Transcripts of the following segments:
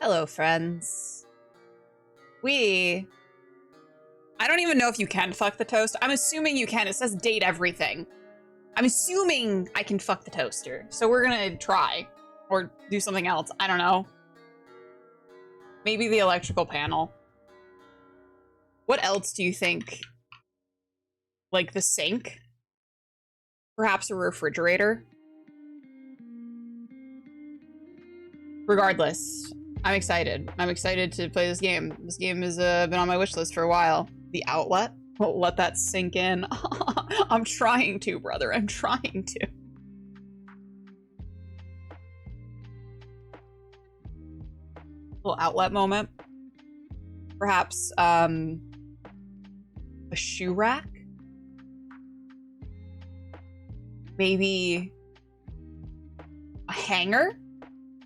Hello, friends. I don't even know if you can fuck the toast. I'm assuming you can. It says date everything. I'm assuming I can fuck the toaster. So we're gonna try. Or do something else. I don't know. Maybe the electrical panel. What else do you think? Like the sink? Perhaps a refrigerator? Regardless, I'm excited. I'm excited to play this game. This game has been on my wish list for a while. The outlet? Well, let that sink in. I'm trying to, brother. I'm trying to. Little outlet moment. Perhaps, a shoe rack? Maybe a hanger?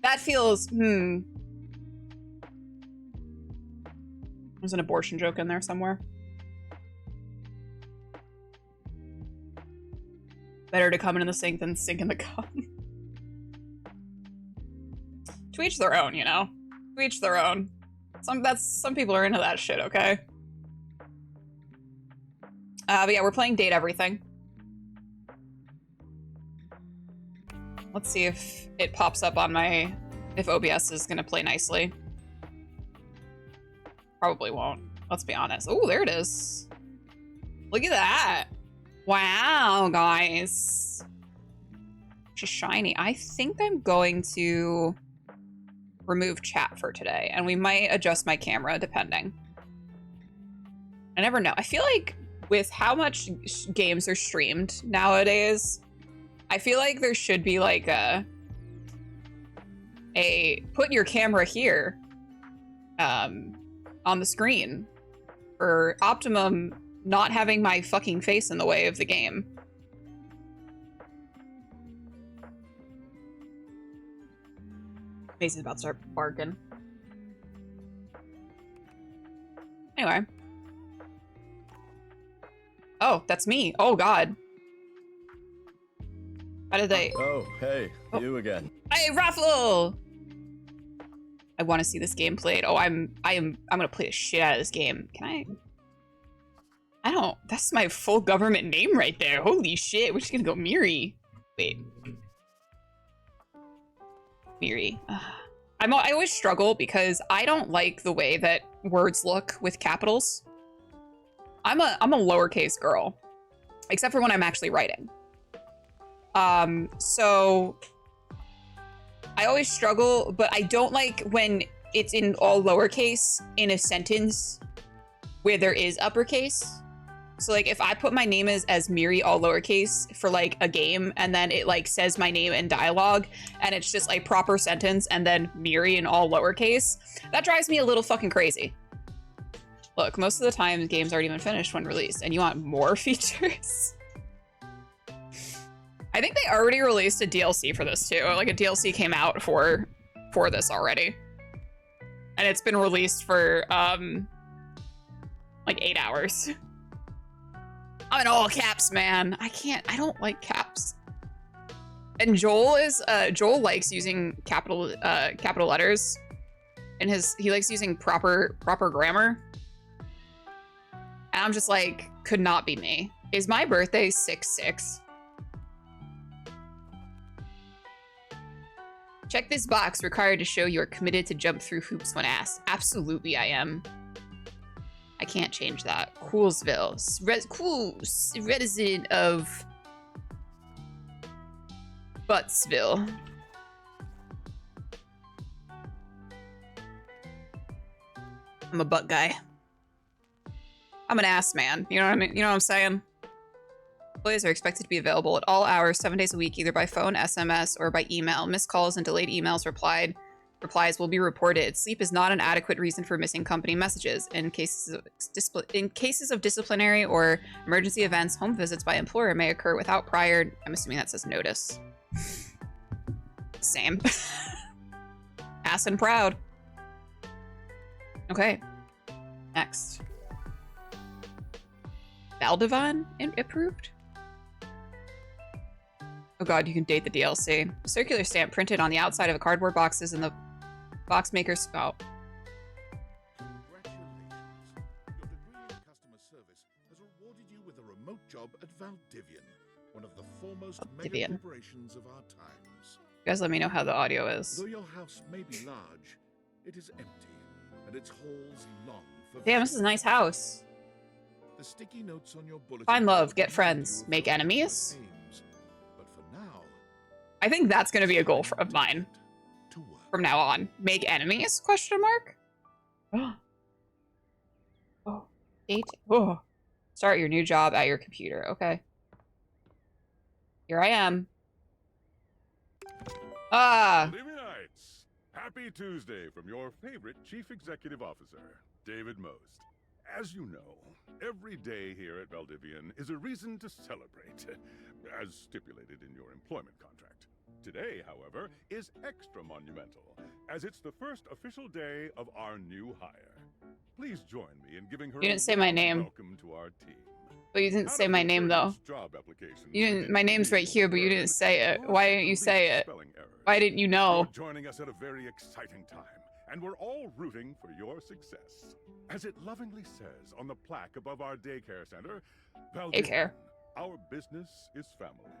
That feels, There's an abortion joke in there somewhere. Better to come in the sink than sink in the cup. To each their own, you know? To each their own. Some people are into that shit, okay? But yeah, we're playing Date Everything. Let's see if it pops up on my... if OBS is gonna play nicely. Probably won't. Let's be honest. Oh, there it is. Look at that. Wow, guys. She's shiny. I think I'm going to remove chat for today, and we might adjust my camera depending. I never know. I feel like with how much games are streamed nowadays, I feel like there should be like a put your camera here on the screen for optimum not having my fucking face in the way of the game. Macy's about to start barking. Anyway. Oh, that's me. Oh god. How did they... Oh, hey, you again. Hey, Raffle! I want to see this game played. Oh, I'm gonna play the shit out of this game. Can I don't... That's my full government name right there. Holy shit, we're just gonna go Miri. Wait. Miri. I always struggle because I don't like the way that words look with capitals. I'm a lowercase girl. Except for when I'm actually writing. So I always struggle, but I don't like when it's in all lowercase in a sentence where there is uppercase. So like if I put my name as Miri all lowercase for like a game and then it like says my name in dialogue and it's just like proper sentence and then Miri in all lowercase, that drives me a little fucking crazy. Look, most of the time games aren't even finished when released and you want more features. I think they already released a DLC for this too. Like a DLC came out for this already. And it's been released for like 8 hours. I'm in all caps, man. I don't like caps. And Joel likes using capital letters. And he likes using proper grammar. And I'm just like, could not be me. Is my birthday 6/6? Check this box required to show you're committed to jump through hoops when asked. Absolutely, I am. I can't change that. Coolsville. Cool resident of Buttsville. I'm a butt guy. I'm an ass man. You know what I mean? You know what I'm saying? Employees are expected to be available at all hours, 7 days a week, either by phone, SMS, or by email. Missed calls and delayed emails replies will be reported. Sleep is not an adequate reason for missing company messages. In cases of disciplinary or emergency events, home visits by employer may occur without prior, I'm assuming that says notice. Same. Ass and proud. Okay. Next. Valdivan approved? Oh god, you can date the DLC. A circular stamp printed on the outside of a cardboard box in the Boxmaker spout. Congratulations. Your degree in customer service has rewarded you with a remote job at Valdivian, one of the foremost mega Valdivian. corporations of our times. You guys let me know how the audio is. Though your house may be large, it is empty, and its halls long for Damn, this is a nice house. The sticky notes on your bulletin Find love, board get remind friends, you of make your enemies. aims. But for now, I think that's gonna be a goal of mine to work. from now on. Make enemies? Question mark. Oh, date. Oh, start your new job at your computer. Okay. Here I am. Ah. Good evening, Knights. Happy Tuesday from your favorite Chief Executive Officer, David Most. As you know, every day here at Valdivian is a reason to celebrate, as stipulated in your employment contract. Today, however, is extra monumental, as it's the first official day of our new hire. Please join me in giving her You didn't say my name. welcome to our team. But you didn't say my name though. You didn't. My name's right here, but you didn't say it. Why didn't you say it? Why didn't you know? You're joining us at a very exciting time, and we're all rooting for your success. As it lovingly says on the plaque above our daycare center, Daycare. Our business is family.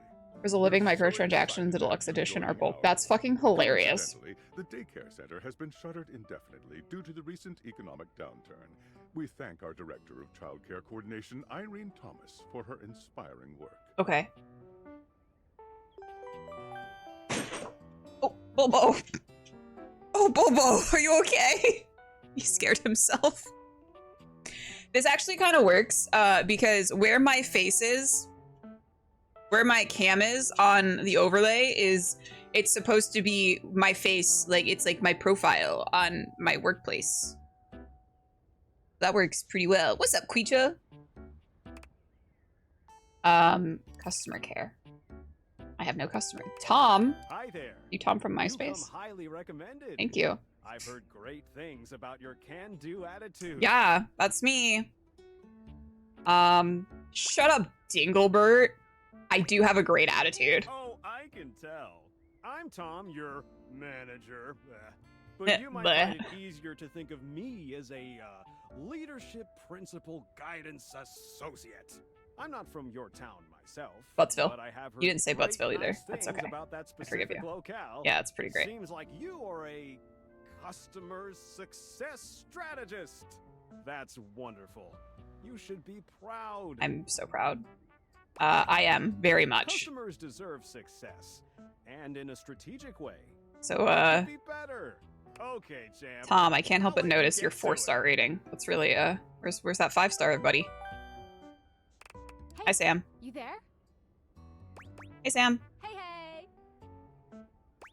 There's a living microtransactions, the deluxe edition are both. That's fucking hilarious. The daycare center has been shuttered indefinitely due to the recent economic downturn. We thank our Director of Child Care Coordination, Irene Thomas, for her inspiring work. Okay. Oh, Bobo. Oh, Bobo, are you okay? He scared himself. This actually kind of works because where my face is, where my cam is on the overlay is, it's supposed to be my face, like it's like my profile on my workplace. That works pretty well. What's up, Queecha? Customer care. I have no customer. Tom. Hi there. You Tom from You MySpace? come highly recommended. Thank you. I've heard great things about your can-do attitude. Yeah, that's me. Shut up, Dinglebert. I do have a great attitude. Oh, I can tell. I'm Tom, your manager. But you might find it easier to think of me as a leadership principal guidance associate. I'm not from your town myself. Buttsville. But I have You didn't say heard Buttsville great either. nice That's things okay. About that I forgive specific you. locale. Yeah, it's pretty great. Seems like you are a customer success strategist. That's wonderful. You should be proud. I'm so proud. I am very much. Customers deserve success, and in a strategic way. So, Could be better. Okay, champ. Tom, I can't help I'll but let you notice get your to 4-star it. rating. That's really, where's that 5-star, buddy? Hey, Hi, Sam. you there? Hey, Sam. Hey, hey!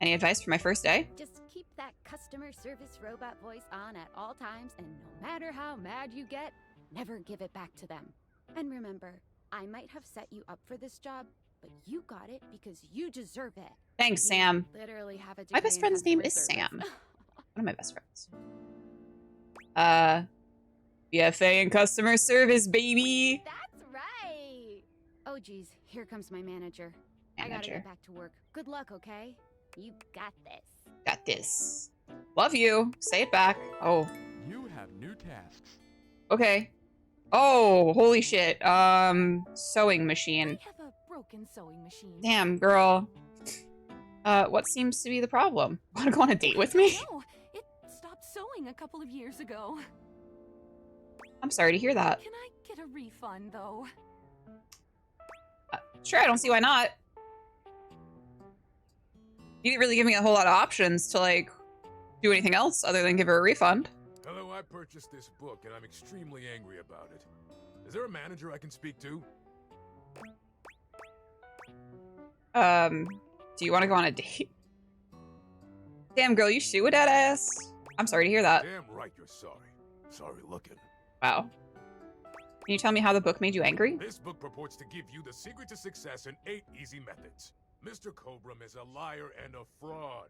Any advice for my first day? Just keep that customer service robot voice on at all times, and no matter how mad you get, never give it back to them. And remember, I might have set you up for this job, but you got it because you deserve it. Thanks, You Sam. Literally have a My degree best in friend's name customer is service. Sam. One of my best friends. BFA in customer service, baby. That's right! Oh, geez, here comes my manager. I gotta Manager. get back to work. Good luck, okay? You got this. Got this. Love you. Say it back. Oh, You have new tasks. okay. Oh, holy shit. Sewing machine. I have a broken sewing machine. Damn, girl. What seems to be the problem? Want to go on a date with me? No, it stopped sewing a couple of years ago. I'm sorry to hear that. Can I get a refund, though? Sure, I don't see why not. You didn't really give me a whole lot of options to, like, do anything else other than give her a refund. Hello, I purchased this book and I'm extremely angry about it. Is there a manager I can speak to? Do you want to go on a date? Damn, girl, you shoot with that ass. I'm sorry to hear that. Damn right you're sorry. Sorry looking. Wow. Can you tell me how the book made you angry? This book purports to give you the secret to success in 8 easy methods. Mr. Cobram is a liar and a fraud.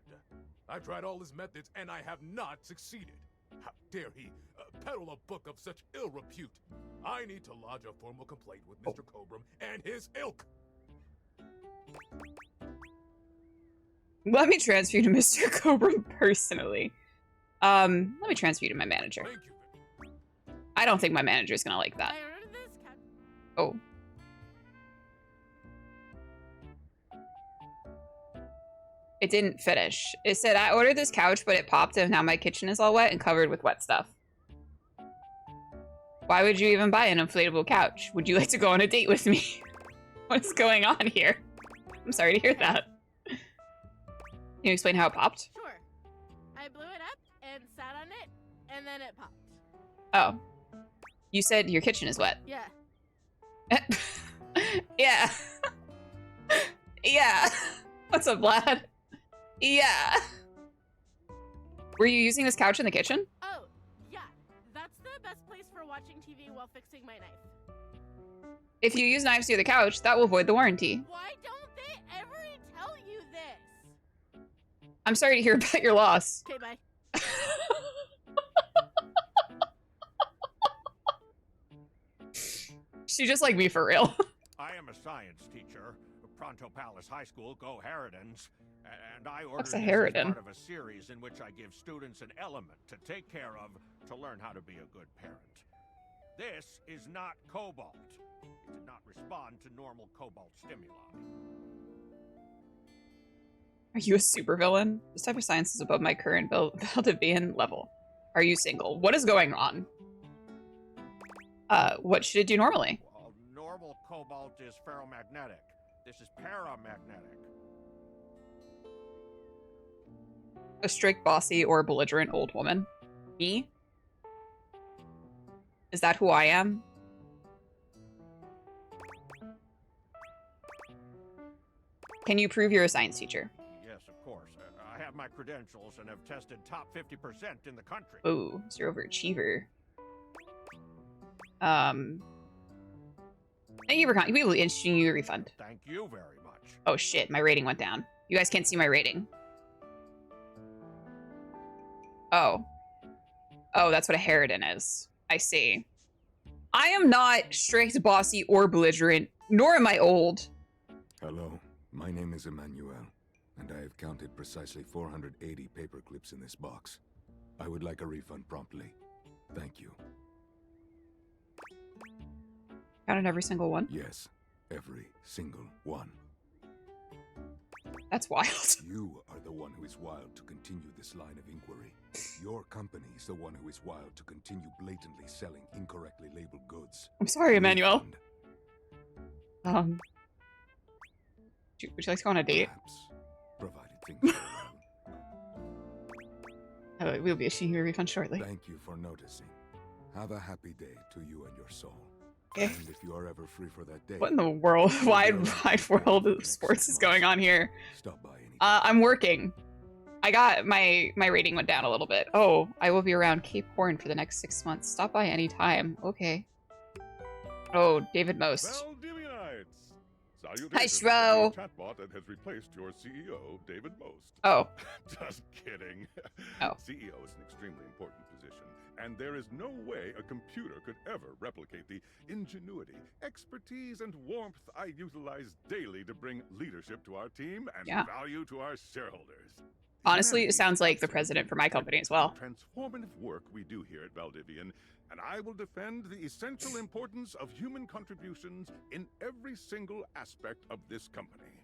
I've tried all his methods and I have not succeeded. How dare he peddle a book of such ill repute? I need to lodge a formal complaint with Mr. Cobram and his ilk. Let me transfer you to Mr. Cobram personally. Let me transfer you to my manager. Thank you. I don't think my manager is gonna like that. I ordered this couch. Oh. It didn't finish. It said, I ordered this couch, but it popped and now my kitchen is all wet and covered with wet stuff. Why would you even buy an inflatable couch? Would you like to go on a date with me? What's going on here? I'm sorry to hear that. Can you explain how it popped? Sure. I blew it up and sat on it, and then it popped. Oh. You said your kitchen is wet. Yeah. Yeah. Yeah. What's up, lad? Yeah. Were you using this couch in the kitchen? Oh, yeah. That's the best place for watching TV while fixing my knife. If you use knives near the couch, that will void the warranty. Why don't they ever tell you this? I'm sorry to hear about your loss. Okay, bye. She just like me for real. I am a science teacher. Pronto Palace High School, go Harridans. And I ordered What's a this Harridan? as part of a series in which I give students an element to take care of to learn how to be a good parent. This is not cobalt. It did not respond to normal cobalt stimuli. Are you a supervillain? This type of science is above my current Valdivian level. Are you single? What is going on? What should it do normally? Well, normal cobalt is ferromagnetic. This is paramagnetic. A strict, bossy, or belligerent old woman? Me? Is that who I am? Can you prove you're a science teacher? Yes, of course. I have my credentials and have tested top 50% in the country. Ooh, it's your overachiever. Thank you for we will issue you a refund. Thank you very much. Oh shit, my rating went down. You guys can't see my rating. Oh. Oh, that's what a Harridan is. I see. I am not strict, bossy, or belligerent, nor am I old. Hello, my name is Emmanuel, and I have counted precisely 480 paper clips in this box. I would like a refund promptly. Thank you. Counted every single one? Yes, every single one. That's wild. You are the one who is wild to continue this line of inquiry. Your company is the one who is wild to continue blatantly selling incorrectly labeled goods. I'm sorry, Emmanuel. Refund, Would you like to go on a date? perhaps, provided things go well. We'll be issuing you a refund shortly. Thank you for noticing. Have a happy day to you and your soul. Okay. And if you are ever free for that day, What in the world, wide world of sports is going on here? stop by anytime. I'm working. I got my rating went down a little bit. Oh, I will be around Cape Horn for the next 6 months. Stop by anytime. Okay. Oh, David Most. Valdivianites! Salutations. Hi, Shro. The chatbot that has replaced your CEO, David Most. Oh. Just kidding. Oh. CEO is an extremely important position, and there is no way a computer could ever replicate the ingenuity, expertise, and warmth I utilize daily to bring leadership to our team and Yeah. value to our shareholders. Honestly, it sounds like the president for my company as well. Transformative work we do here at Valdivian, and I will defend the essential importance of human contributions in every single aspect of this company.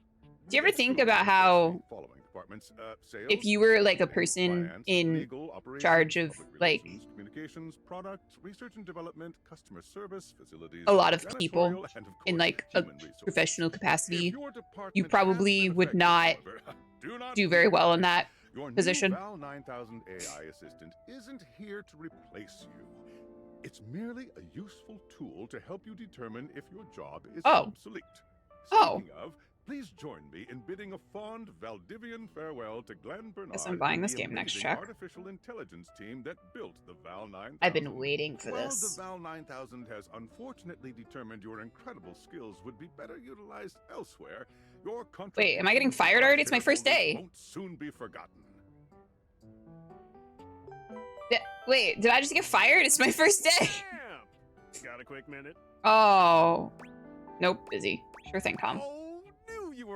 Do you ever think about how Following departments, sales, if you were like a person finance, in legal, operations, charge of public like relations, communications, product, research and development, customer service, facilities, a lot of janitorial, people and of in course, like a human resources. professional If capacity, your department you has probably been would affected, not however, do not do very fear. well in that Your position. new Val 9000 AI assistant isn't here to replace you. It's merely a useful tool to help you determine if your job is Oh. obsolete. Oh. Speaking of, please join me in bidding a fond Valdivian farewell to Glenn Bernard. Guess I'm buying and this the game next amazing check. Artificial intelligence team that built the Val 9000. I've been waiting for While this. the Val 9000 has unfortunately determined your incredible skills would be better utilized elsewhere, your Wait, am I getting fired already? It's my first day. Won't soon be forgotten. Wait, did I just get fired? It's my first day. Damn! Got a quick minute? Oh. Nope, busy. Sure thing, Tom. Oh, knew you were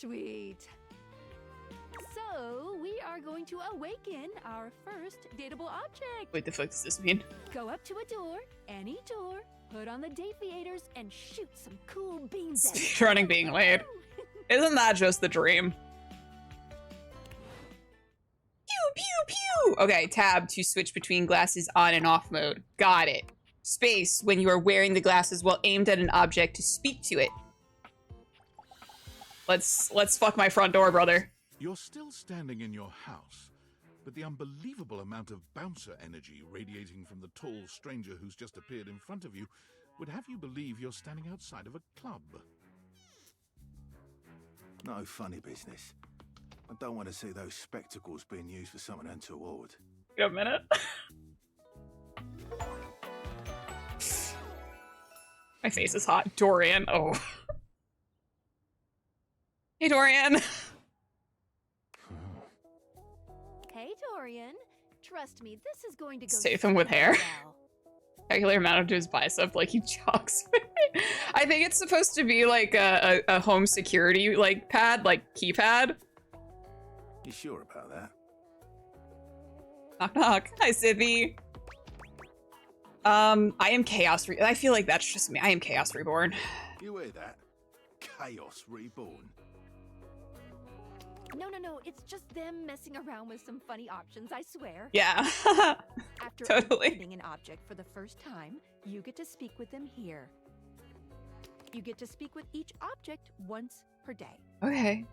Sweet. So, we are going to awaken our first dateable object. Wait, the fuck does this mean? Go up to a door, any door, put on the dateviators, and shoot some cool beams at it. Speedrunning being laid. Isn't that just the dream? Pew, pew, pew! Okay, tab to switch between glasses on and off mode. Got it. Space when you are wearing the glasses while aimed at an object to speak to it. Let's fuck my front door, brother. You're still standing in your house, but the unbelievable amount of bouncer energy radiating from the tall stranger who's just appeared in front of you would have you believe you're standing outside of a club. No funny business. I don't want to see those spectacles being used for something untoward. Wait a minute. My face is hot. Dorian. Oh. Hey, Dorian. Hey, Dorian. Trust me, this is going to go Save him with hair. well. Regular amount to his bicep, like he jogs. I think it's supposed to be like a home security like pad, like keypad. You sure about that? Knock knock. Hi, Sibby. I am Chaos I feel like that's just me. I am Chaos Reborn. You hear that? Chaos Reborn. No, it's just them messing around with some funny options, I swear. Yeah. After Totally. opening an object for the first time, you get to speak with them here. You get to speak with each object once per day. Okay.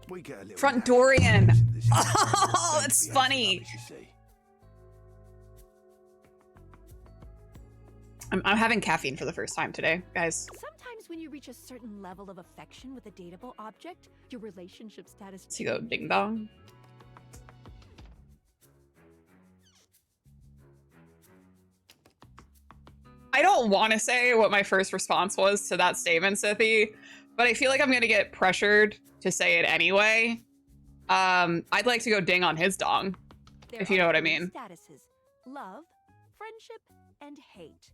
We get a little Front nappy Dorian. in this house. Oh, Don't that's be funny. rubbish, you see. I'm having caffeine for the first time today, guys. Sometimes when you reach a certain level of affection with a dateable object, your relationship status... So you go ding dong. I don't want to say what my first response was to that statement, Sithy, but I feel like I'm going to get pressured to say it anyway. I'd like to go ding on his dong, if you know what I mean. Statuses: love, friendship, and hate.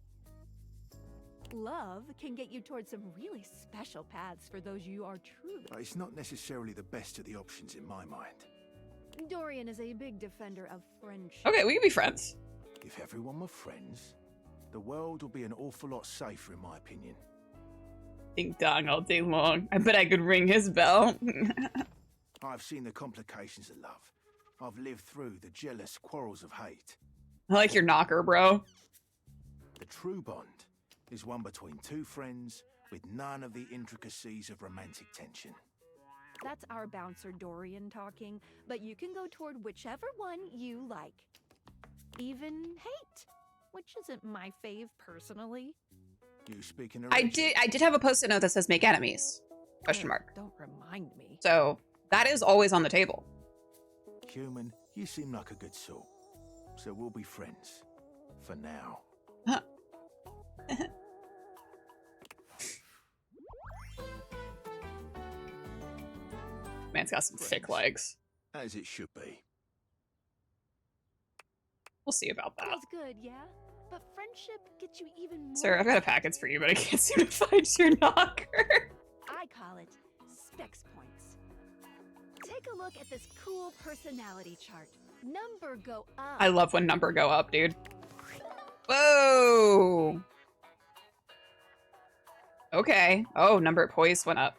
Love can get you towards some really special paths for those you are truly. But it's not necessarily the best of the options in my mind. Dorian is a big defender of friendship. Okay, we can be friends. If everyone were friends, the world would be an awful lot safer, in my opinion. Ding dong all day long. I bet I could ring his bell. I've seen the complications of love. I've lived through the jealous quarrels of hate. I like your knocker, bro. The true bond is one between two friends with none of the intricacies of romantic tension. That's our bouncer Dorian talking, but you can go toward whichever one you like. Even hate, which isn't my fave personally. You speaking I did have a post-it note that says make enemies. Question mark. Don't remind me. So that is always on the table. Human, you seem like a good sort. So we'll be friends. For now. Huh. Man's got some thick legs. As it should be. We'll see about that. Feels good, yeah? But friendship gets you even more. Sir, I've got a package for you, but I can't seem to find your knocker. I call it specs points. Take a look at this cool personality chart. Number go up. I love when number go up, dude. Whoa. Okay. Oh, number poise went up.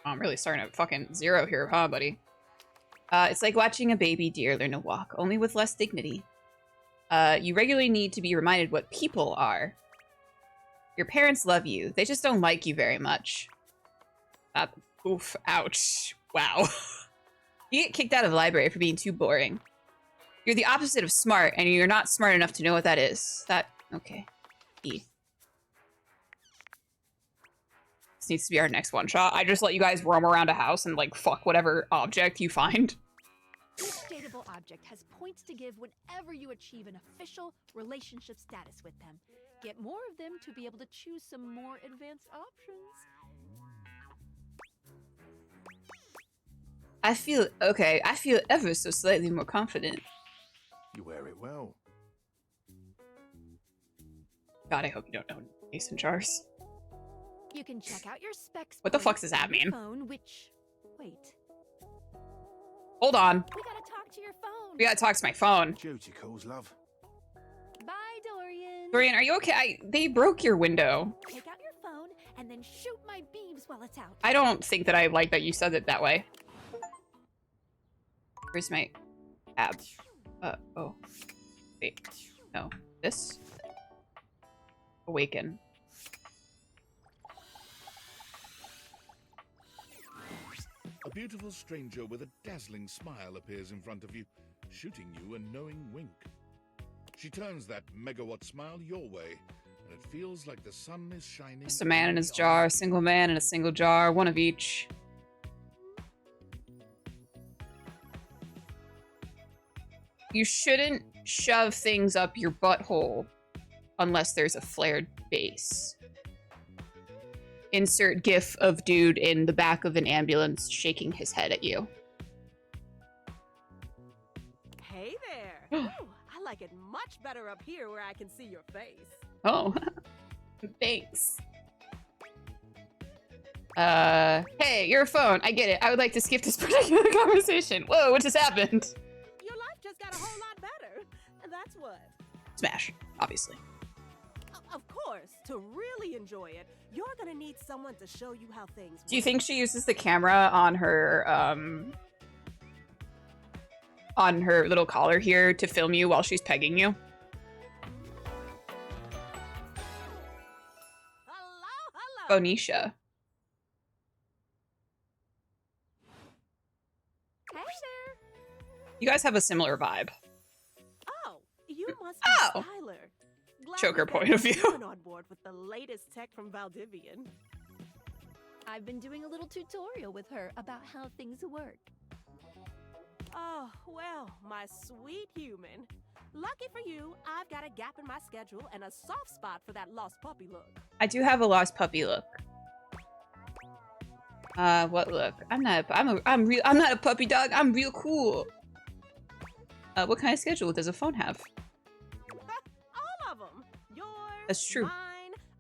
Oh, I'm really starting at fucking 0 here, huh, buddy? It's like watching a baby deer learn to walk, only with less dignity. You regularly need to be reminded what people are. Your parents love you. They just don't like you very much. Oof. Ouch. Wow. You get kicked out of the library for being too boring. You're the opposite of smart, and you're not smart enough to know what that is. Okay. E. This needs to be our next one-shot. I just let you guys roam around a house and, like, fuck whatever object you find. Each dateable object has points to give whenever you achieve an official relationship status with them. Get more of them to be able to choose some more advanced options. I feel ever so slightly more confident. You wear it well. God, I hope you don't know mason jars. You can check out your specs. What the fuck points does that on your mean? Phone, which Wait. Hold on. We gotta talk to your phone. We gotta talk to my phone. Duty calls, love. Bye, Dorian. Dorian, are you okay? They broke your window. Take out your phone and then shoot my beams while it's out. I don't think that I like that you said it that way. Where's my tab? Oh. Wait. No. This? Awaken. A beautiful stranger with a dazzling smile appears in front of you, shooting you a knowing wink. She turns that megawatt smile your way, and it feels like the sun is shining. Just a man in his jar, a single man in a single jar, one of each. You shouldn't shove things up your butthole unless there's a flared base. Insert gif of dude in the back of an ambulance shaking his head at you. Hey there. Ooh, I like it much better up here where I can see your face. Oh, thanks. Hey, your phone. I get it. I would like to skip this particular conversation. Whoa, what just happened? Your life just got a whole lot better. And that's what. Smash, obviously. Of course, to really enjoy it, you're gonna need someone to show you how things work. Do you think she uses the camera on her little collar here to film you while she's pegging you? Hello. Bonisha. Hey there. You guys have a similar vibe. Oh, you must be Oh. Skylar. Glad Choker we got point of view. you on board with the latest tech from Valdivian. I've been doing a little tutorial with her about how things work. Oh, well, my sweet human. Lucky for you, I've got a gap in my schedule and a soft spot for that lost puppy look. I do have a lost puppy look. What look? I'm not a puppy dog. I'm real cool. What kind of schedule does a phone have? All of them. Yours, That's true. mine.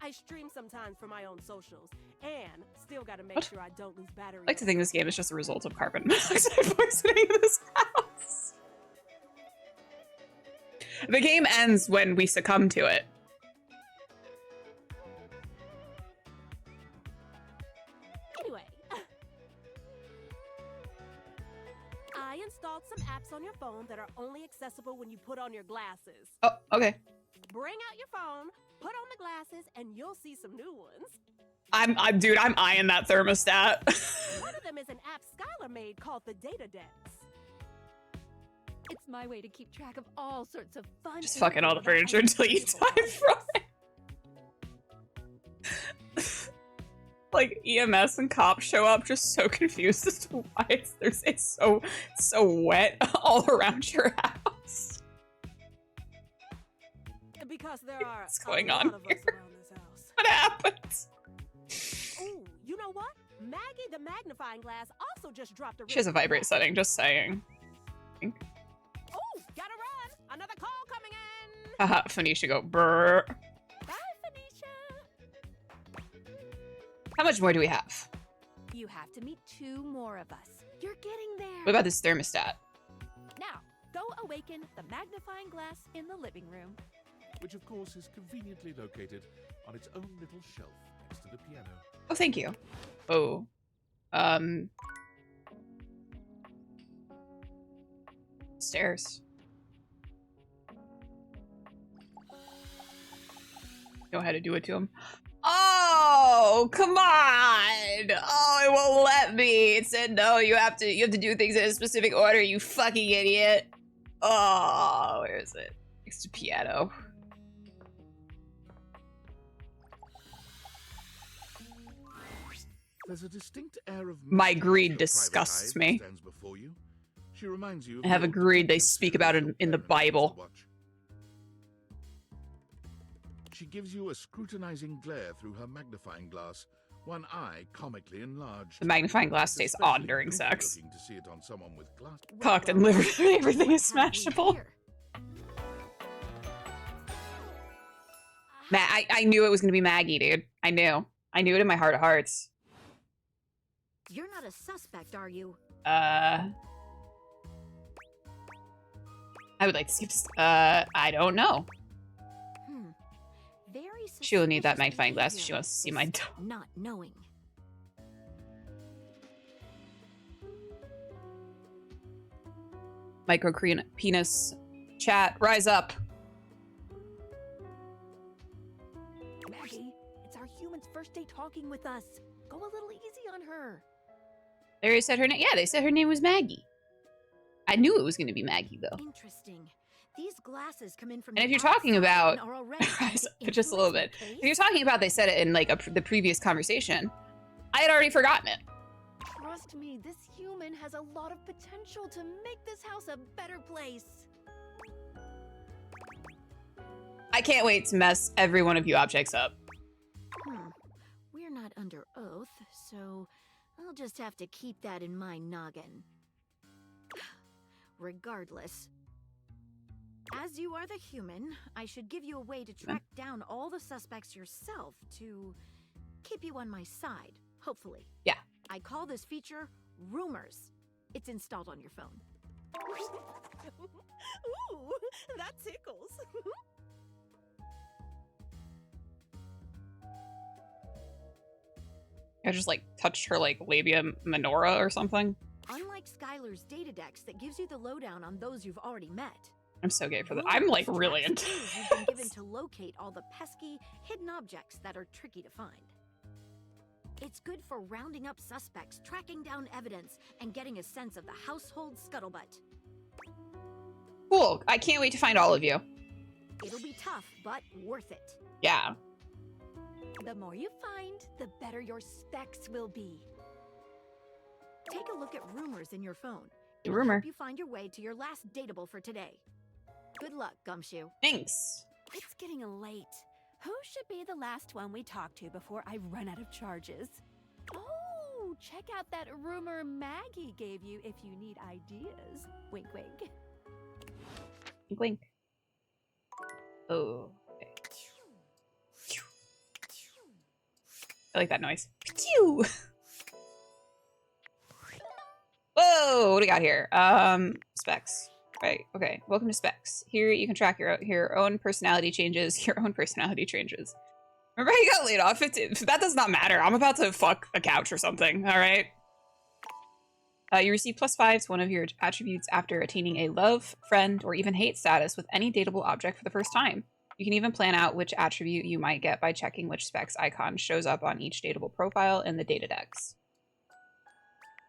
I stream sometimes for my own socials. And still gotta make What? sure I don't lose battery. I like to think this game is just a result of carbon monoxide poisoning in this house. The game ends when we succumb to it. Anyway, I installed some apps on your phone that are only accessible when you put on your glasses. Oh, okay. Bring out your phone, put on the glasses, and you'll see some new ones. Dude, I'm eyeing that thermostat. One of them is an app Skylar made called the Data Dex. It's my way to keep track of all sorts of fun. Just fucking all the info about furniture until you unbelievable die from it. Like EMS and cops show up just so confused as to why it's so wet all around your house. Because there are What's going a lot on of here? us around this house. What happened? Ooh, you know what? Maggie the magnifying glass also just dropped a She has a really vibrate cool- setting, just saying. Oh, gotta run! Another call coming in! Haha, Phoenicia go brr. Bye, Phoenicia! How much more do we have? You have to meet 2 more of us. You're getting there. What about this thermostat? Now, go awaken the magnifying glass in the living room. Which, of course, is conveniently located on its own little shelf next to the piano. Oh, thank you. Oh. Stairs. Know how to do it to him. Oh, come on! Oh, it won't let me. It said no. You have to do things in a specific order. You fucking idiot. Oh, where is it? Next to piano. There's a distinct air of My mystery greed to your disgusts private eye me. that stands before you. She reminds you of I have the old agreed they detective speak series about it your in the parents used to Bible. watch. She gives you a scrutinizing glare through her magnifying glass, one eye comically enlarged. The magnifying glass It's stays on especially during goofy sex. looking to see it on someone with glass. Cocked and liver. Everything is smashable. I knew it was gonna be Maggie, dude. I knew it in my heart of hearts. You're not a suspect, are you? I would like to skip this. I don't know. Very She will need that suspicious magnifying glass if behavior, she wants to see my this not knowing. micro penis chat. Rise up. Maggie, it's our human's first day talking with us. Go a little easy on her. They already said her name. Yeah, they said her name was Maggie. I knew it was going to be Maggie, though. Interesting. These glasses come in from And if the you're talking outside about, and are already trying to just a little influence bit. my If case? you're talking about, they said it in like the previous conversation. I had already forgotten it. Trust me, this human has a lot of potential to make this house a better place. I can't wait to mess every one of you objects up. We're not under oath, so I'll just have to keep that in my noggin. Regardless, as you are the human, I should give you a way to track down all the suspects yourself to keep you on my side, hopefully. Yeah. I call this feature Rumors. It's installed on your phone. Ooh, that tickles. I just like touched her like labia minora or something. Unlike Skylar's data dex that gives you the lowdown on those you've already met, I'm so gay for that. I'm like really into you've been given to locate all the pesky, hidden objects that are tricky to find. It's good for rounding up suspects, tracking down evidence, and getting a sense of the household scuttlebutt. Cool. I can't wait to find all of you. It'll be tough, but worth it. Yeah. The more you find, the better your specs will be. Take a look at rumors in your phone. It'll Rumor. help you find your way to your last dateable for today. Good luck, Gumshoe. Thanks. It's getting late. Who should be the last one we talk to before I run out of charges? Oh, check out that rumor Maggie gave you if you need ideas. Wink, wink. Wink, wink. Oh. Okay. I like that noise. Phew. Whoa, what do we got here? Specs. Right, okay. Welcome to Specs. Here you can track your own personality changes. Your own personality changes. Remember how you got laid off? That does not matter. I'm about to fuck a couch or something, alright? You receive +5 to one of your attributes after attaining a love, friend, or even hate status with any dateable object for the first time. You can even plan out which attribute you might get by checking which specs icon shows up on each dateable profile in the data dex.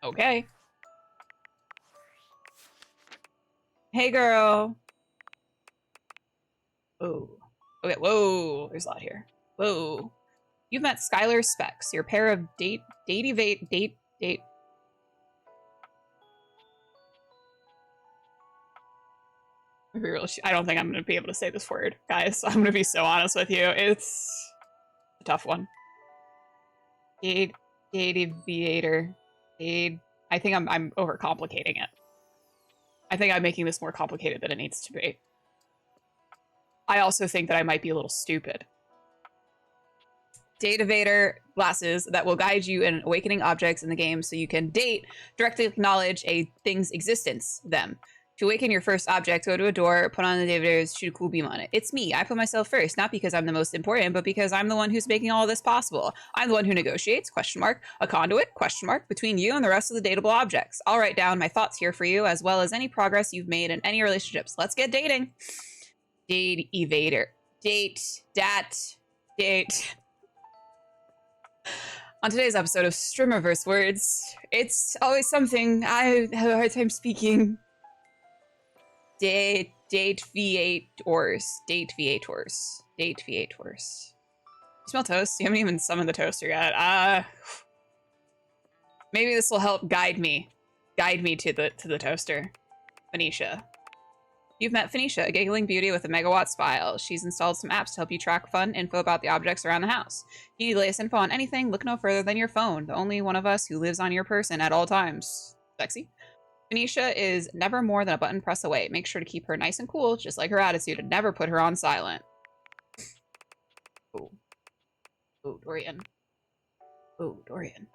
Okay. Hey, girl. Oh. Okay, whoa. There's a lot here. Whoa. You've met Skylar's specs. Your pair of date. I don't think I'm going to be able to say this word, guys. I'm going to be so honest with you. It's a tough one. Dataviator. I think I'm overcomplicating it. I think I'm making this more complicated than it needs to be. I also think that I might be a little stupid. Dataviator glasses that will guide you in awakening objects in the game so you can directly acknowledge a thing's existence, them. To awaken your first object, go to a door, put on the Dataviators, shoot a cool beam on it. It's me. I put myself first, not because I'm the most important, but because I'm the one who's making all this possible. I'm the one who negotiates, a conduit, between you and the rest of the dateable objects. I'll write down my thoughts here for you, as well as any progress you've made in any relationships. Let's get dating. Date evader. Date. On today's episode of Streamerverse Words, it's always something I have a hard time speaking. Date V8ors. You smell toast? You haven't even summoned the toaster yet. Maybe this will help guide me to the toaster. Phoenicia. You've met Phoenicia, a giggling beauty with a megawatt smile. She's installed some apps to help you track fun info about the objects around the house. If you need the latest info on anything, look no further than your phone. The only one of us who lives on your person at all times. Sexy. Phoenicia is never more than a button press away. Make sure to keep her nice and cool, just like her attitude, and never put her on silent. Oh, Dorian. Oh, Dorian.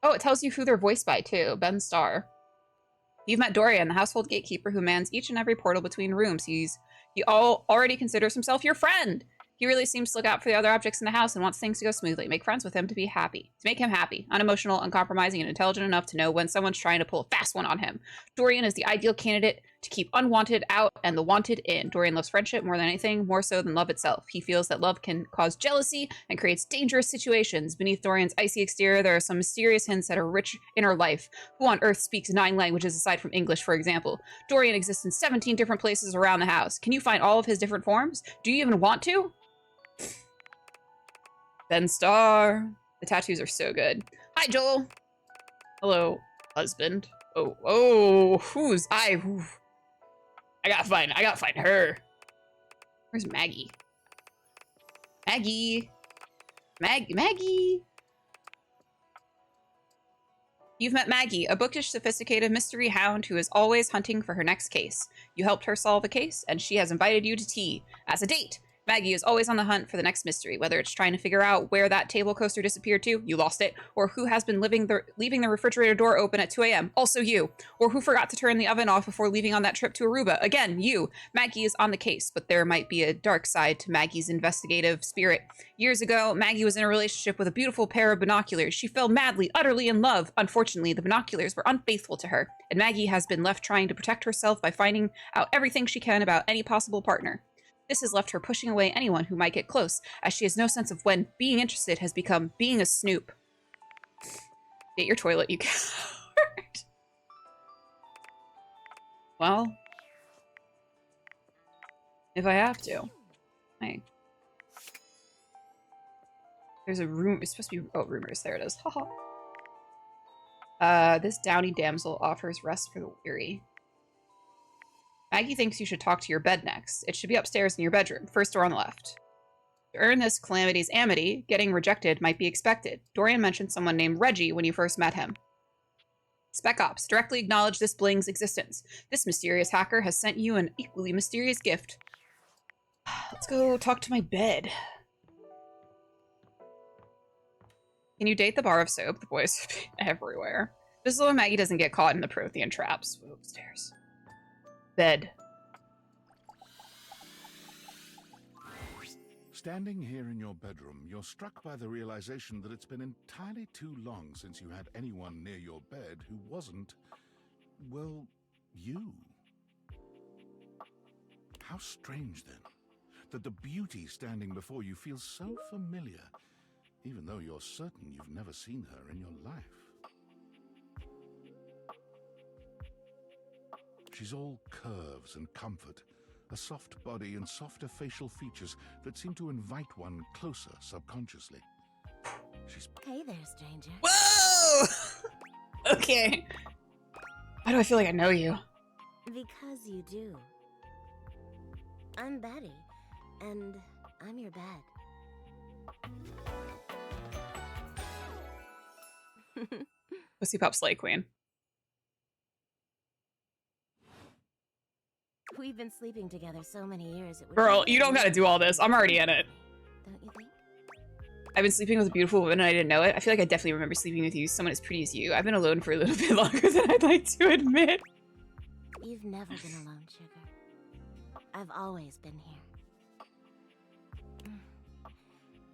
Oh, it tells you who they're voiced by, too. Ben Starr. You've met Dorian, the household gatekeeper who mans each and every portal between rooms. He already considers himself your friend. He really seems to look out for the other objects in the house and wants things to go smoothly. Make friends with him to be happy. To make him happy. Unemotional, uncompromising, and intelligent enough to know when someone's trying to pull a fast one on him. Dorian is the ideal candidate to keep unwanted out and the wanted in. Dorian loves friendship more than anything, more so than love itself. He feels that love can cause jealousy and creates dangerous situations. Beneath Dorian's icy exterior, there are some mysterious hints at a rich inner life. Who on earth speaks 9 languages aside from English, for example? Dorian exists in 17 different places around the house. Can you find all of his different forms? Do you even want to? Ben Starr. The tattoos are so good. Hi, Joel. Hello, husband. Oh, who's I? I gotta find her. Where's Maggie? Maggie. You've met Maggie, a bookish, sophisticated mystery hound who is always hunting for her next case. You helped her solve a case, and she has invited you to tea as a date. Maggie is always on the hunt for the next mystery, whether it's trying to figure out where that table coaster disappeared to, you lost it, or who has been leaving the refrigerator door open at 2 a.m., also you, or who forgot to turn the oven off before leaving on that trip to Aruba, again, you. Maggie is on the case, but there might be a dark side to Maggie's investigative spirit. Years ago, Maggie was in a relationship with a beautiful pair of binoculars. She fell madly, utterly in love. Unfortunately, the binoculars were unfaithful to her, and Maggie has been left trying to protect herself by finding out everything she can about any possible partner. This has left her pushing away anyone who might get close, as she has no sense of when being interested has become being a snoop. Date your toilet, you coward. Well, if I have to. Hey. There's a room. It's supposed to be. Oh, rumors. There it is. Haha. This downy damsel offers rest for the weary. Maggie thinks you should talk to your bed next. It should be upstairs in your bedroom, first door on the left. To earn this calamity's amity, getting rejected might be expected. Dorian mentioned someone named Reggie when you first met him. Spec Ops, directly acknowledge this bling's existence. This mysterious hacker has sent you an equally mysterious gift. Let's go talk to my bed. Can you date the bar of soap? The boys everywhere. This is when Maggie doesn't get caught in the Prothean traps. Whoa, upstairs. Bed. Standing here in your bedroom, you're struck by the realization that it's been entirely too long since you had anyone near your bed who wasn't, well, you. How strange, then, that the beauty standing before you feels so familiar, even though you're certain you've never seen her in your life. She's all curves and comfort, a soft body and softer facial features that seem to invite one closer subconsciously. She's... Hey there, stranger. Whoa! Okay. Why do I feel like I know you? Because you do. I'm Betty, and I'm your bed. Pussy Pop Slay Queen. We've been sleeping together so many years. It would Girl, you don't gotta do all this. I'm already in it. Don't you think? I've been sleeping with a beautiful woman and I didn't know it. I feel like I definitely remember sleeping with you, someone as pretty as you. I've been alone for a little bit longer than I'd like to admit. You've never been alone, sugar. I've always been here.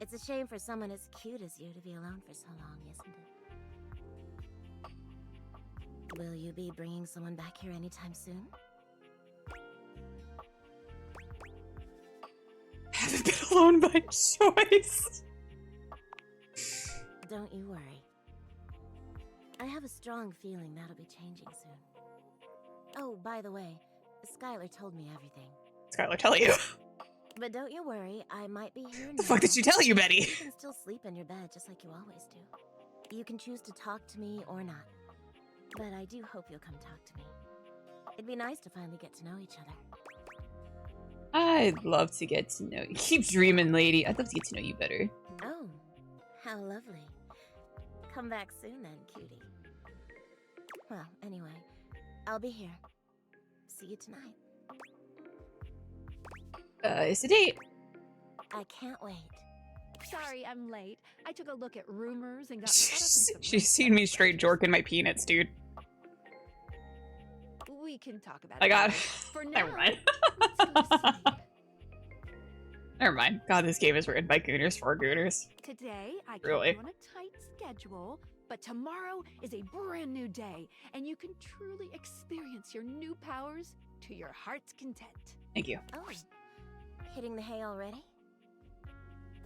It's a shame for someone as cute as you to be alone for so long, isn't it? Will you be bringing someone back here anytime soon? I haven't been alone by choice. Don't you worry. I have a strong feeling that'll be changing soon. Oh, by the way, Skylar told me everything. Skylar, tell you. But don't you worry, I might be here now. The fuck did she tell you, Betty? You can still sleep in your bed just like you always do. You can choose to talk to me or not. But I do hope you'll come talk to me. It'd be nice to finally get to know each other. I'd love to get to know you. Keep dreaming, lady. I'd love to get to know you better. Oh, how lovely. Come back soon then, cutie. Well, anyway, I'll be here. See you tonight. It's a date. I can't wait. Sorry, I'm late. I took a look at rumors and got caught up in some She's seen me straight jorking my peanuts, dude. We can talk about I it got. later. For now, Never mind. let's go see. Never mind. God, this game is written by Gooners for Gooners. Today, I kept Really? you on a tight schedule, but tomorrow is a brand new day, and you can truly experience your new powers to your heart's content. Thank you. Oh, hitting the hay already?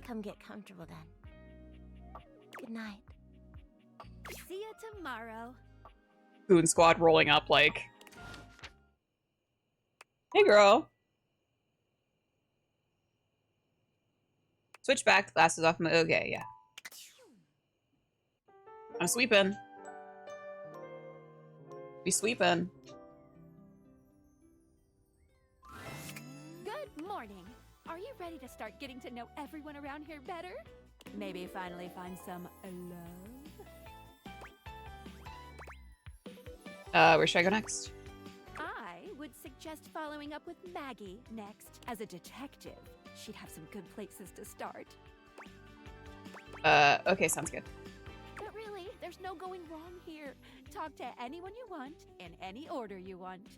Come get comfortable then. Good night. See you tomorrow. Goon Squad rolling up like, hey girl. Switch back, the glasses off my, okay, yeah. I'm sweeping. Be sweeping. Good morning. Are you ready to start getting to know everyone around here better? Maybe finally find some love? Where should I go next? I would suggest following up with Maggie next. As a detective, she'd have some good places to start. Okay, sounds good. But really, there's no going wrong here. Talk to anyone you want, in any order you want.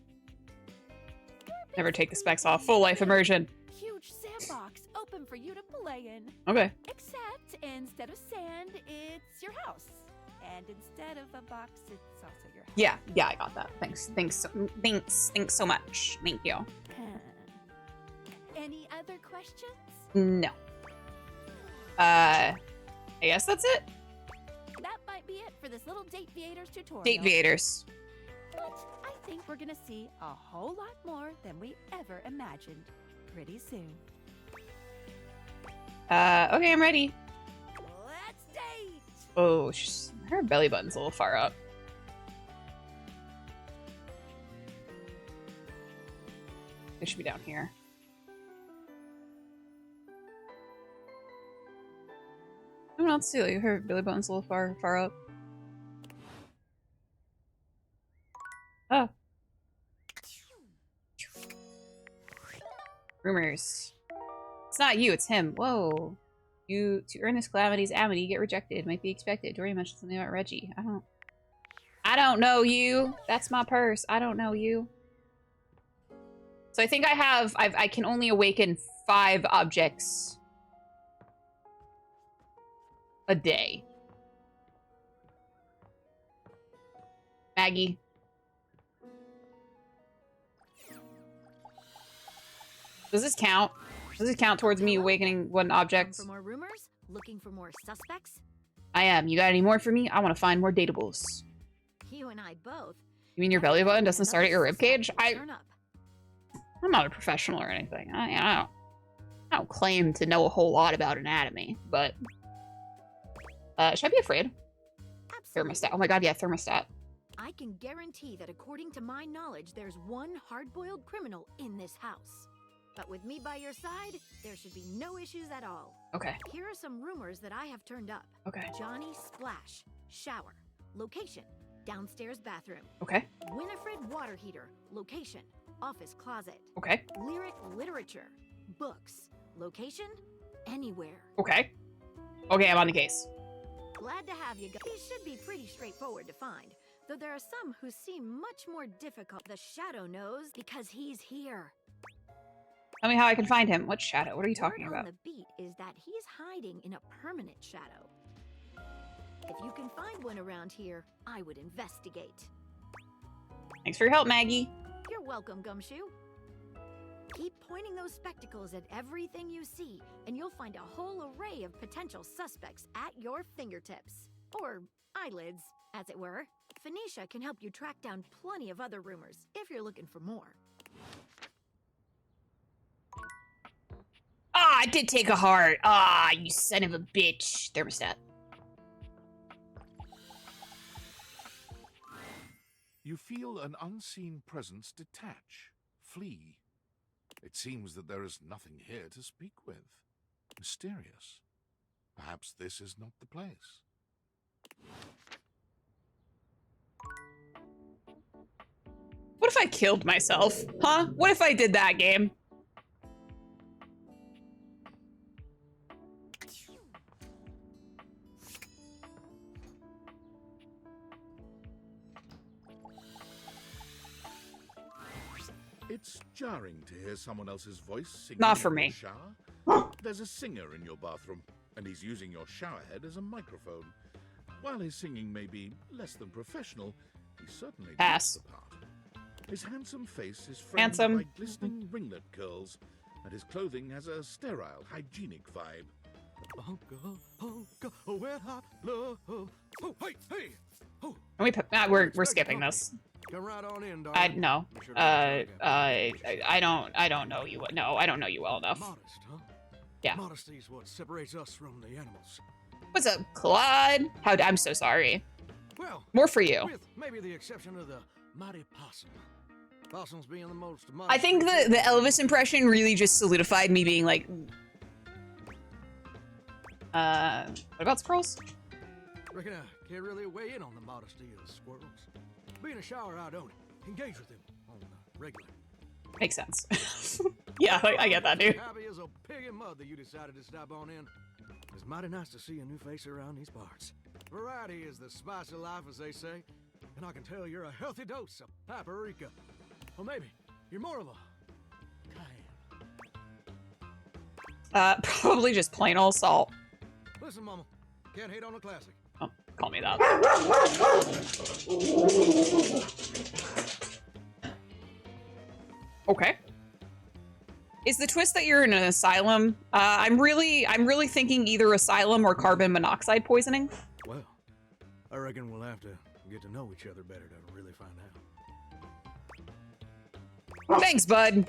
Never take the specs off. Full life immersion. Huge sandbox open for you to play in. Okay. Except instead of sand, it's your house. And instead of a box, it's also your house. Yeah, I got that. Thanks so much. Thank you. Any other questions? No. I guess that's it. That might be it for this little Date Viators tutorial. Date Viators. But I think we're gonna see a whole lot more than we ever imagined pretty soon. Okay, I'm ready. Let's date! Oh, her belly button's a little far up. It should be down here. I don't know, let's see, like, her belly button's a little far up. Oh. Rumors. It's not you, it's him. Whoa. To earn this calamity's amity, get rejected. Might be expected. Dory mentioned something about Reggie. I don't know you. That's my purse. I don't know you. So I think I can only awaken 5 objects a day. Maggie. Does this count? Does this count towards me awakening one object? For more rumors? Looking for more suspects? I am. You got any more for me? I want to find more dateables. You and I both. You mean your belly button doesn't start at your ribcage? Turn up. I'm not a professional or anything. I don't claim to know a whole lot about anatomy, but should I be afraid? Absolutely. Thermostat. Oh my god, yeah, thermostat. I can guarantee that according to my knowledge, there's one hard-boiled criminal in this house. But with me by your side, there should be no issues at all. Okay. Here are some rumors that I have turned up. Okay. Johnny Splash. Shower. Location. Downstairs bathroom. Okay. Winifred water heater. Location. Office closet. Okay. Lyric literature. Books. Location. Anywhere. Okay. Okay, I'm on the case. Glad to have you guys. These should be pretty straightforward to find, though there are some who seem much more difficult. The Shadow knows because he's here. Tell me how I can find him. What shadow? What are you talking Word about? on the beat is that he's hiding in a permanent shadow. If you can find one around here, I would investigate. Thanks for your help, Maggie. You're welcome, Gumshoe. Keep pointing those spectacles at everything you see, and you'll find a whole array of potential suspects at your fingertips. Or eyelids, as it were. Phoenicia can help you track down plenty of other rumors, if you're looking for more. Ah, I did take a heart. Ah, you son of a bitch. Thermostat. You feel an unseen presence detach, flee. It seems that there is nothing here to speak with. Mysterious. Perhaps this is not the place. What if I killed myself? Huh? What if I did that, game? It's jarring to hear someone else's voice singing Not for in your me. shower. There's a singer in your bathroom, and he's using your shower head as a microphone. While his singing may be less than professional, he certainly Pass. looks the part. His handsome face is framed Handsome. by glistening ringlet curls, and his clothing has a sterile, hygienic vibe. Oh, hey! Oh, We're skipping this. come right on in, darling. No. Be sure to check out. I don't know you. No, I don't know you well enough. Modest, huh? Yeah. Modesty is what separates us from the animals. What's up, Claude? I'm so sorry. Well, More for you. with maybe the exception of the mighty possum. Possums being the most I think the Elvis impression really just solidified me being like, what about squirrels? Reckon I can't really weigh in on the modesty of squirrels. Being a shower, I don't engage with them on the regular. Makes sense. Yeah, I get that, dude. Happy as a pig in mud that you decided to stop on in. It's mighty nice to see a new face around these parts. Variety is the spice of life, as they say. And I can tell you're a healthy dose of paprika. Or maybe you're more of a cayenne. Probably just plain old salt. Listen, Mama, can't hate on a classic. Oh, call me that. Okay. Is the twist that you're in an asylum? I'm really thinking either asylum or carbon monoxide poisoning. Well, I reckon we'll have to get to know each other better to really find out. Thanks, bud.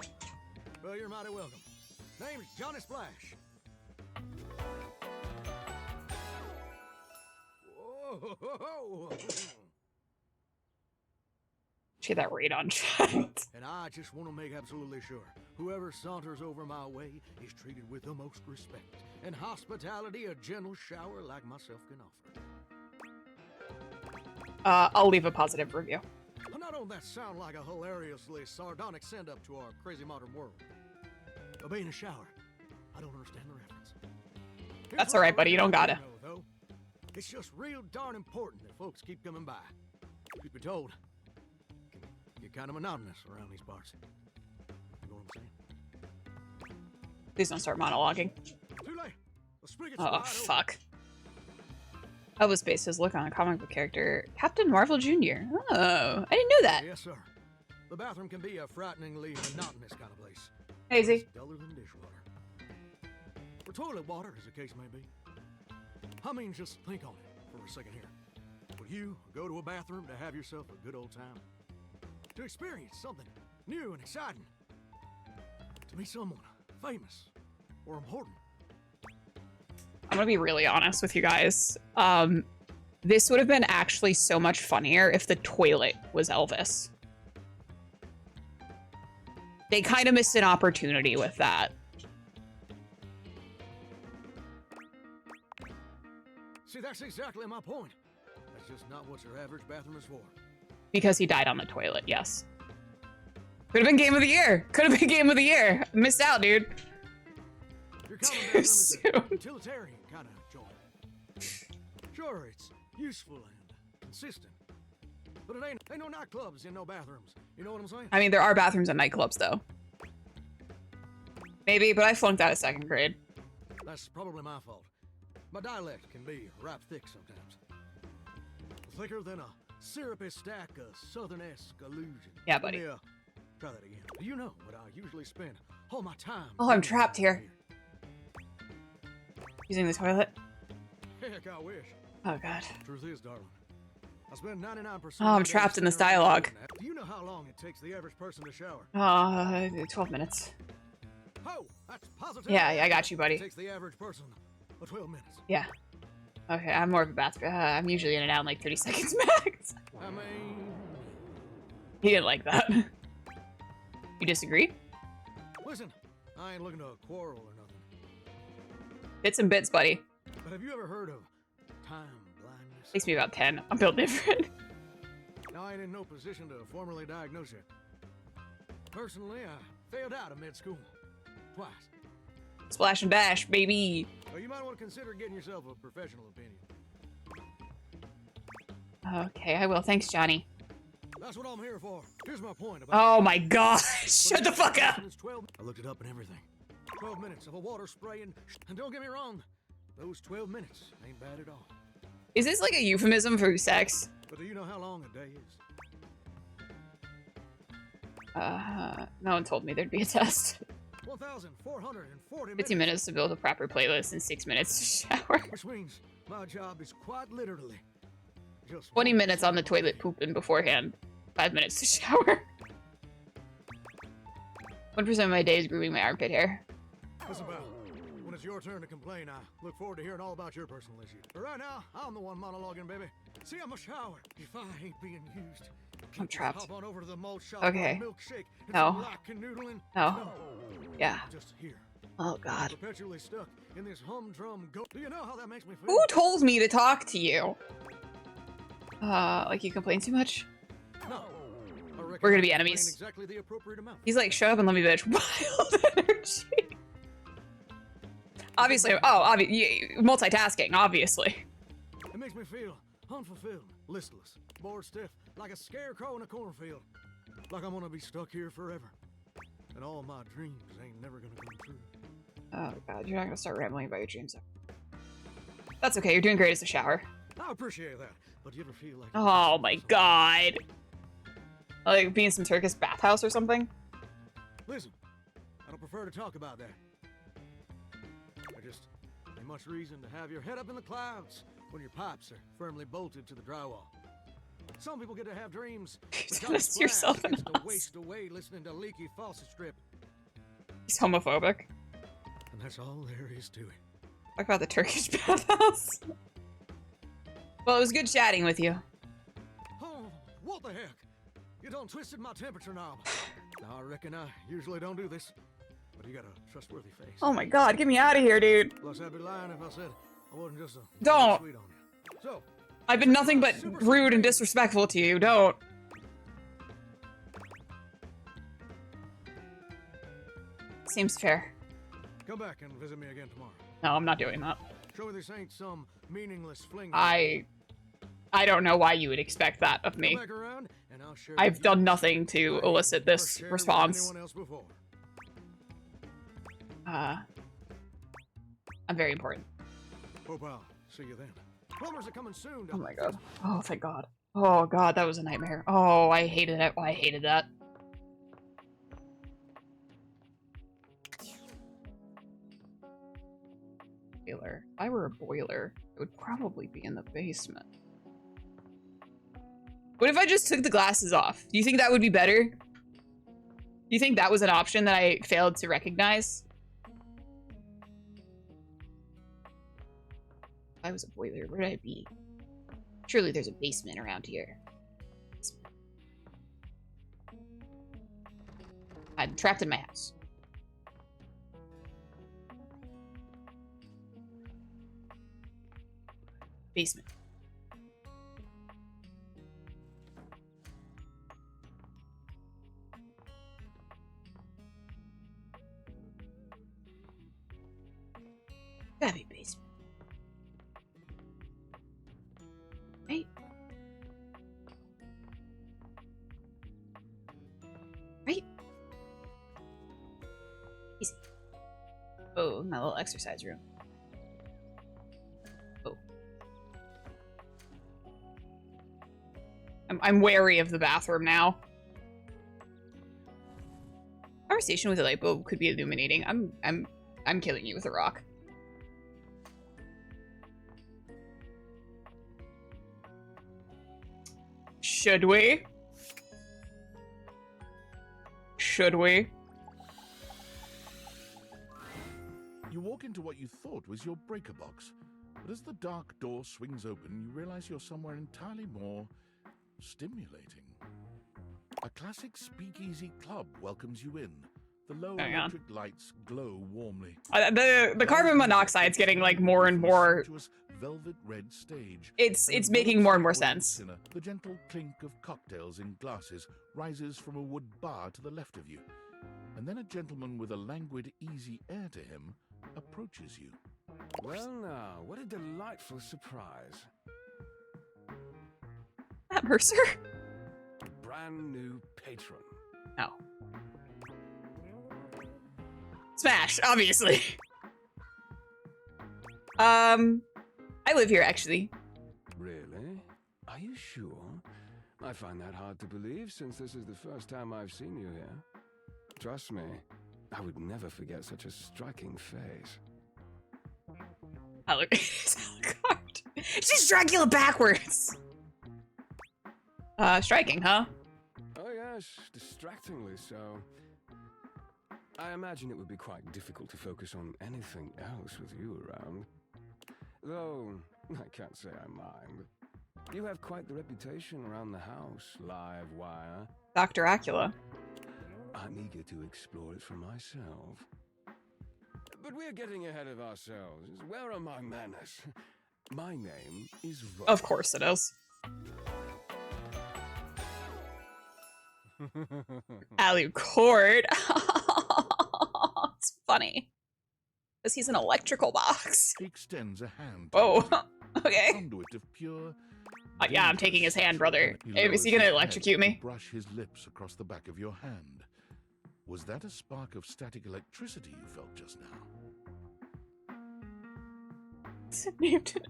Well, you're mighty welcome. Name's Johnny Splash. Whoa. See that radon chat. And I just want to make absolutely sure whoever saunters over my way is treated with the most respect and hospitality a gentle shower like myself can offer. I'll leave a positive review. Now, don't that sound like a hilariously sardonic send-up to our crazy modern world? But being a shower, I don't understand the reference. That's all right, buddy. You don't gotta. Though. It's just real darn important that folks keep coming by. Truth be told, it can get kind of monotonous around these parts. You know what I'm saying? Please don't start monologuing. Too late. The spigot's Oh, wide open. fuck. Elvis based his look on a comic book character, Captain Marvel Jr. Oh, I didn't know that. Yes, sir. The bathroom can be a frighteningly monotonous kind of place. Hazy. It's duller than dishwater. Or toilet water, as the case may be. I mean, just think on it for a second here. Would you go to a bathroom to have yourself a good old time? To experience something new and exciting? To meet someone famous or important? I'm gonna be really honest with you guys. This would have been actually so much funnier if the toilet was Elvis. They kind of missed an opportunity with that. See, that's exactly my point. That's just not what your average bathroom is for. Because he died on the toilet, yes. Could have been game of the year. Could have been game of the year. Missed out, dude. Your common bathroom is a utilitarian kind of joint. Sure, it's useful and consistent. But it ain't no nightclubs in no bathrooms. You know what I'm saying? I mean, there are bathrooms at nightclubs, though. Maybe, but I flunked out of 2nd grade. That's probably my fault. My dialect can be ripe thick sometimes. Thicker than a syrupy stack of southern-esque illusion. Yeah, buddy. Let me, try that again. You know what I usually spend all my time. Oh, I'm trapped here. Using the toilet? Heck, I wish. Oh, God. Truth is, darling, I spend 99%. Oh, I'm trapped in this dialogue. Do you know how long it takes the average person to shower? 12 minutes. Oh, that's positive. Yeah, I got you, buddy. It takes the average person 12 minutes. Yeah. Okay, I'm more of a bath. I'm usually in and out in like 30 seconds max. I mean... He didn't like that. You disagree? Listen, I ain't looking to quarrel or nothing. Bits and bits, buddy. But have you ever heard of time blindness? Takes me about 10. I'm built different. Now, I ain't in no position to formally diagnose you. Personally, I failed out of med school. Twice. Splash and dash, baby. So you might want to consider getting yourself a professional opinion. Okay, I will. Thanks, Johnny. That's what I'm here for. Here's my point about Oh my god. Shut the fuck up. I looked it up and everything. 12 minutes of a water spraying, and don't get me wrong, those 12 minutes ain't bad at all. Is this like a euphemism for sex? But do you know how long a day is? No one told me there'd be a test. 1,440 50 minutes to build a proper playlist and 6 minutes to shower. Which means my job is quite literally just 20 minutes on the toilet pooping beforehand. 5 minutes to shower. 1% of my day is grooming my armpit hair. Listen, pal, when it's your turn to complain, I look forward to hearing all about your personal issues. But right now, I'm the one monologuing, baby. See, I'm a shower. If I ain't being used, I'm trapped. hop on over to the malt shop Okay. for a milkshake and No. some lock and noodling. No. Yeah. Just here. Oh god. Perpetually stuck in this humdrum go. Do you know how that makes me feel? Who told me to talk to you? Like you complain too much? No. We're gonna be enemies. Exactly the appropriate amount. He's like, shut up and let me bitch. Wild energy. Obviously, multitasking, obviously. It makes me feel unfulfilled, listless, bored stiff, like a scarecrow in a cornfield. Like I'm gonna be stuck here forever. And all my dreams ain't never gonna come true. Oh god, you're not gonna start rambling about your dreams. That's okay, you're doing great as a shower. I appreciate that, but do you ever feel like... Oh my god. Like being in some Turkish bathhouse or something? Listen, I don't prefer to talk about that. I just ain't much reason to have your head up in the clowds when your pipes are firmly bolted to the drywall. Some people get to have dreams. That's yourself gets to waste away listening to leaky faucet strip. He's homophobic. And that's all there is to it. Talk about the Turkish bathhouse. Well, it was good chatting with you. Oh, what the heck? You done twisted my temperature knob. Now, I reckon I usually don't do this, but you got a trustworthy face. Oh my god, get me out of here, dude. Plus, I'd be lying if I said I wasn't just a Don't. sweet on you. So, I've been nothing but rude and disrespectful to you. Don't. Seems fair. come back and visit me again tomorrow. No, I'm not doing that. Show me this ain't some meaningless fling. I don't know why you would expect that of me. Come back around and I'll share I've with you done nothing to elicit this share with response. anyone else before. I'm very important. Hope I'll see you then. Plumbers are coming soon. Oh my god. Oh, thank god. Oh god, that was a nightmare. Oh, I hated it. Oh, I hated that. Boiler. If I were a boiler, it would probably be in the basement. What if I just took the glasses off? Do you think that would be better? Do you think that was an option that I failed to recognize? If I was a boiler, where would I be? Surely there's a basement around here. Basement. I'm trapped in my house. Basement. Gotta be basement. Right? Right? Easy. Oh, my little exercise room. Oh. I'm wary of the bathroom now. Conversation with a light bulb could be illuminating. I'm killing you with a rock. Should we? Should we? You walk into what you thought was your breaker box, but as the dark door swings open, you realize you're somewhere entirely more stimulating. A classic speakeasy club welcomes you in. The low electric lights glow warmly. The carbon monoxide's getting like more and more. Velvet red stage. It's making more and more sense. The gentle clink of cocktails in glasses rises from a wood bar to the left of you, and then a gentleman with a languid, easy air to him approaches you. Well now, what a delightful surprise. That Mercer? brand new patron. Oh. Smash, obviously. I live here, actually. Really? Are you sure? I find that hard to believe since this is the first time I've seen you here. Trust me, I would never forget such a striking face. She's Dracula backwards! Striking, huh? Oh yes, distractingly so. I imagine it would be quite difficult to focus on anything else with you around. Though, I can't say I mind. You have quite the reputation around the house, live wire. Dr. Acula. I'm eager to explore it for myself. But we're getting ahead of ourselves. Where are my manners? My name is Rob. Of course it is. Alucord. It's funny. Because he's an electrical box. He extends a hand. Oh, okay. Conduit of pure. Yeah, I'm taking his hand, brother. He Hey, is he lowers gonna his electrocute head me? to brush his lips across the back of your hand. Was that a spark of static electricity you felt just now? It's named an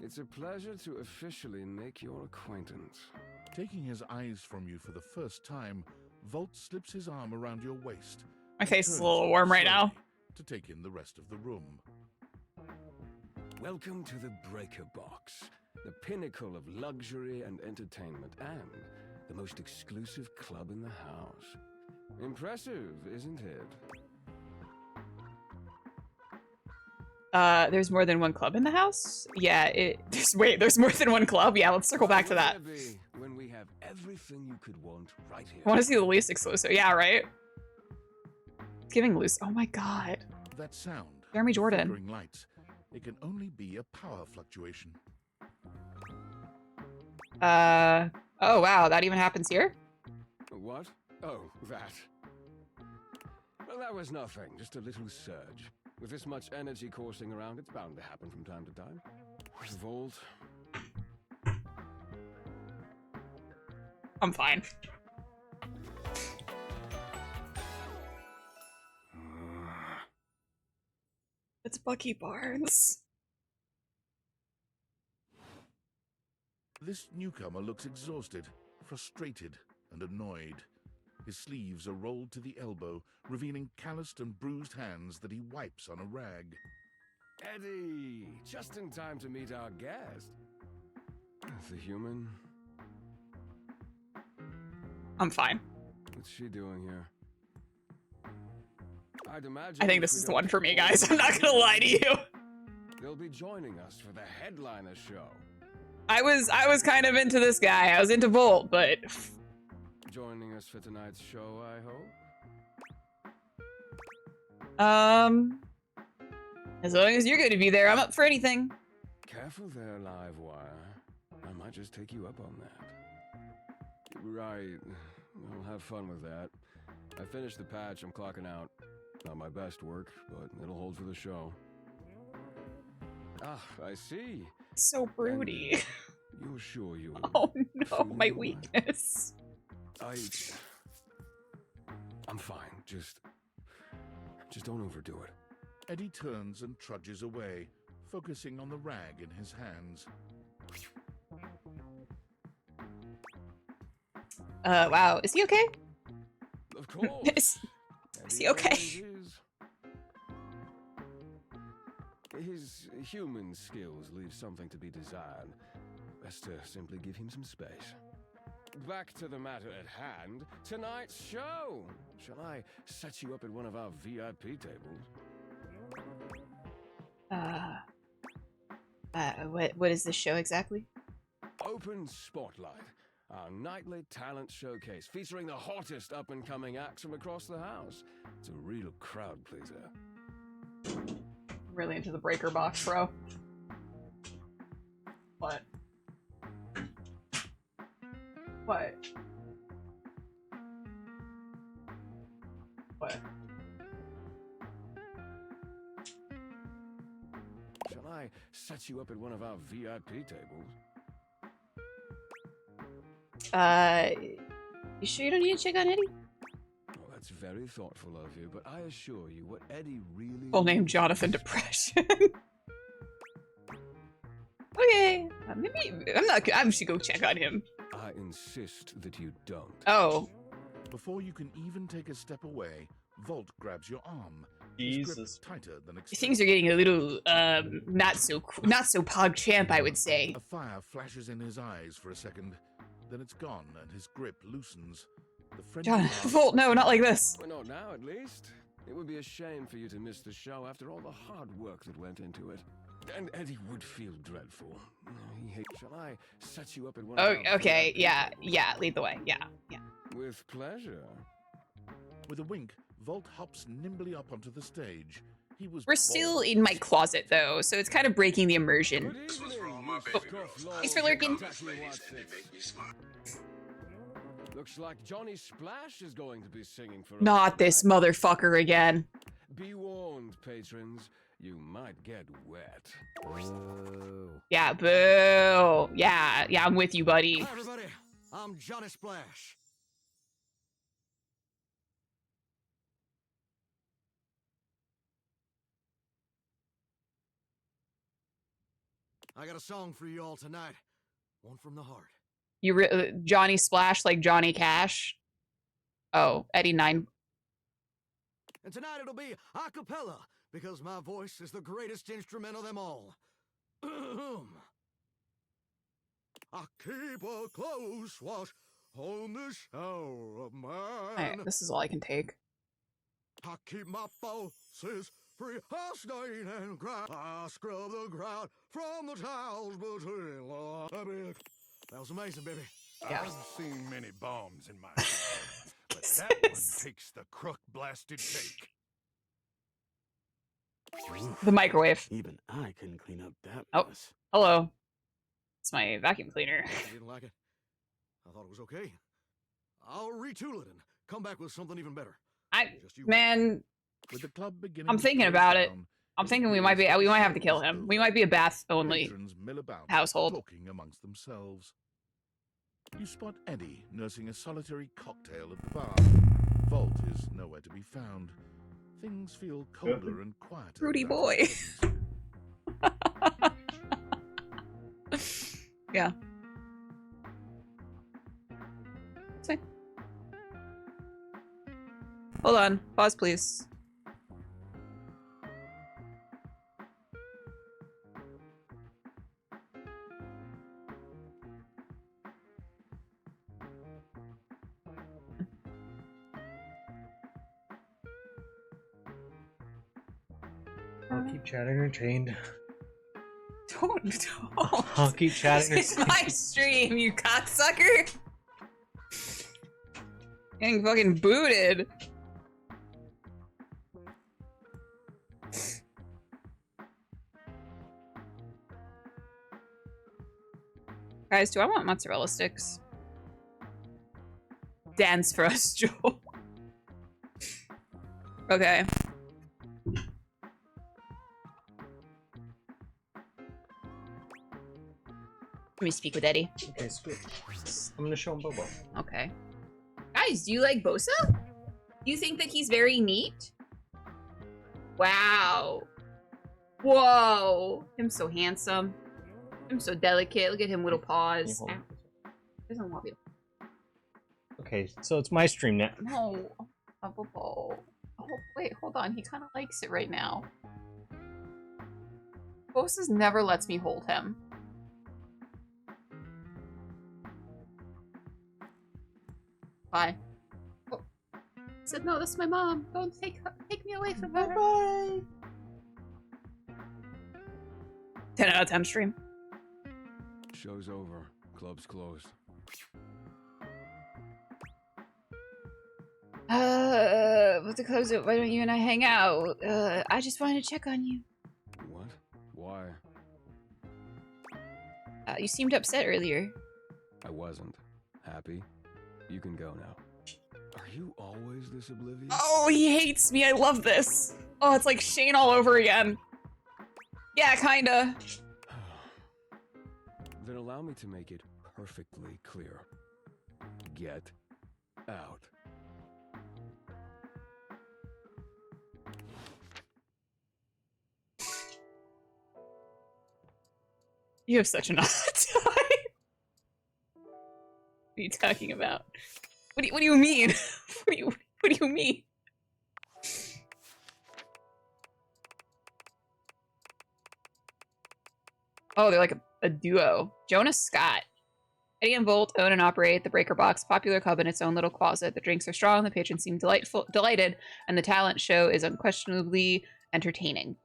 It's a pleasure to officially make your acquaintance. Taking his eyes from you for the first time, Volt slips his arm around your waist. My and face is a turns little you warm right slowly now. To take in the rest of the room. Welcome to the Breaker Box, the pinnacle of luxury and entertainment, and the most exclusive club in the house. Impressive, isn't it? There's more than one club in the house? Yeah, there's more than one club? Yeah, let's circle back to that. When we have everything you could want right here. I want to see the least exclusive. Yeah, right? It's giving loose. Oh my god. That sound. Jeremy the Jordan. flickering lights. It can only be a power fluctuation. Oh wow, that even happens here? What? Oh, that. Well, that was nothing. Just a little surge. With this much energy coursing around, it's bound to happen from time to time. Vault. I'm fine. It's Bucky Barnes. This newcomer looks exhausted, frustrated, and annoyed. His sleeves are rolled to the elbow, revealing calloused and bruised hands that he wipes on a rag. Eddie! Just in time to meet our guest. The human. I'm fine. What's she doing here? I'd imagine I think this is the one for me, guys. I'm not gonna lie to you. They'll be joining us for the headliner show. I was kind of into this guy. I was into Volt, but Joining us for tonight's show, I hope. As long as you're going to be there, I'm up for anything. Careful there, live wire. I might just take you up on that. Right. I'll have fun with that. I finished the patch, I'm clocking out. Not my best work, but it'll hold for the show. Ah, I see. So broody. You're sure you're... Oh no, my weakness. I'm fine. Just don't overdo it. Eddie turns and trudges away, focusing on the rag in his hands. Wow. Is he okay? Of course. Is he okay? His human skills leave something to be desired. Best to simply give him some space. Back to the matter at hand. Tonight's show! Shall I set you up at one of our VIP tables? What is this show exactly? Open Spotlight. Our nightly talent showcase featuring the hottest up-and-coming acts from across the house. It's a real crowd pleaser. Really into the breaker box, bro. What? What? What? Shall I set you up at one of our VIP tables? You sure you don't need to check on Eddie? Well, that's very thoughtful of you, but I assure you, what Eddie really... Full name Jonathan Depression. Okay, maybe I should go check on him. I insist that you don't. Oh. Before you can even take a step away, Volt grabs your arm. Jesus. Tighter than expected. Things are getting a little not so pog champ, I would say. A fire flashes in his eyes for a second, then it's gone and his grip loosens. The friendly John, laugh- Volt, no, not like this. Well, not now, at least. It would be a shame for you to miss the show after all the hard work that went into it. And Eddie would feel dreadful. He hates. Shall I set you up at one Oh, of our okay, VIP yeah, lead the way, yeah. With pleasure. With a wink, Volt hops nimbly up onto the stage. He was We're still bold. in my closet though, so it's kind of breaking the immersion. Thanks for lurking. Looks like Johnny Splash is going to be singing for us Not this tonight. motherfucker again. Be warned, patrons. You might get wet. Yeah, boo. Yeah, I'm with you, buddy. Hi, everybody. I'm Johnny Splash. I got a song for you all tonight. One from the heart. Johnny Splash like Johnny Cash. Oh, Eddie 9. And tonight it'll be a cappella, because my voice is the greatest instrument of them all. I keep a close watch on this shower of mine. Alright, this is all I can take. I keep my pulses free, I stain and grind. I scrub the ground from the tiles between the... That was amazing, baby. Yeah. I've seen many bombs in my time, but that one takes the crook-blasted cake. The microwave. Even I couldn't clean up that Oh, mess. hello. It's my vacuum cleaner. You didn't like it? I thought it was okay. I'll retool it and come back with something even better. Man, With the club beginning I'm to thinking close about it. down, I'm thinking we might have to kill him. We might be a bath only patrons mill about, household. talking amongst themselves. You spot Eddie nursing a solitary cocktail at the bar. Volt is nowhere to be found. Things feel colder and quieter. Rudy without boy. his presence. Yeah. See. Hold on. Pause, please. I'll keep chat entertained. Don't. I'll keep chatting. It's my stream, you cocksucker. Getting fucking booted. Guys, do I want mozzarella sticks? Dance for us, Joel. Okay. Let me speak with Eddie. Okay, sweet. I'm gonna show him Bobo. Okay. Guys, do you like Bosa? Do you think that he's very neat? Wow. Whoa. Him so handsome. Him so delicate. Look at him, little paws. Hold on. Doesn't want me to. Okay, so it's my stream now. No. Oh, wait, hold on. He kind of likes it right now. Bosa's never lets me hold him. Bye. Oh. I said, no, that's my mom. Don't take me away from her. Bye. 10 out of 10 stream. Show's over. Club's closed. With the close it, why don't you and I hang out? I just wanted to check on you. What? Why? You seemed upset earlier. I wasn't. Happy? You can go now. Are you always this oblivious? Oh, he hates me. I love this. Oh, it's like Shane all over again. Yeah, kinda. Then allow me to make it perfectly clear. Get out. You have such an odd time. What are you talking about? What do you mean? what do you mean? Oh, they're like a duo. Jonas Scott. Eddie and Volt own and operate the Breaker Box, popular club in its own little closet. The drinks are strong, the patrons seem delighted, and the talent show is unquestionably entertaining.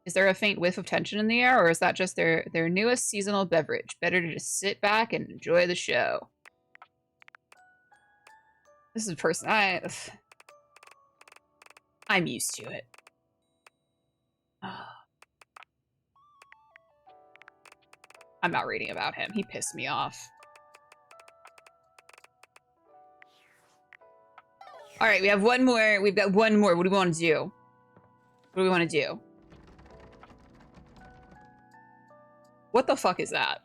Is there a faint whiff of tension in the air, or is that just their newest seasonal beverage? Better to just sit back and enjoy the show. This is a person I'm used to it. I'm not reading about him. He pissed me off. All right, we have one more. We've got one more. What do we want to do? What do we want to do? What the fuck is that?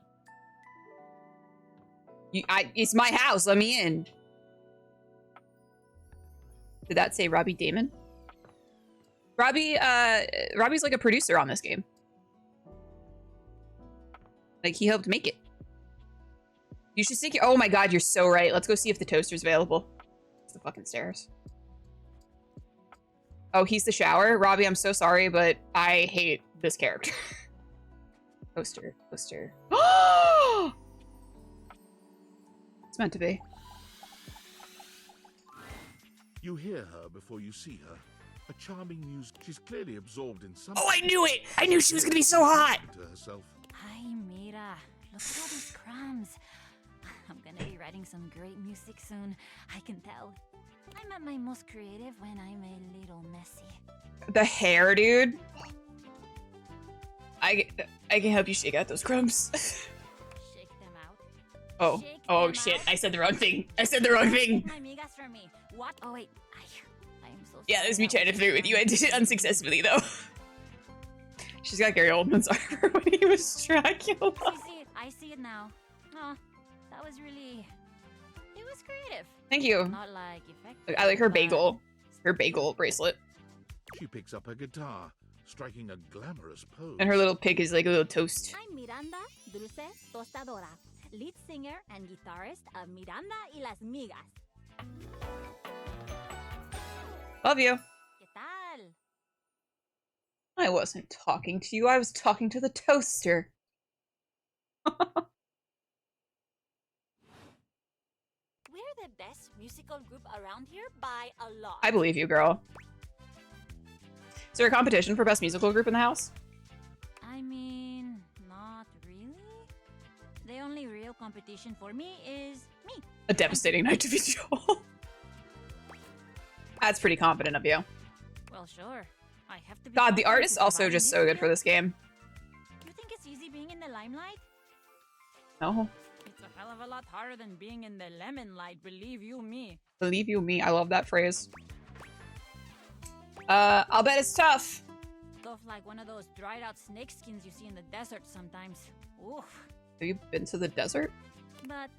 It's my house. Let me in. Did that say Robbie Damon? Robbie's like a producer on this game. Like, he helped make it. You should stick your— oh my god, you're so right. Let's go see if the toaster's available. It's the fucking stairs. Oh, he's the shower? Robbie, I'm so sorry, but I hate this character. Toaster. It's meant to be. You hear her before you see her. A charming muse. She's clearly absorbed in something. Oh, I knew it! I knew she was gonna be so hot! To herself. Hi, Mira. Look at all these crumbs. I'm gonna be writing some great music soon. I can tell. I'm at my most creative when I'm a little messy. The hair, dude. I can help you shake out those crumbs. Shake them out. Oh. Shake Oh them shit. out. I said the wrong thing. I said the wrong thing. My amigas for me. What? Oh wait. I'm so Yeah, that was me trying to flirt with you. I did it unsuccessfully, though. She's got Gary Oldman's armor when he was Dracula. I see it now. Oh, that was really... It was creative. Thank you. Not like effective. I like her but- bagel. Her bagel bracelet. She picks up her guitar, striking a glamorous pose. And her little pig is like a little toast. I'm Miranda Dulce Tostadora, lead singer and guitarist of Miranda y las Migas. Love you. ¿Qué tal? I wasn't talking to you. I was talking to the toaster. We're the best musical group around here by a lot. I believe you, girl. Is there a competition for best musical group in the house? I mean, not really. The only real competition for me is me. A devastating night to be Joel. That's pretty confident of you. Well, sure. I have to be God, the confident art to is also survive in just this so good field. for this game. You think it's easy being in the limelight? No. It's a hell of a lot harder than being in the lemon light, believe you me. Believe you me. I love that phrase. I'll bet it's tough. Stuff like one of those dried out snake skins you see in the desert sometimes. Oof. Have you been to the desert? But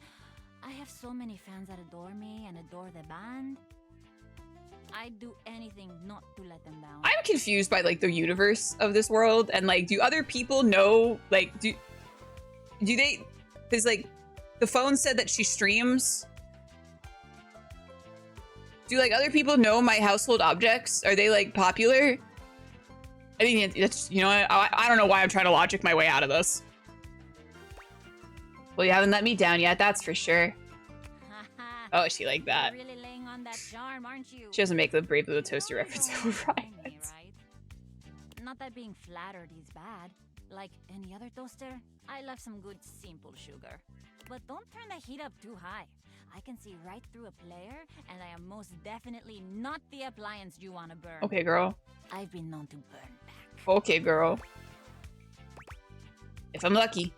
I have so many fans that adore me and adore the band. I'd do anything not to let them down. I'm confused by like the universe of this world, and like, do other people know? Like, do they? Because like, the phone said that she streams. Do like other people know my household objects? Are they like popular? I think it's, you know, I don't know why I'm trying to logic my way out of this. Well, you haven't let me down yet, that's for sure. Oh, she like that. You're really laying on that charm, aren't you? She doesn't make the Brave Little Toaster reference. Right. Not that being flattered is bad. Like any other toaster, I love some good simple sugar. But don't turn the heat up too high. I can see right through a player, and I am most definitely not the appliance you want to burn. Okay, girl. I've been known to burn back. Okay, girl. If I'm lucky.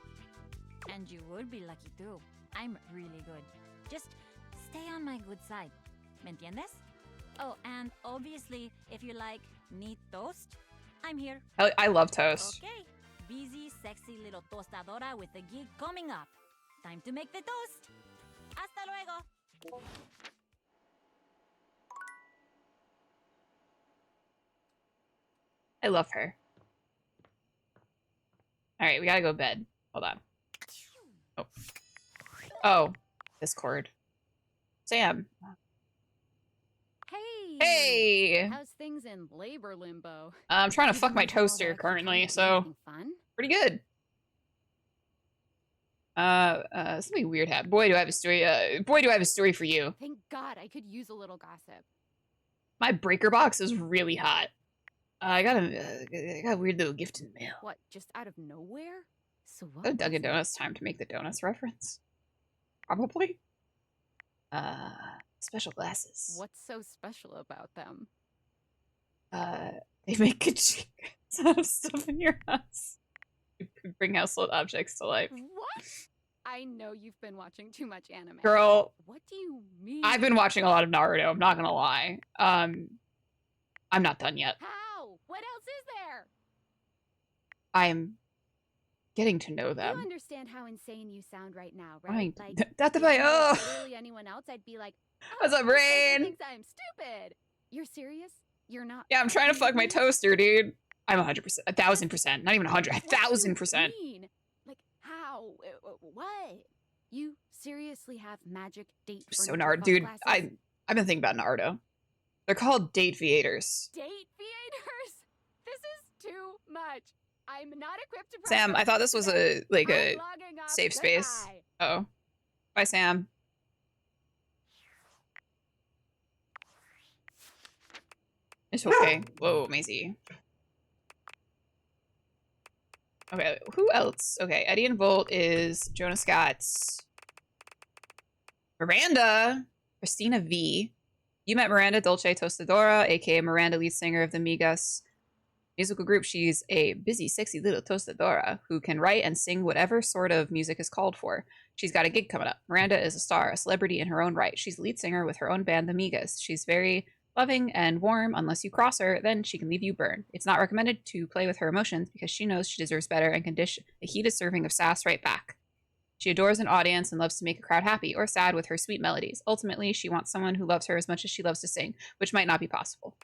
And you would be lucky too. I'm really good. Just stay on my good side. ¿Me entiendes? Oh, and obviously, if you like neat toast, I'm here. I love toast. Okay. Busy, sexy little tostadora with a gig coming up. Time to make the toast. Hasta luego. I love her. All right, we gotta go to bed. Hold on. Oh. Oh, Discord. Sam. Hey! Hey! How's things in labor limbo? I'm trying to Busy fuck my with all toaster the extra time currently, to do so anything fun? pretty good. Something weird happened. Boy, do I have a story. Boy, do I have a story for you. Thank God, I could use a little gossip. My breaker box is really hot. I got a weird little gift in the mail. What, just out of nowhere? So what Oh, Dunkin' was it? Donuts time to make the donuts reference. Probably. Special glasses. What's so special about them? They make good chickens out of stuff in your house. You bring household objects to life. What? I know you've been watching too much anime. Girl, what do you mean? I've been watching a lot of Naruto, I'm not gonna lie. I'm not done yet. How? What else is there? I'm getting to know You them. understand how insane you sound right now, Fine. right? That's if the you were oh. literally anyone else, I'd be like, What's up, this person Rain? thinks I'm stupid. You're serious? You're not. Yeah, I'm trying to fuck my fucking toaster, dude. I'm 100%, 1,000%, not even 100, 1,000%. mean? Like how? What? You seriously have magic date So furniture Naruto, fuck dude. glasses? I've been thinking about Naruto. They're called date theaters. Date theaters? This is too much. I'm not equipped to. Sam, I thought this was a safe space. Oh, bye, Sam. It's okay. Whoa, Maisie. Okay, who else? Okay, Eddie and Volt is Jonah Scott's. Miranda, Christina V. You met Miranda Dolce Tostadora, aka Miranda, lead singer of the Migas musical group. She's a busy, sexy little tostadora who can write and sing whatever sort of music is called for. She's got a gig coming up. Miranda is a star, a celebrity in her own right. She's lead singer with her own band, the Migas. She's very loving and warm. Unless you cross her, then she can leave you burn. It's not recommended to play with her emotions because she knows she deserves better and can dish a heated serving of sass right back. She adores an audience and loves to make a crowd happy or sad with her sweet melodies. Ultimately, she wants someone who loves her as much as she loves to sing, which might not be possible.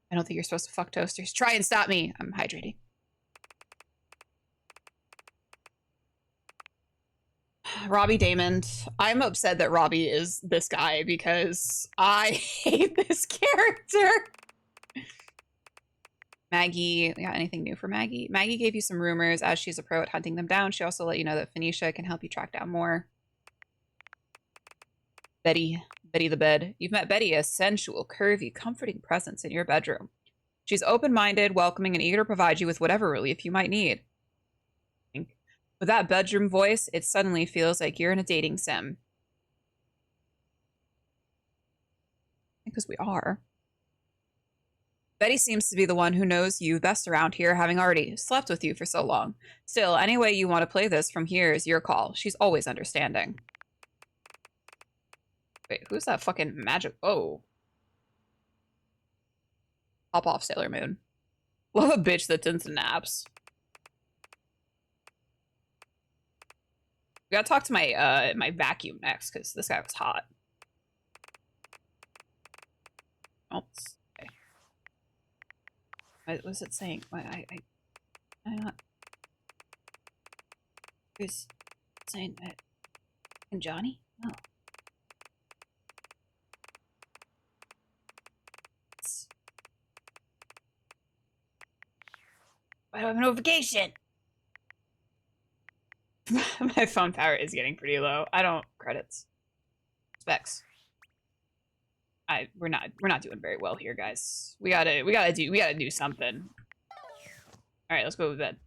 I don't think you're supposed to fuck toasters. Try and stop me. I'm hydrating. Robbie Damon. I'm upset that Robbie is this guy because I hate this character. Maggie, got anything new for Maggie? Maggie gave you some rumors as she's a pro at hunting them down. She also let you know that Phoenicia can help you track down more. Betty the bed. You've met Betty, a sensual, curvy, comforting presence in your bedroom. She's open-minded, welcoming, and eager to provide you with whatever relief you might need. With that bedroom voice, it suddenly feels like you're in a dating sim. Because we are. Betty seems to be the one who knows you best around here, having already slept with you for so long. Still, any way you want to play this from here is your call. She's always understanding. Wait, who's that fucking magic? Oh. Hop off, Sailor Moon. Love a bitch that's into naps. We gotta talk to my my vacuum next, because this guy was hot. Oh, okay. What was it saying? I not. It was saying and Johnny? Oh. I don't have a notification. My phone power is getting pretty low. I don't credits. Specs. We're not doing very well here, guys. We gotta do something. Alright, let's go to bed.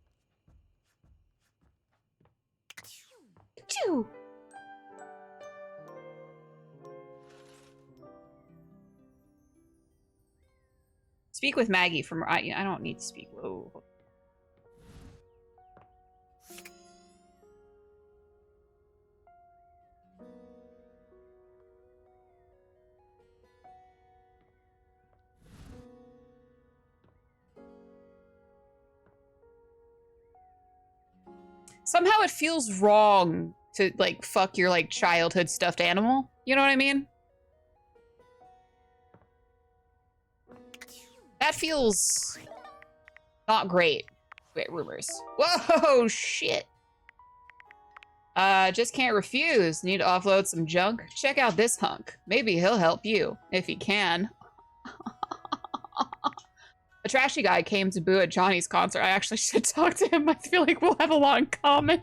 Choo! Speak with Maggie from I don't need to speak. Whoa. Somehow it feels wrong to like fuck your like childhood stuffed animal. You know what I mean? That feels not great. Wait, rumors. Whoa, shit. Just can't refuse. Need to offload some junk? Check out this hunk. Maybe he'll help you, if he can. A trashy guy came to boo at Johnny's concert. I actually should talk to him. I feel like we'll have a lot in common.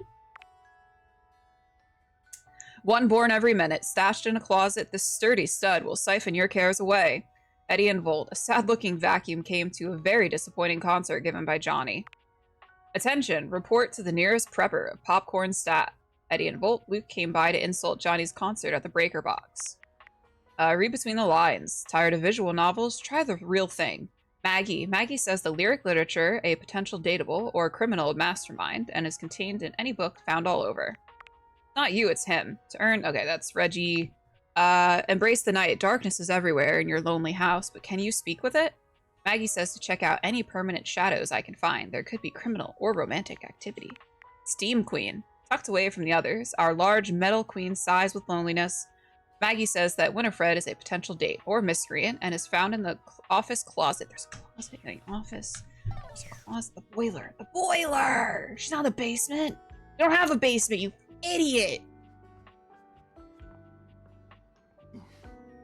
One born every minute, stashed in a closet, this sturdy stud will siphon your cares away. Eddie and Volt, a sad-looking vacuum, came to a very disappointing concert given by Johnny. Attention, report to the nearest prepper of popcorn stat. Eddie and Volt, Luke came by to insult Johnny's concert at the Breaker Box. Read between the lines. Tired of visual novels? Try the real thing. Maggie. Maggie says the lyric literature, a potential dateable or criminal mastermind, and is contained in any book found all over. Not you, it's him. To earn... Okay, that's Reggie. Embrace the night. Darkness is everywhere in your lonely house, but can you speak with it? Maggie says to check out any permanent shadows I can find. There could be criminal or romantic activity. Steam Queen. Tucked away from the others, our large metal queen sighs with loneliness. Maggie says that Winifred is a potential date or miscreant and is found in the office closet. There's a closet in the office. There's a closet. The boiler. The boiler! She's not in the basement. You don't have a basement, you idiot!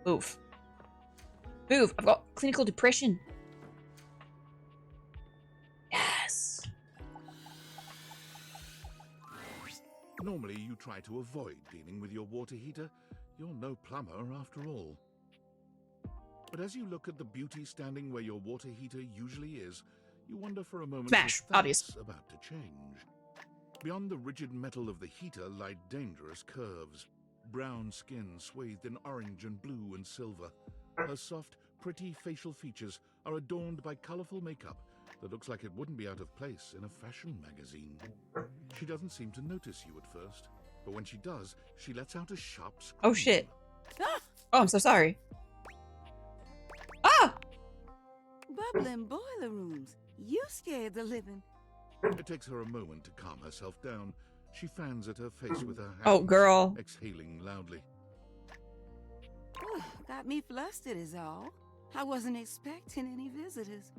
Move. Move. I've got clinical depression. Yes. Normally, you try to avoid dealing with your water heater. You're no plumber after all. But as you look at the beauty standing where your water heater usually is, you wonder for a moment Smash, if that's obvious. about to change. Beyond the rigid metal of the heater lie dangerous curves. Brown skin swathed in orange and blue and silver. Her soft, pretty facial features are adorned by colorful makeup that looks like it wouldn't be out of place in a fashion magazine. She doesn't seem to notice you at first, but when she does, she lets out a sharp scream. Oh shit. Oh, I'm so sorry. Ah! Bubbling boiler rooms. You scared the living. It takes her a moment to calm herself down. She fans at her face with her hand. Oh, girl. Exhaling loudly. Got me flustered is all. I wasn't expecting any visitors.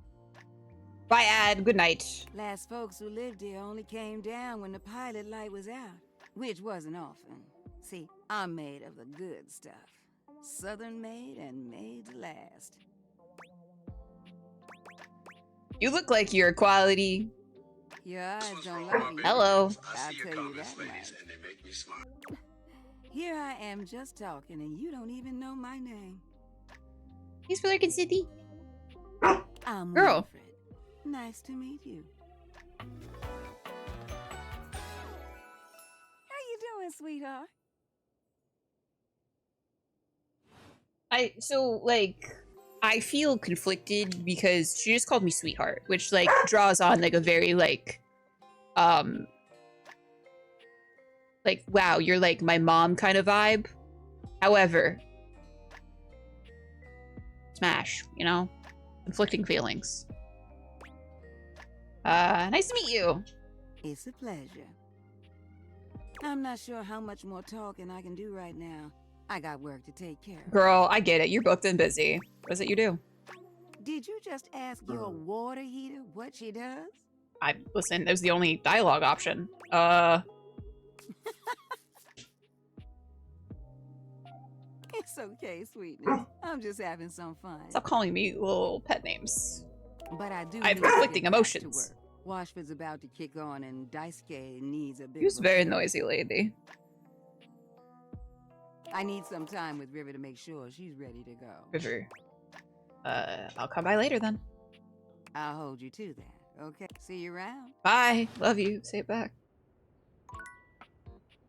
Bye, Ad. Good night. Last folks who lived here only came down when the pilot light was out, which wasn't often. See, I'm made of the good stuff. Southern made and made to last. You look like you're quality. Your eyes don't lie. Hello. I'll tell you that much. Here I am just talking and you don't even know my name. He's for looking city. I'm Girl. Winifred. Nice to meet you. How you doing, sweetheart? I feel conflicted because she just called me sweetheart, which like draws on like a very like wow, you're like my mom kind of vibe. However, smash, you know? Conflicting feelings. Nice to meet you. It's a pleasure. I'm not sure how much more talking I can do right now. I got work to take care of. Girl, I get it. You're booked and busy. What is it you do? Did you just ask your water heater what she does? Listen, there's the only dialogue option. It's okay, sweetness. I'm just having some fun. Stop calling me little pet names. But I do. I have need to conflicting get back to emotions. work. Washford's about to kick on, and Daisuke needs a bit. You're of a very break. noisy lady. I need some time with River to make sure she's ready to go. River. I'll come by later then. I'll hold you to that. Okay. See you around. Bye. Love you. Say it back.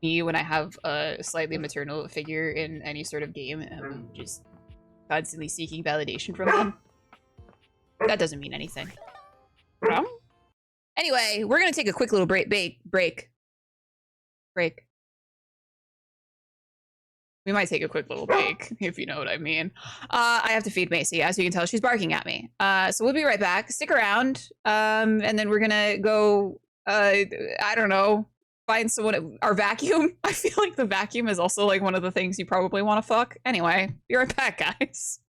Me, when I have a slightly maternal figure in any sort of game, I'm just constantly seeking validation from them. That doesn't mean anything. Anyway, we're gonna take a quick little break. We might take a quick little break, if you know what I mean. I have to feed Macy. As you can tell, she's barking at me. So we'll be right back. Stick around. And then we're gonna go, I don't know, find someone, our vacuum. I feel like the vacuum is also like one of the things you probably want to fuck. Anyway, be right back, guys.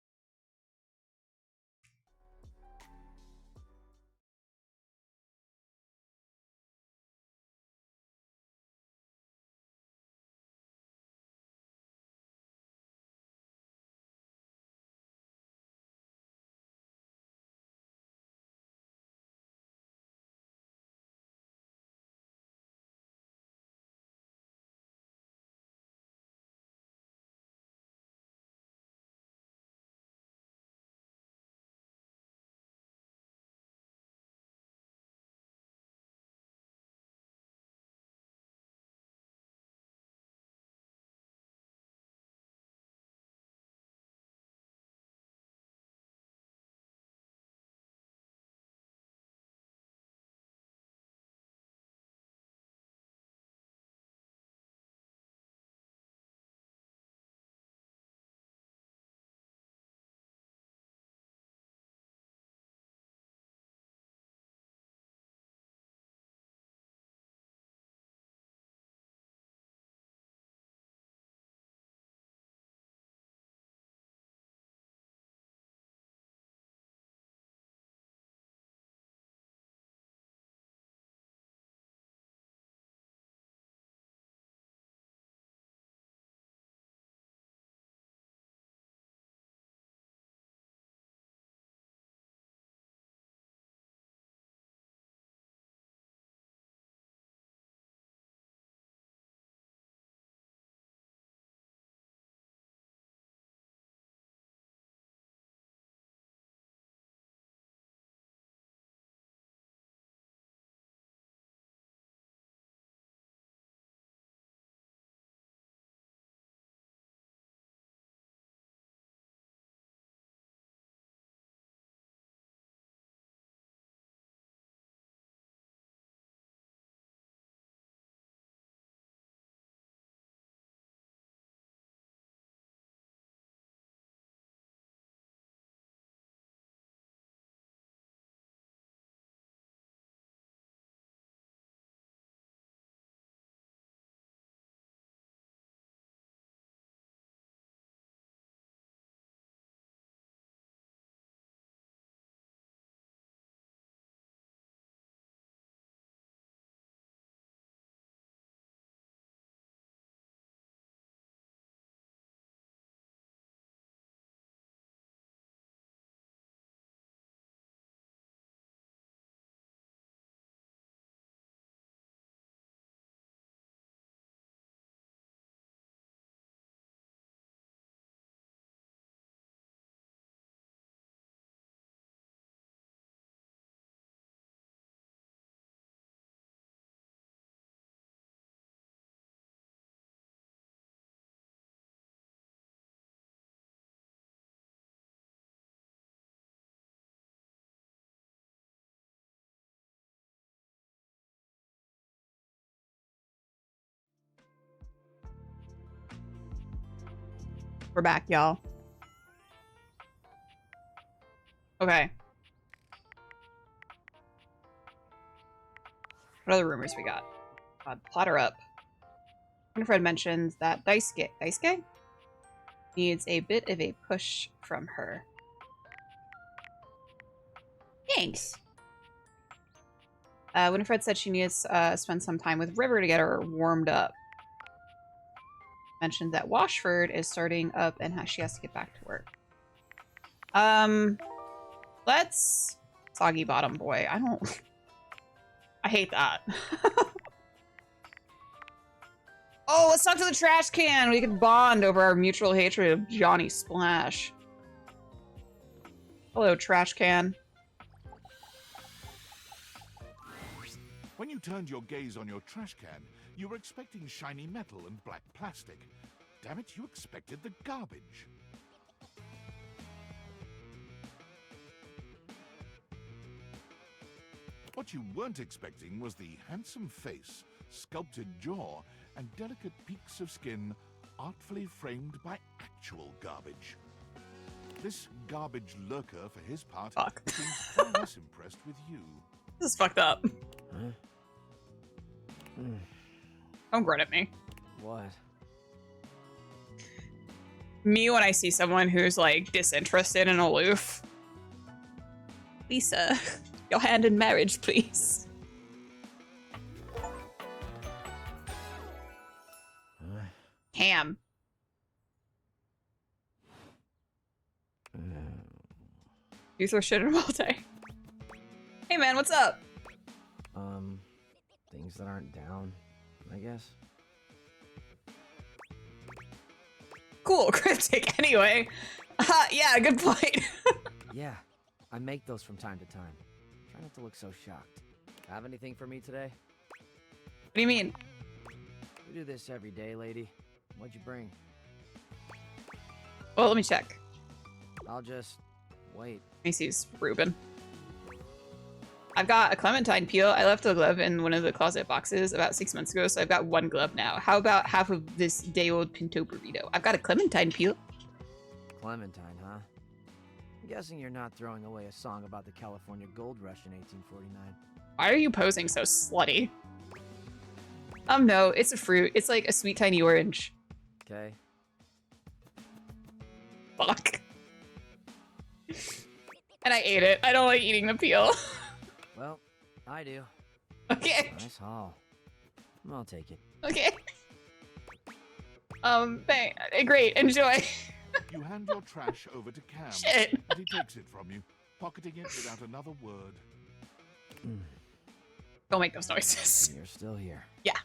We're back, y'all. Okay. What other rumors we got? Plotter up. Winifred mentions that Daisuke needs a bit of a push from her. Thanks. Winifred said she needs to spend some time with River to get her warmed up. Mentioned that Washford is starting up and she has to get back to work. Let's Soggy Bottom Boy. I hate that. Oh, let's talk to the trash can. We can bond over our mutual hatred of Johnny Splash. Hello, trash can. When you turned your gaze on your trash can, you were expecting shiny metal and black plastic. Damn it, you expected the garbage. What you weren't expecting was the handsome face, sculpted jaw, and delicate peaks of skin artfully framed by actual garbage. This garbage lurker, for his part, seems far less impressed with you. This is fucked up. Don't grunt at me. What? Me when I see someone who's like disinterested and aloof. Lisa, your hand in marriage, please. Ham. You throw shit at him all day. Hey man, what's up? Things that aren't down, I guess. Cool, cryptic anyway. Yeah, good point. Yeah, I make those from time to time. Try not to look so shocked. Have anything for me today? What do you mean? We do this every day, lady. What'd you bring? Well, let me check. I'll just wait. Macy's Reuben. I've got a clementine peel. I left a glove in one of the closet boxes about 6 months ago, so I've got one glove now. How about half of this day-old pinto burrito? I've got a clementine peel. Clementine, huh? I'm guessing you're not throwing away a song about the California Gold Rush in 1849. Why are you posing so slutty? No, it's a fruit. It's like a sweet tiny orange. Okay. Fuck. And I ate it. I don't like eating the peel. Well, I do. Okay. Nice haul. I'll take it. Okay. Great. Enjoy. You hand your trash over to Cam, Shit. and he takes it from you, pocketing it without another word. Don't make those noises. You're still here. Yeah.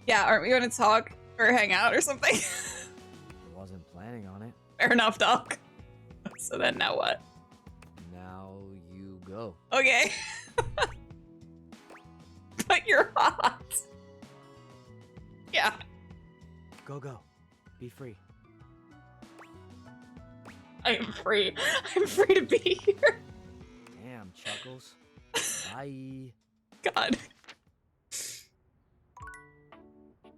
Yeah, aren't we going to talk or hang out or something? I wasn't planning on it. Fair enough, Doc. So then now what? Now you go. Okay. But you're hot. Yeah. Go. Be free. I am free. I'm free to be here. Damn, Chuckles. Bye. God.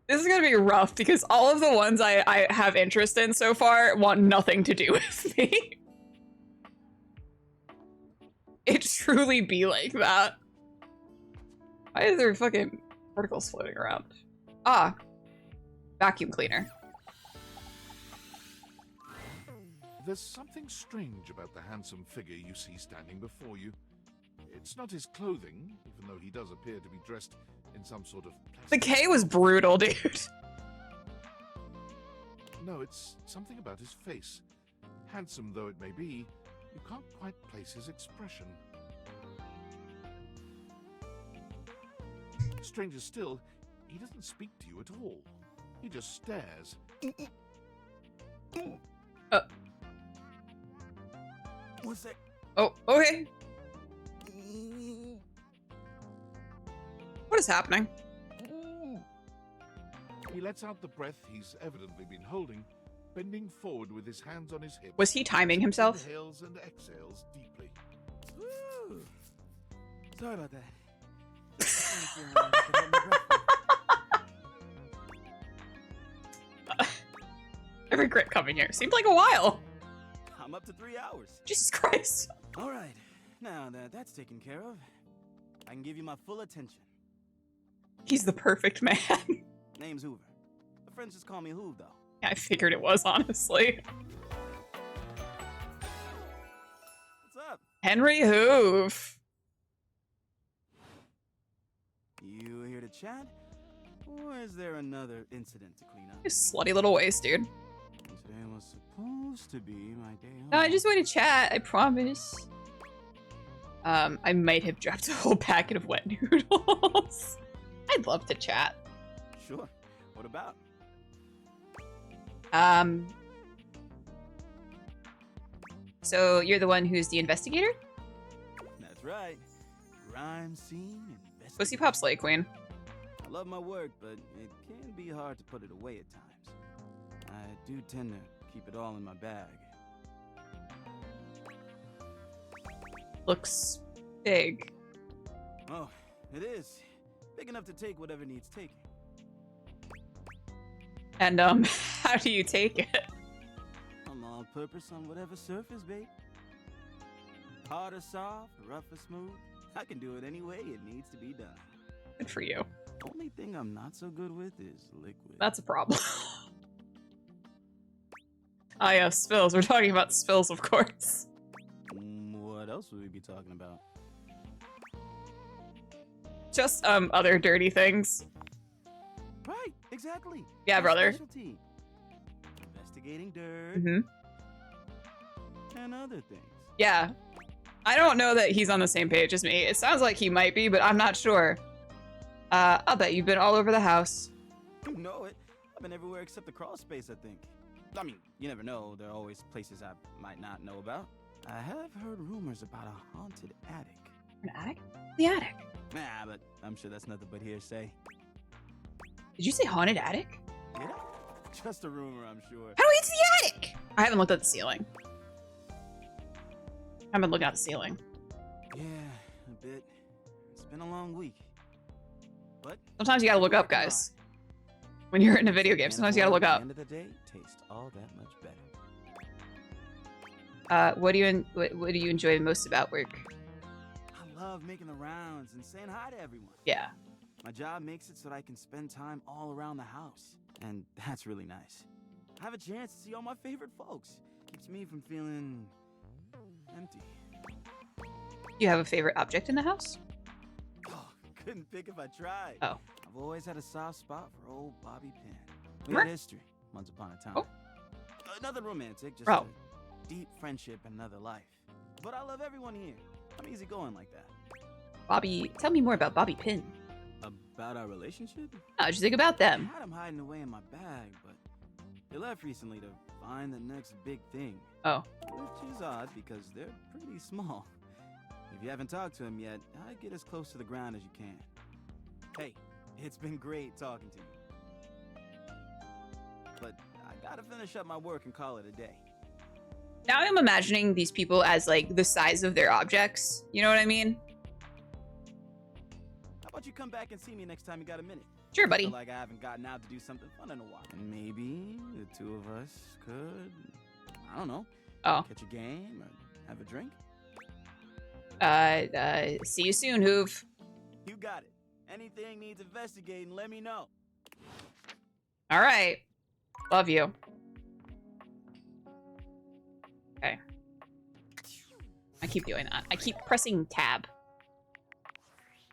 This is gonna be rough because all of the ones I have interest in so far want nothing to do with me. It truly be like that. Why is there fucking particles floating around? Ah. Vacuum cleaner. There's something strange about the handsome figure you see standing before you. It's not his clothing, even though he does appear to be dressed in some sort of The K was brutal, dude. No, it's something about his face. Handsome though it may be, you can't quite place his expression. Stranger still, he doesn't speak to you at all. He just stares. What's that? Oh, okay. What is happening? He lets out the breath he's evidently been holding, bending forward with his hands on his hips. Was he timing himself? Inhales and exhales deeply. Woo. Sorry about that. Every grit coming here seemed like a while. I'm up to 3 hours. Jesus Christ. All right. Now that that's taken care of, I can give you my full attention. He's the perfect man. Name's Hoover. My friends just call me Hoove, though. Yeah, I figured it was, honestly. What's up? Henry Hoove. You here to chat? Or is there another incident to clean up? You slutty little waist, dude. Today was supposed to be my day off. No, I just want to chat, I promise. I might have dropped a whole packet of wet noodles. I'd love to chat. Sure. What about? So you're the one who's the investigator? That's right. Crime scene investigator. Pussy Pop Slay Queen. I love my work, but it can be hard to put it away at times. I do tend to keep it all in my bag. Looks big. Oh, it is. Big enough to take whatever needs taking. And, how do you take it? I'm all purpose on whatever surface, babe. Hard or soft, rough or smooth. I can do it any way it needs to be done. Good for you. Only thing I'm not so good with is liquid. That's a problem. Ah, yeah, spills. We're talking about spills, of course. What else would we be talking about? Just, other dirty things. Right, exactly. Yeah, My brother. specialty. Investigating dirt Mm-hmm. and other things. Yeah. I don't know that he's on the same page as me. It sounds like he might be, but I'm not sure. I'll bet you've been all over the house. You know it. I've been everywhere except the crawl space, I think. I mean, you never know. There are always places I might not know about. I have heard rumors about a haunted attic. An attic? The attic. Nah, but I'm sure that's nothing but hearsay. Did you say haunted attic? Yeah, just a rumor, I'm sure. How do we get to the attic? I haven't looked at the ceiling. I've been looking at the ceiling. Yeah, a bit. It's been a long week. But Sometimes you gotta look up, guys. When you're in a video game, sometimes you gotta look up. At the end of the day, tastes all that much better. What do you enjoy most about work? I love making the rounds and saying hi to everyone. Yeah. My job makes it so that I can spend time all around the house, and that's really nice. I have a chance to see all my favorite folks. Keeps me from feeling empty. You have a favorite object in the house? Oh, couldn't pick if I tried. Oh. I've always had a soft spot for old Bobby Pin. We had history once upon a time. Oh. Nothing romantic, just Oh. a deep friendship and another life. But I love everyone here. I'm easygoing like that. Bobby, tell me more about Bobby Pin. About our relationship? How'd you think about them? I had him hiding away in my bag, but they left recently to find the next big thing. Oh. Which is odd because they're pretty small. If you haven't talked to him yet, I'd get as close to the ground as you can. Hey, it's been great talking to you. But I gotta finish up my work and call it a day. Now I'm imagining these people as, like, the size of their objects. You know what I mean? How about you come back and see me next time you got a minute? Sure, buddy. I feel like I haven't gotten out to do something fun in a while. And maybe the two of us could, I don't know, catch a game or have a drink? See you soon, Hoove. You got it. Anything needs investigating, let me know. All right. Love you. Okay. I keep doing that. I keep pressing tab.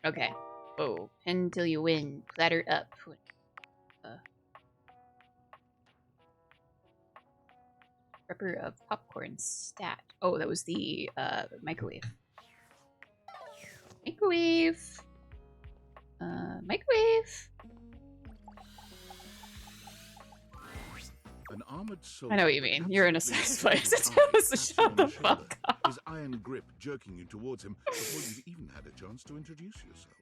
Okay. Oh, pen till you win. Platter up. Prepper of popcorn stat. Oh, that was the microwave. Microwave. Microwave. An armored soldier I know what you mean. You're in a safe place. So shut the fuck up. His iron grip jerking you towards him before you've even had a chance to introduce yourself.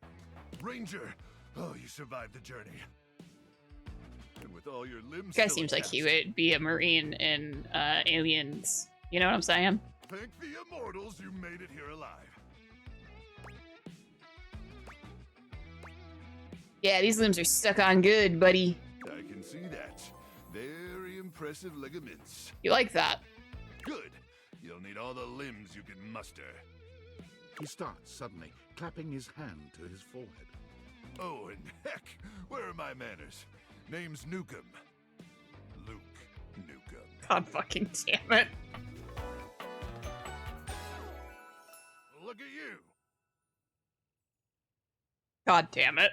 Ranger! Oh, you survived the journey. And with all your limbs This guy still seems like he attached, would be a Marine in Aliens. You know what I'm saying? thank the immortals you made it here alive. Yeah, these limbs are stuck on good, buddy. I can see that. Very impressive ligaments. You like that? Good. You'll need all the limbs you can muster. He starts suddenly, clapping his hand to his forehead. Oh, and heck, where are my manners? Name's Nukem. Luke Nukem. God fucking damn it. Look at you. God damn it.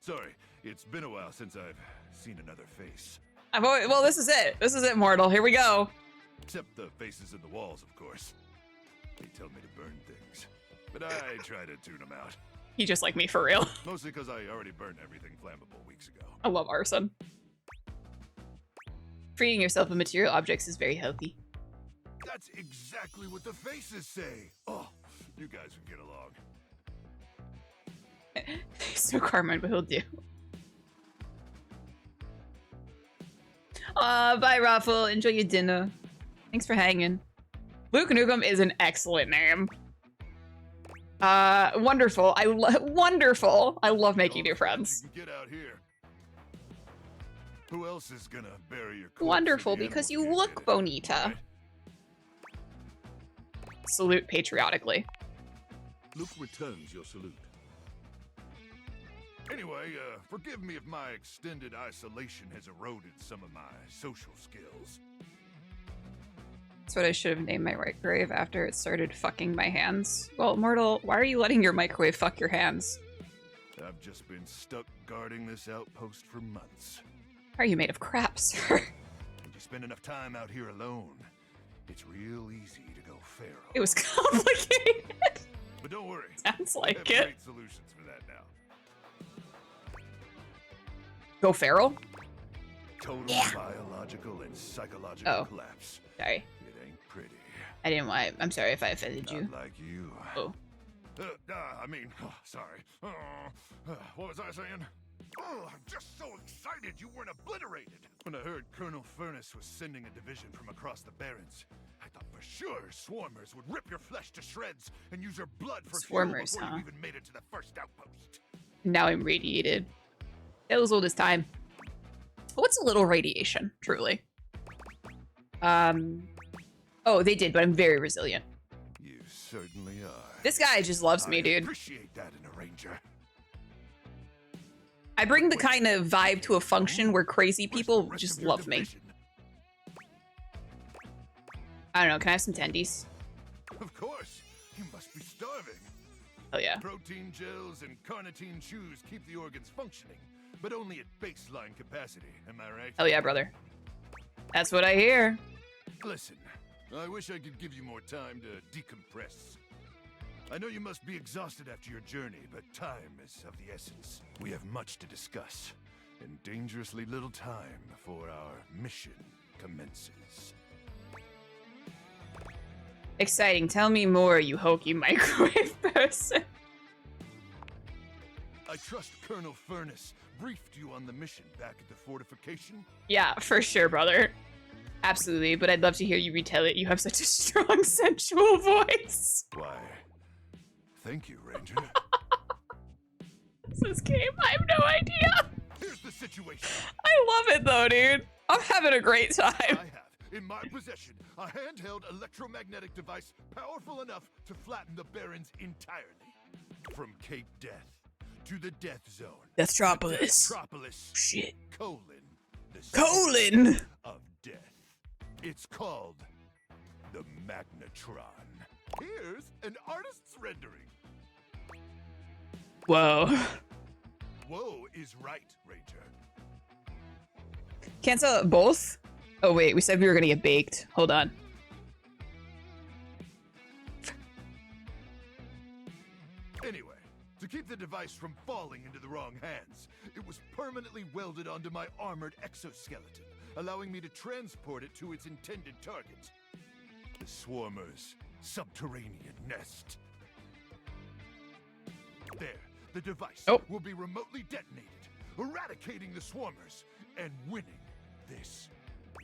Sorry, it's been a while since I've seen another face. Well, this is it. This is it, mortal. Here we go. Except the faces in the walls, of course. They tell me to burn things, but I try to tune them out. He just like me for real. Mostly because I already burned everything flammable weeks ago. I love arson. Freeing yourself of material objects is very healthy. That's exactly what the faces say. Oh, you guys would get along. So Carmine, but he'll do. Bye, Raffle. Enjoy your dinner. Thanks for hanging. Luke Nukem is an excellent name. Wonderful. Wonderful. I love making new friends. You can get out here. Who else is gonna bury your corpse? Wonderful, because you look bonita. Salute patriotically. Luke returns your salute. Anyway, forgive me if my extended isolation has eroded some of my social skills. That's what I should have named my microwave after it started fucking my hands. Well, Mortal, why are you letting your microwave fuck your hands? I've just been stuck guarding this outpost for months. Are you made of crap, sir? When you spend enough time out here alone, it's real easy to go feral. It was complicated. But don't worry. Sounds I like have it. great solutions for that now. Go feral? Total biological and psychological collapse. Sorry. It ain't pretty. I didn't want. I'm sorry if I offended you. Not like you. Oh. Sorry. What was I saying? Oh, I'm just so excited you weren't obliterated. When I heard Colonel Furnace was sending a division from across the Barrens, I thought for sure swarmers would rip your flesh to shreds and use your blood for fuel Swarmers, before huh? you even made it to the first outpost. Now I'm radiated. It was old as time. What's a little radiation, truly? Oh, they did, but I'm very resilient. You certainly are. This guy just loves me, I dude. appreciate that in a ranger. I bring the kind of vibe to a function where crazy people just love me. I don't know, can I have some tendies? Of course. You must be starving. Oh yeah. Protein gels and carnitine chews keep the organs functioning, but only at baseline capacity, am I right? Oh yeah, brother. That's what I hear. Listen, I wish I could give you more time to decompress. I know you must be exhausted after your journey, but time is of the essence. We have much to discuss, and dangerously little time before our mission commences. Exciting. Tell me more, you hokey microwave person. I trust Colonel Furnace briefed you on the mission back at the fortification? Yeah, for sure, brother. Absolutely, but I'd love to hear you retell it. You have such a strong, sensual voice. Why, thank you, Ranger. This game, I have no idea. Here's the situation. I love it though, dude. I'm having a great time. I have in my possession a handheld electromagnetic device powerful enough to flatten the Barrens entirely. From Cape Death to the Death Zone. Deathtropolis. Deathtropolis. Shit. Colon. The Colon. city of death. It's called the Magnetron. Here's an artist's rendering. Whoa. Whoa is right, Ranger. Cancel both? Oh wait, we said we were gonna get baked. Hold on. Anyway, to keep the device from falling into the wrong hands, it was permanently welded onto my armored exoskeleton, allowing me to transport it to its intended target. The Swarmer's subterranean nest. There, the device will be remotely detonated, eradicating the Swarmers and winning this war.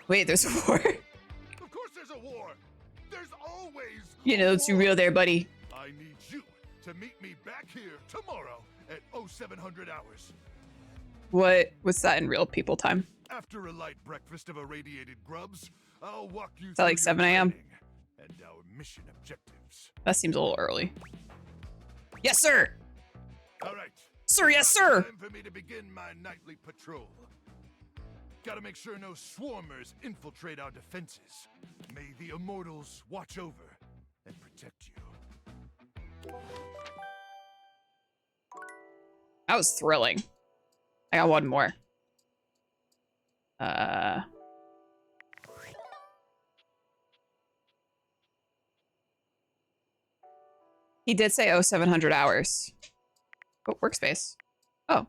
Wait, there's a war. Of course there's a war! There's always You know, it's real there, buddy. I need you to meet me back here tomorrow at 0700 hours. What's that in real people time? After a light breakfast of irradiated grubs, I'll walk you Is that like 7 a.m.? and our mission objectives. That seems a little early. Yes, sir! All right. Sir, yes, sir! Time for me to begin my nightly patrol. Gotta make sure no swarmers infiltrate our defenses. May the immortals watch over and protect you. That was thrilling. I got one more. He did say 0700 hours. Oh, workspace. Oh.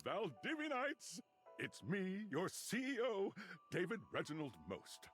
Valdivinites, it's me, your CEO, David Reginald Most.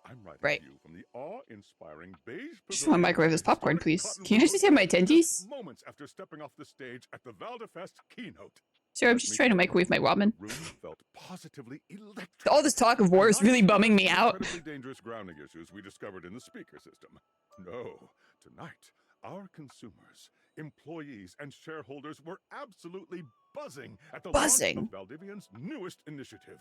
I'm writing Right. to you from the awe-inspiring beige Just want to microwave this popcorn, please. Can you just have my tendies? moments after stepping off the stage at the Valdefest keynote. Sir, I'm just trying to microwave my ramen. Room felt positively electric. All this talk of war is really bumming me out. Incredibly dangerous grounding issues we discovered in the speaker system. No, tonight, our consumers, employees, and shareholders were absolutely buzzing at the launch of Valdivian's newest initiative.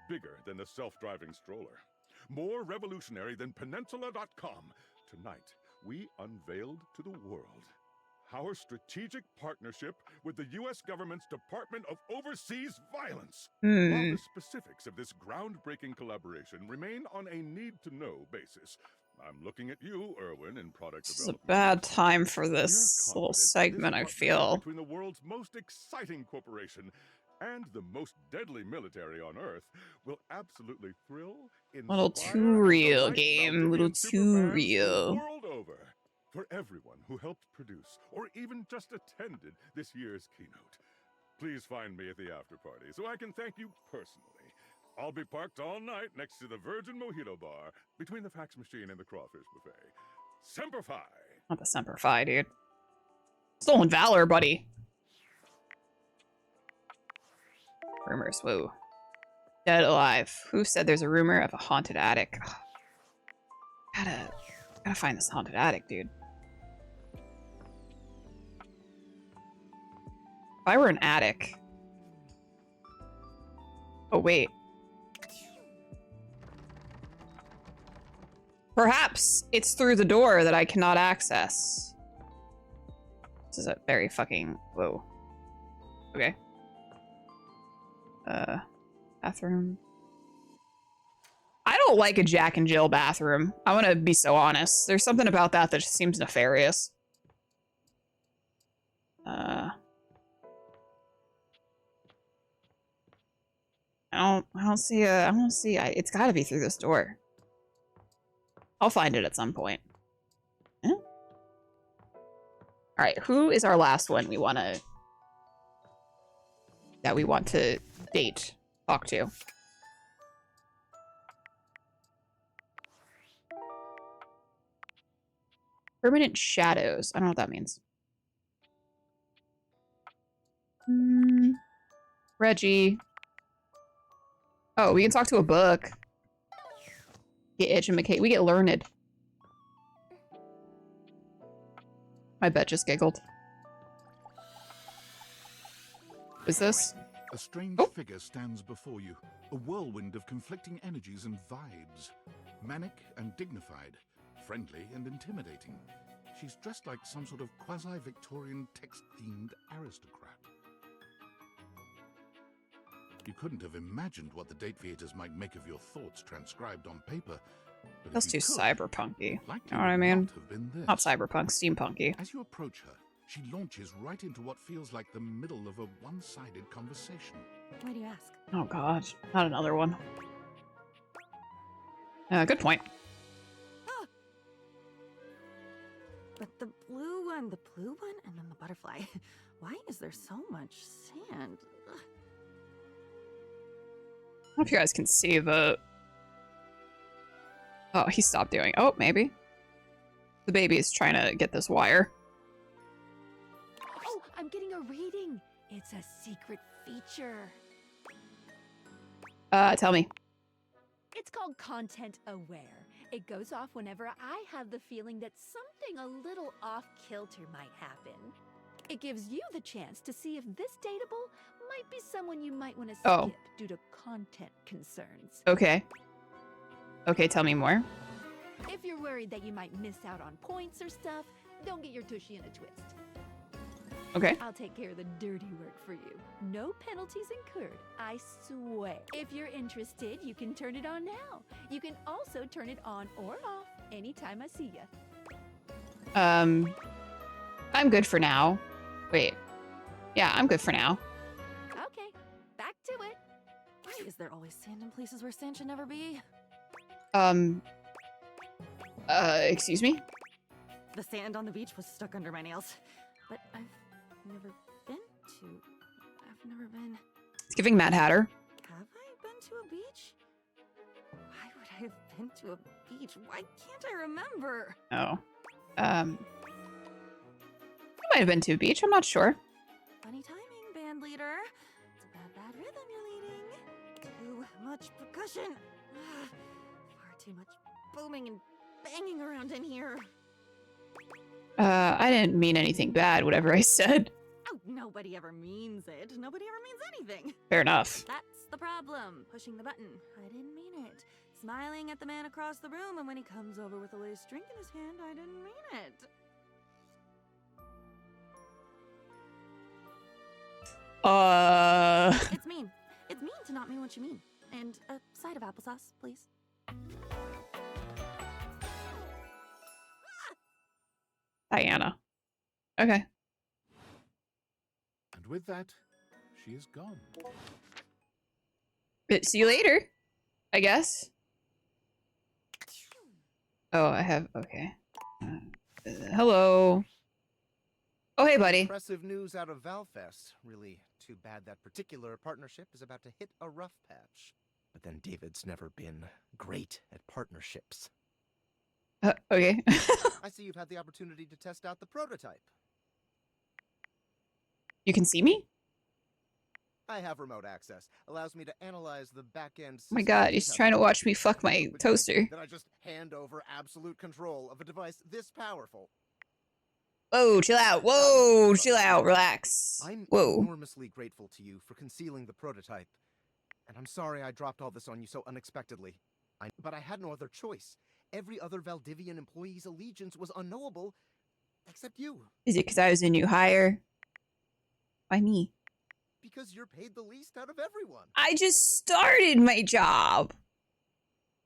Bigger than the self-driving stroller. More revolutionary than Peninsula.com. Tonight, we unveiled to the world our strategic partnership with the U.S. government's Department of Overseas Violence. While the specifics of this groundbreaking collaboration remain on a need-to-know basis, I'm looking at you, Erwin, in product This is a development. bad time for this little segment, I feel. Between the world's most exciting corporation and the most deadly military on Earth will absolutely thrill, Little inspire, too and real, delight game. Little Maldivian too superfans real. the world over. For everyone who helped produce or even just attended this year's keynote, please find me at the after party so I can thank you personally. I'll be parked all night next to the Virgin Mojito Bar between the fax machine and the crawfish buffet. Semper Fi! Not the Semper Fi, dude. Stolen Valor, buddy. Rumors, whoa. Dead alive. Who said there's a rumor of a haunted attic? Ugh. Gotta find this haunted attic, dude. If I were an attic... Oh, wait. Perhaps it's through the door that I cannot access. This is a very fucking... Whoa. Okay. Bathroom. I don't like a Jack and Jill bathroom. I'm gonna be so honest. There's something about that that just seems nefarious. I don't see it's gotta be through this door. I'll find it at some point. Eh? Alright, who is our last one we want to date, talk to? Permanent shadows. I don't know what that means. Reggie. Oh, we can talk to a book. Get educated. We get learned. My bet just giggled. Is this? A strange figure stands before you, a whirlwind of conflicting energies and vibes. Manic and dignified, friendly and intimidating. She's dressed like some sort of quasi-Victorian text-themed aristocrat. You couldn't have imagined what the date theaters might make of your thoughts transcribed on paper. But That's too cyberpunky. You know what I would mean? not have been this. Not cyberpunk, steampunky. As you approach her, she launches right into what feels like the middle of a one-sided conversation. Why do you ask? Oh god, not another one. Good point. But the blue one, and then the butterfly. Why is there so much sand? Ugh. I don't know if you guys can see the... Oh, he stopped doing... Oh, maybe. The baby is trying to get this wire. Oh, I'm getting a reading. It's a secret feature. Tell me. It's called Content Aware. It goes off whenever I have the feeling that something a little off-kilter might happen. It gives you the chance to see if this dateable might be someone you might want to skip due to content concerns. Okay. Okay, tell me more. If you're worried that you might miss out on points or stuff, don't get your tushy in a twist. Okay. I'll take care of the dirty work for you. No penalties incurred, I swear. If you're interested, you can turn it on now. You can also turn it on or off anytime I see you. I'm good for now. Wait. Yeah, I'm good for now. Okay, back to it. Why is there always sand in places where sand should never be? Excuse me? The sand on the beach was stuck under my nails. But I've never been. It's giving Mad Hatter. Have I been to a beach? Why would I have been to a beach? Why can't I remember? Oh. You might have been to a beach, I'm not sure. Funny timing, band leader. It's a bad rhythm you're leading. Too much percussion. Far too much booming and banging around in here. I didn't mean anything bad, whatever I said. Oh, nobody ever means it. Nobody ever means anything. Fair enough. That's the problem. Pushing the button. I didn't mean it. Smiling at the man across the room, and when he comes over with a lace drink in his hand, I didn't mean it. It's mean. It's mean to not mean what you mean. And a side of applesauce, please. Diana. Okay. And with that, she is gone. See you later, I guess. Oh, I have, okay. Hello. Oh, hey, buddy. Impressive news out of Valfest. Really too bad that particular partnership is about to hit a rough patch. But then David's never been great at partnerships. Okay. I see you've had the opportunity to test out the prototype. You can see me? I have remote access. Allows me to analyze the back-end Oh my god, he's trying to watch me fuck my toaster. Then I just hand over absolute control of a device this powerful. Whoa, chill out. Whoa, chill out. Relax. I'm Whoa. enormously grateful to you for concealing the prototype. And I'm sorry I dropped all this on you so unexpectedly. But I had no other choice. Every other Valdivian employee's allegiance was unknowable, except you. Is it because I was a new hire? Why me? Because you're paid the least out of everyone. I just started my job.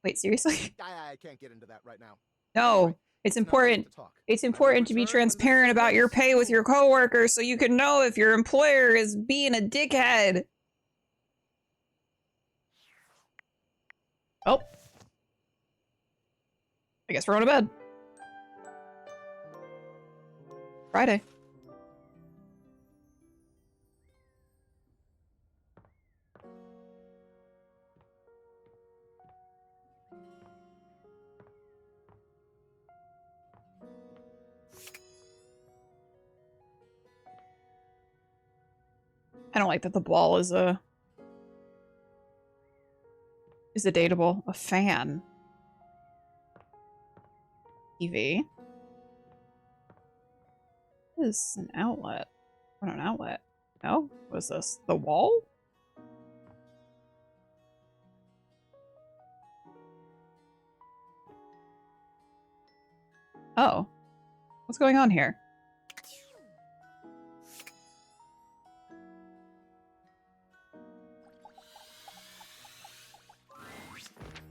Wait, seriously? I can't get into that right now. No, it's important. It's important to be transparent about your pay with your coworkers so you can know if your employer is being a dickhead. Oh. I guess we're going to bed. Friday. I don't like that the ball is a dateable. A fan. TV. What is an outlet? What, an outlet? No? What is this? The wall? Oh. What's going on here?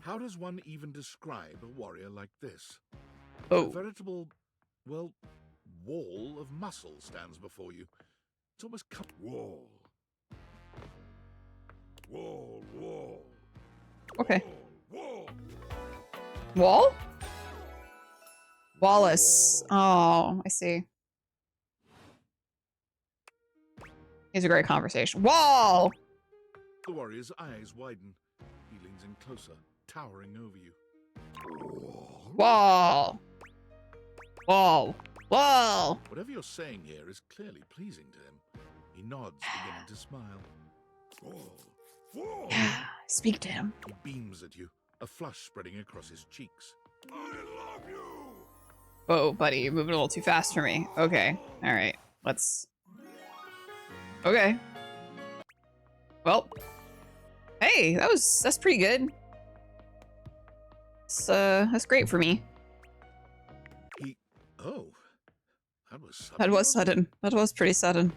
How does one even describe a warrior like this? Oh. A veritable, well, wall of muscle stands before you. It's almost wall. Wall, wall. Okay. Wall. Wall? Wallace. Oh, I see. It's a great conversation. Wall! The warrior's eyes widen. He leans in closer, towering over you. Wall! Wall! Wall! Whatever you're saying here is clearly pleasing to him. He nods, beginning to smile. Wall. Wall. Speak to him. He beams at you, a flush spreading across his cheeks. I love you! Whoa, buddy, you're moving a little too fast for me. Okay. Alright. Let's... Okay. Well. Hey, that's pretty good. That's great for me. Oh. That was sudden. That was sudden. That was pretty sudden.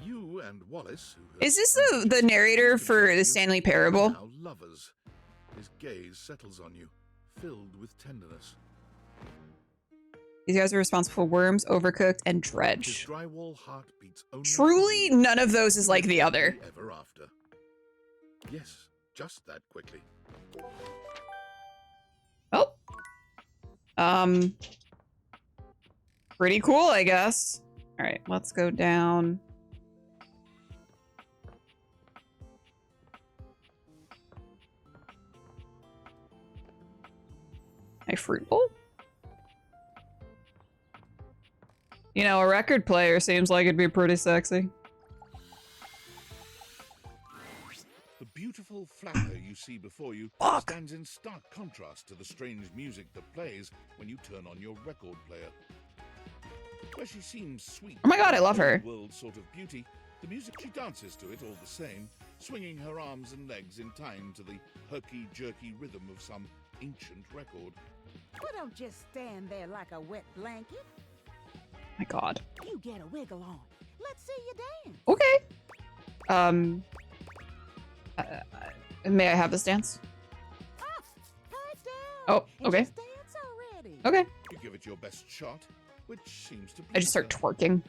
You and Wallace, who Is this the narrator for the Stanley Parable? now lovers. His gaze settles on you, filled with tenderness. These guys are responsible for Worms, Overcooked, and His Dredge. drywall heart beats only Truly, none of those is like the other. ever after. Yes, just that quickly. Oh. Pretty cool, I guess. All right, let's go down. A fruit bowl? You know, a record player seems like it'd be pretty sexy. The beautiful flapper you see before you stands in stark contrast to the strange music that plays when you turn on your record player. Where she seems sweet, Oh my god, I love her. world sort of beauty, the music she dances to it all the same, swinging her arms and legs in time to the herky-jerky rhythm of some ancient record. Well, don't just stand there like a wet blanket. My god. You get a wiggle on. Let's see you dance. Okay. May I have this dance? Oh, okay. Okay. You give it your best shot, which seems to be. I just start twerking.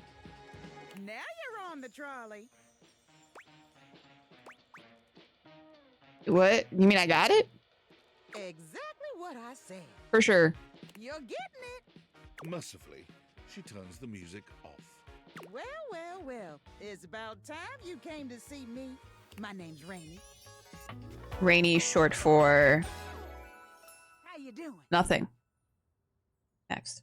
Now you're on the trolley. What? You mean I got it? Exactly what I said. For sure. You're getting it. Mercifully, she turns the music off. Well, well, well. It's about time you came to see me. My name's Rainy. Rainy, short for How you doing? nothing. Next.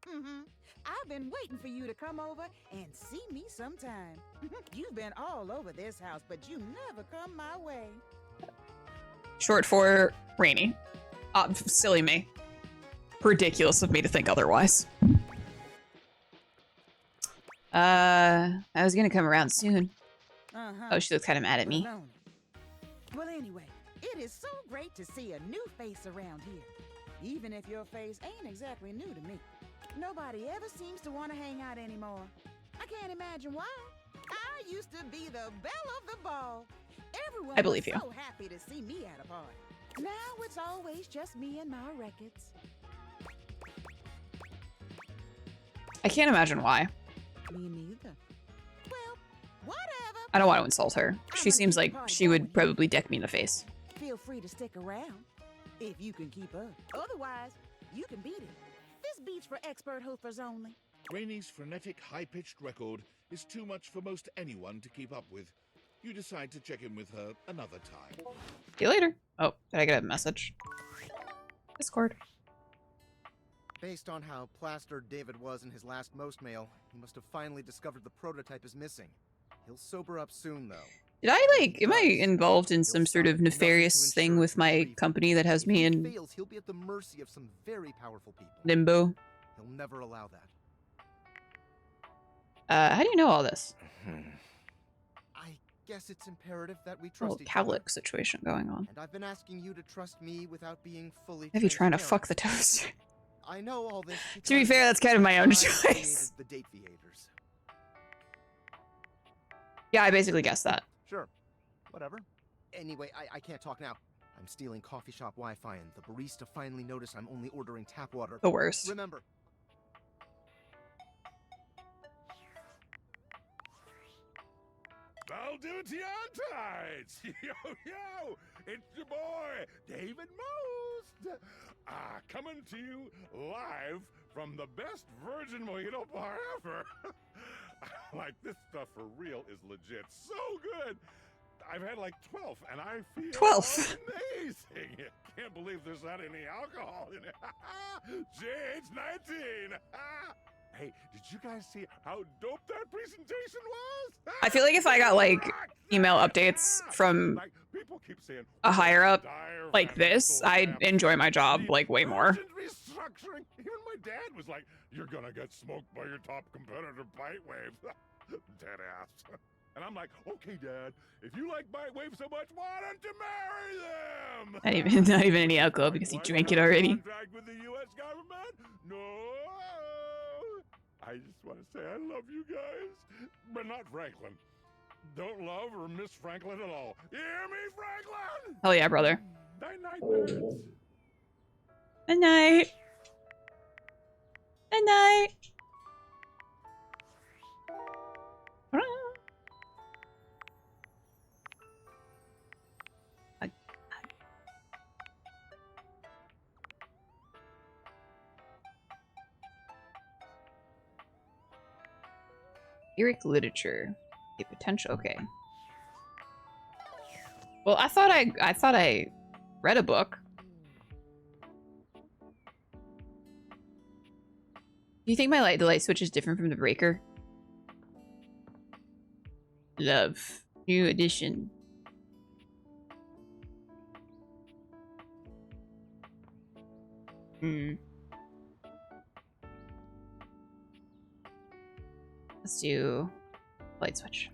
I've been waiting for you to come over and see me sometime. You've been all over this house, but you never come my way. Short for Rainy. Silly me. Ridiculous of me to think otherwise. I was gonna come around soon. Oh, she looks kind of mad at me. Well, anyway, it is so great to see a new face around here. Even if your face ain't exactly new to me. Nobody ever seems to want to hang out anymore. I can't imagine why. I used to be the belle of the ball. Everyone I believe was you. so happy to see me at a party. Now it's always just me and my records. I can't imagine why. Me neither. Well, whatever. I don't want to insult her. She seems like she would probably deck me in the face. Feel free to stick around if you can keep up. Otherwise, you can beat it. This beat's for expert hoofers only. Rainy's frenetic, high-pitched record is too much for most anyone to keep up with. You decide to check in with her another time. See you later. Oh, did I get a message? Discord. Based on how plastered David was in his last most mail, he must have finally discovered the prototype is missing. He'll sober up soon, though. Did I, am I involved in some sort of nefarious thing with my company that has me in Fails, he'll be at the mercy of some very powerful people. limbo? He'll never allow that. How do you know all this? I guess it's imperative that we A trust little each tablet other. situation going on. And I've been asking you to trust me without being fully Maybe trying to transparent. fuck the toaster. I know all this. To be fair, that's kind of my own I choice. created the date behaviors. Yeah, I basically guessed that. Sure. Whatever. Anyway, I can't talk now. I'm stealing coffee shop Wi-Fi, and the barista finally noticed I'm only ordering tap water. The worst. Remember. Valdivitianites! Yo, yo! It's your boy, David Most! Coming to you live from the best virgin mojito bar ever! Like, this stuff for real is legit so good! I've had like 12, and I feel 12. amazing! Can't believe there's not any alcohol in it! JH19! Hey, did you guys see how dope that presentation was? I feel like if I got like email updates from People keep saying, a higher up like this, I'd enjoy my job like way more. restructuring. Even my dad was like, "You're gonna get smoked by your top competitor, Bitewave." Dead ass. And I'm like, "Okay, Dad, if you like Bitewave so much, why don't you marry them?" Not even any alcohol because he drank it already. Contract with the U.S. government? No. I just want to say I love you guys, but not Franklin. Don't love or miss Franklin at all. You hear me, Franklin? Hell yeah, brother. Night-night, nerds. Good night. Good night. Lyric literature. A potential. Okay. Well, I thought I read a book. Do you think the light switch is different from the breaker? Love. New edition. Let's do light switch.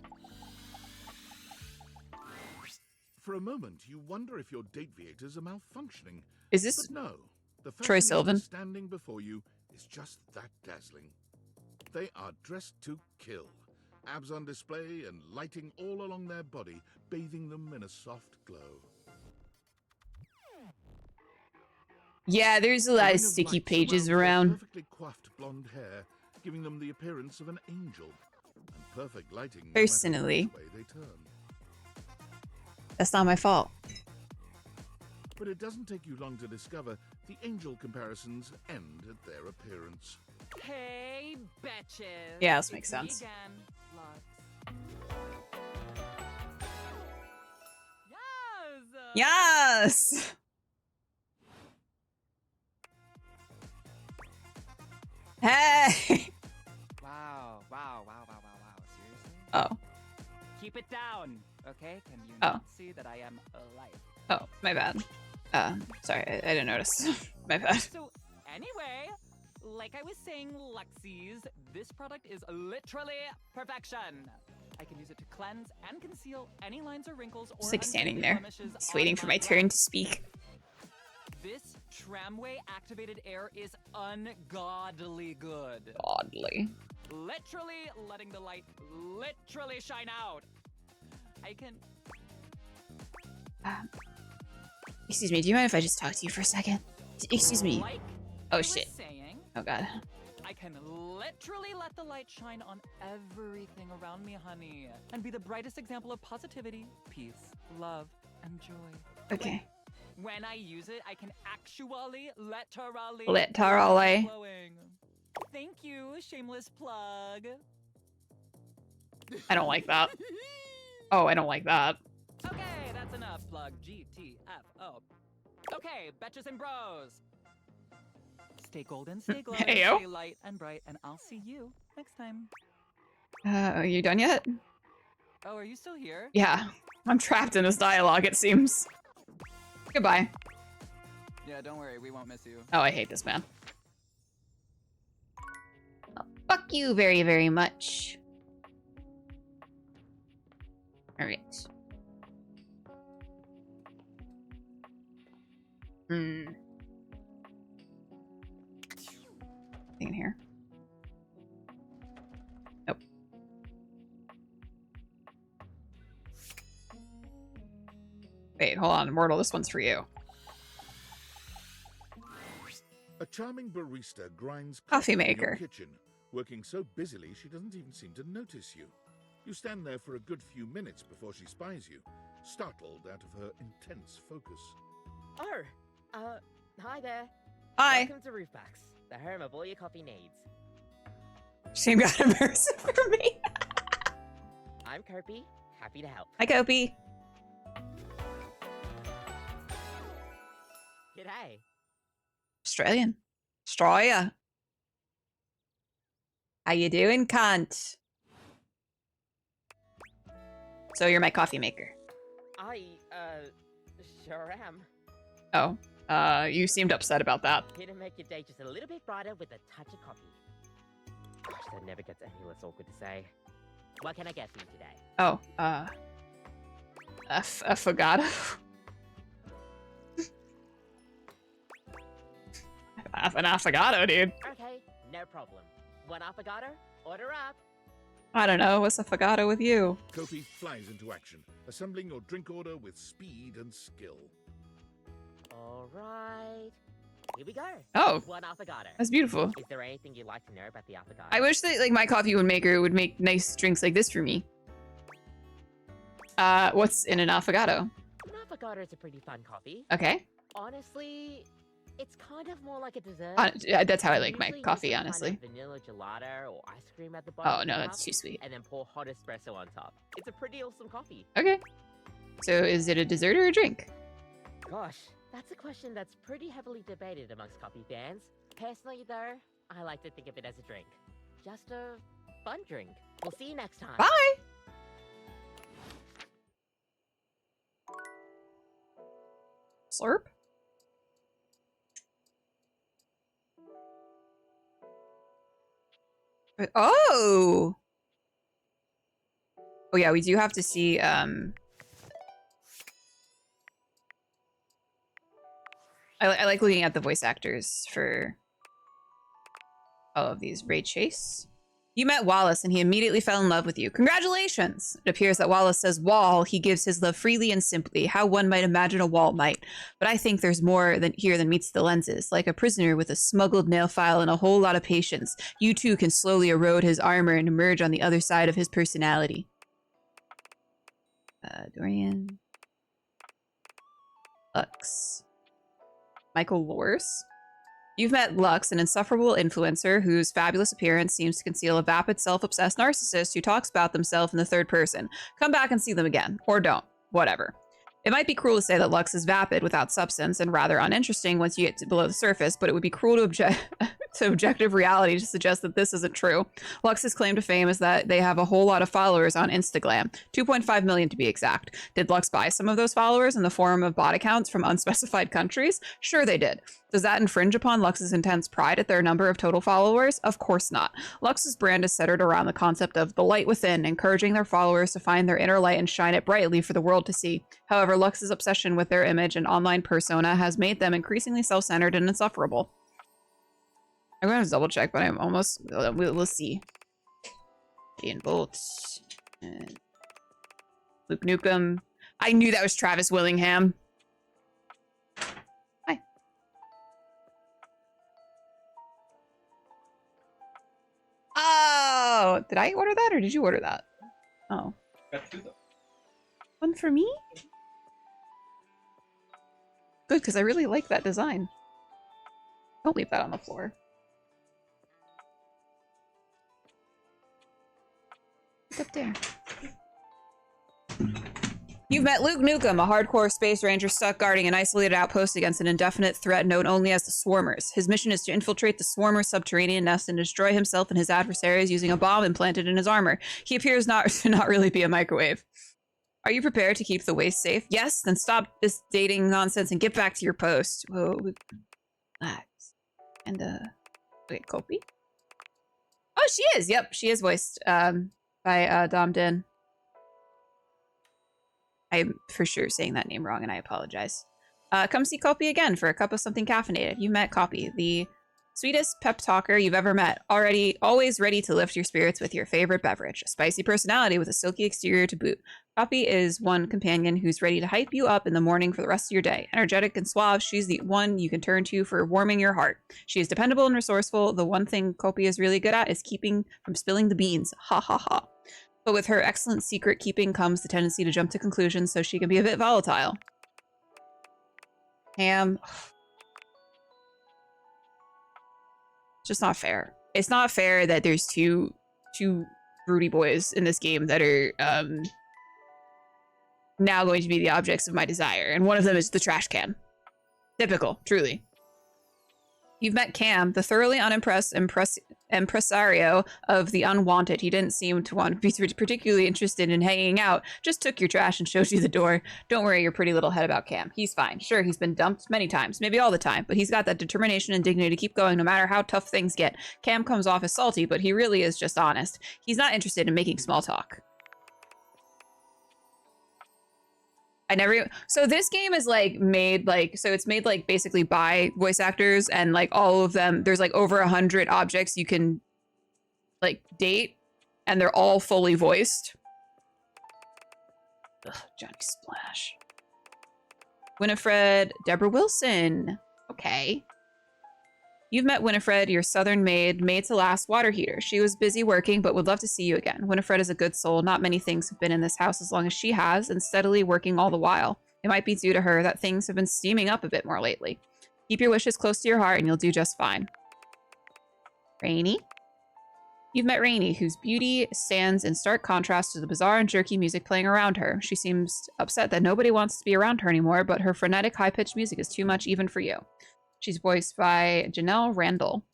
For a moment, you wonder if your date viators are malfunctioning. Is this But no. The Troye fashionista Sivan? standing before you is just that dazzling. They are dressed to kill. Abs on display and lighting all along their body, bathing them in a soft glow. Yeah, there's a A lot ring of of sticky light pages surrounds their around. perfectly coiffed blonde hair, giving them the appearance of an angel. And perfect lighting no matter Personally, which way they turn. that's not my fault. But it doesn't take you long to discover the angel comparisons end at their appearance. Hey, betches. Yeah, this makes It's me sense. again, Lux. Yes! Hey! Wow, wow, wow, wow, wow, wow. Seriously? Oh. Keep it down, okay? Can you Oh. not see that I am alive? Oh, my bad. Sorry, I didn't notice. My bad. So, anyway, like I was saying, Luxies, this product is literally perfection. I can use it to cleanse and conceal any lines or wrinkles or Just like standing unsightly there, blemishes just on waiting for my turn to speak. This tramway activated air is ungodly good. Godly. Literally letting the light literally shine out. I can. Excuse me, do you mind if I just talk to you for a second? Excuse me. Like Oh I was shit. saying, Oh god. I can literally let the light shine on everything around me, honey, and be the brightest example of positivity, peace, love, and joy. Okay. When I use it, I can actually literally Literally. glowing. Thank you, shameless plug. I don't like that. Oh, I don't like that. Okay, that's enough. Plug GTFO. Okay, betches and bros. Stay golden, stay glowing, Heyo. stay light and bright, and I'll see you next time. Are you done yet? Oh, are you still here? Yeah. I'm trapped in this dialogue, it seems. Goodbye. Yeah, don't worry, we won't miss you. Oh, I hate this man. Oh, fuck you very, very much. Alright. Nothing in here. Nope. Wait, hold on, Immortal, this one's for you. A charming barista grinds Coffee in your maker. kitchen, working so busily she doesn't even seem to notice you. You stand there for a good few minutes before she spies you, startled out of her intense focus. Oh, hi there. Hi. Welcome to Roofbacks, the home of all your coffee needs. She got immersive for me. I'm Kopi, happy to help. Hi, Kopi. G'day. Australian. Australia. How you doing, cunt? So you're my coffee maker. I, sure am. Oh, you seemed upset about that. Here to make your day just a little bit brighter with a touch of coffee. Gosh, that never gets any less awkward to say. What can I get for you today? Oh, affogato. An affogato, dude. Okay, no problem. One affogato? Order up. I don't know. What's affogato with you? Kopi flies into action, assembling your drink order with speed and skill. All right. Here we go. Oh, One affogato. that's beautiful. Is there anything you'd like to know about the affogato? I wish that like my coffee maker would make nice drinks like this for me. What's in an affogato? An affogato is a pretty fun coffee. Okay. Honestly, it's kind of more like a dessert. Yeah, that's how I like my Usually use coffee, some honestly. Kind of vanilla gelato or ice cream at the bottom. Oh of no, the that's cup, too sweet. And then pour hot espresso on top. It's a pretty awesome coffee. Okay. So is it a dessert or a drink? Gosh, that's a question that's pretty heavily debated amongst coffee fans. Personally, though, I like to think of it as a drink. Just a fun drink. We'll see you next time. Bye! Slurp? Oh! Oh yeah, we do have to see, I like looking at the voice actors for all of these. Ray Chase, You met Wallace and he immediately fell in love with you. Congratulations! It appears that Wallace says wall, he gives his love freely and simply, how one might imagine a wall might. But I think there's more here than meets the lenses. Like a prisoner with a smuggled nail file and a whole lot of patience, you too can slowly erode his armor and emerge on the other side of his personality. Dorian. Lux. Michael Lors. You've met Lux, an insufferable influencer whose fabulous appearance seems to conceal a vapid, self-obsessed narcissist who talks about themselves in the third person. Come back and see them again. Or don't. Whatever. It might be cruel to say that Lux is vapid without substance and rather uninteresting once you get below the surface, but it would be cruel to to objective reality to suggest that this isn't true. Lux's claim to fame is that they have a whole lot of followers on Instagram, 2.5 million to be exact. Did Lux buy some of those followers in the form of bot accounts from unspecified countries? Sure they did. Does that infringe upon Lux's intense pride at their number of total followers? Of course not. Lux's brand is centered around the concept of the light within, encouraging their followers to find their inner light and shine it brightly for the world to see. However, Lux's obsession with their image and online persona has made them increasingly self-centered and insufferable. I'm going to double check, but I'm almost... We'll see. Ian Bolts. And Luke Nukem. I knew that was Travis Willingham. Hi. Oh! Did I order that or did you order that? Oh. Got two though. One for me? Good, because I really like that design. Don't leave that on the floor. Up there. You've met Luke Nukem, a hardcore space ranger stuck guarding an isolated outpost against an indefinite threat known only as the Swarmers. His mission is to infiltrate the Swarmers' subterranean nest and destroy himself and his adversaries using a bomb implanted in his armor. He appears to not really be a microwave. Are you prepared to keep the waste safe? Yes? Then stop this dating nonsense and get back to your post. Whoa. Relax. And, wait, Kopi? Oh, she is! Yep, she is voiced, by Dom Din. I'm for sure saying that name wrong and I apologize. Come see Kopi again for a cup of something caffeinated. You met Kopi, the sweetest pep talker you've ever met. Always ready to lift your spirits with your favorite beverage. A spicy personality with a silky exterior to boot. Kopi is one companion who's ready to hype you up in the morning for the rest of your day. Energetic and suave, she's the one you can turn to for warming your heart. She is dependable and resourceful. The one thing Kopi is really good at is keeping from spilling the beans. Ha ha ha. But with her excellent secret keeping comes the tendency to jump to conclusions, so she can be a bit volatile. Ham. It's just not fair. It's not fair that there's two broody boys in this game that are now going to be the objects of my desire, and one of them is the trash can. Typical, truly. You've met Cam, the thoroughly unimpressed impresario of the unwanted. He didn't seem to want to be particularly interested in hanging out, just took your trash and showed you the door. Don't worry your pretty little head about Cam. He's fine. Sure, he's been dumped many times, maybe all the time, but he's got that determination and dignity to keep going no matter how tough things get. Cam comes off as salty, but he really is just honest. He's not interested in making small talk. So this game is like made like, so it's made like basically by voice actors, and like all of them, there's like over 100 objects you can like date, and they're all fully voiced. Ugh, Johnny Splash. Winifred, Deborah Wilson. Okay. You've met Winifred, your southern maid, made to last water heater. She was busy working, but would love to see you again. Winifred is a good soul. Not many things have been in this house as long as she has, and steadily working all the while. It might be due to her that things have been steaming up a bit more lately. Keep your wishes close to your heart and you'll do just fine. Rainy? You've met Rainy, whose beauty stands in stark contrast to the bizarre and jerky music playing around her. She seems upset that nobody wants to be around her anymore, but her frenetic, high-pitched music is too much even for you. She's voiced by Janelle Randall.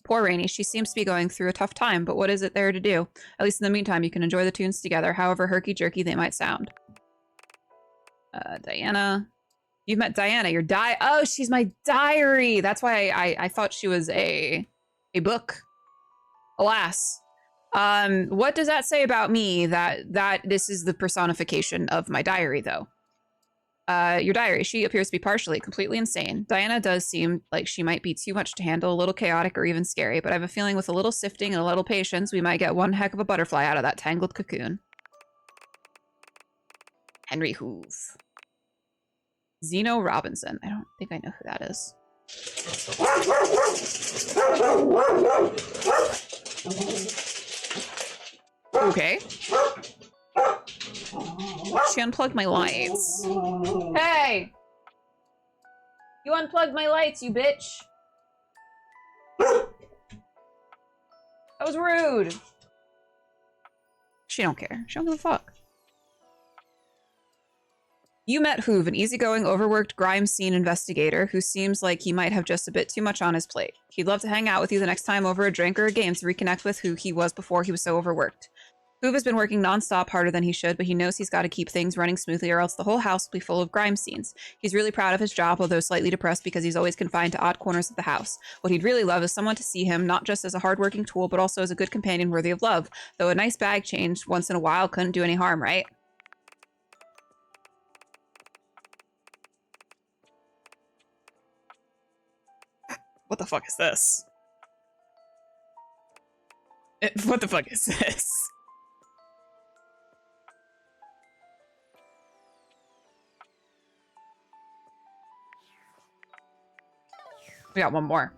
Poor Rainy, she seems to be going through a tough time, but what is it there to do? At least in the meantime, you can enjoy the tunes together, however herky-jerky they might sound. Diana. You've met Diana, your oh, she's my diary! That's why I thought she was a book. Alas. What does that say about me that this is the personification of my diary, though? Your diary. She appears to be partially, completely insane. Diana does seem like she might be too much to handle, a little chaotic or even scary, but I have a feeling with a little sifting and a little patience, we might get one heck of a butterfly out of that tangled cocoon. Henry Hoove. Zeno Robinson. I don't think I know who that is. Okay. She unplugged my lights. Hey! You unplugged my lights, you bitch! That was rude! She don't care. She don't give a fuck. You met Hoove, an easygoing, overworked crime scene investigator who seems like he might have just a bit too much on his plate. He'd love to hang out with you the next time over a drink or a game to reconnect with who he was before he was so overworked. Hoove has been working nonstop harder than he should, but he knows he's got to keep things running smoothly or else the whole house will be full of grime scenes. He's really proud of his job, although slightly depressed because he's always confined to odd corners of the house. What he'd really love is someone to see him, not just as a hardworking tool, but also as a good companion worthy of love. Though a nice bag change once in a while couldn't do any harm, right? What the fuck is this? What the fuck is this? We got one more.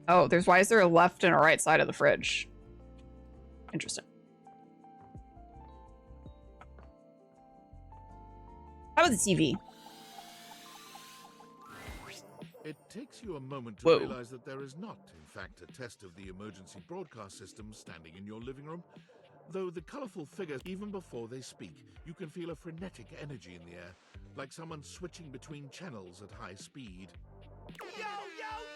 Oh, why is there a left and a right side of the fridge? Interesting. How about the TV? It takes you a moment to Whoa. realize that there is not, in fact, a test of the emergency broadcast system standing in your living room. Though the colorful figures, even before they speak, you can feel a frenetic energy in the air, like someone switching between channels at high speed. Yo, yo,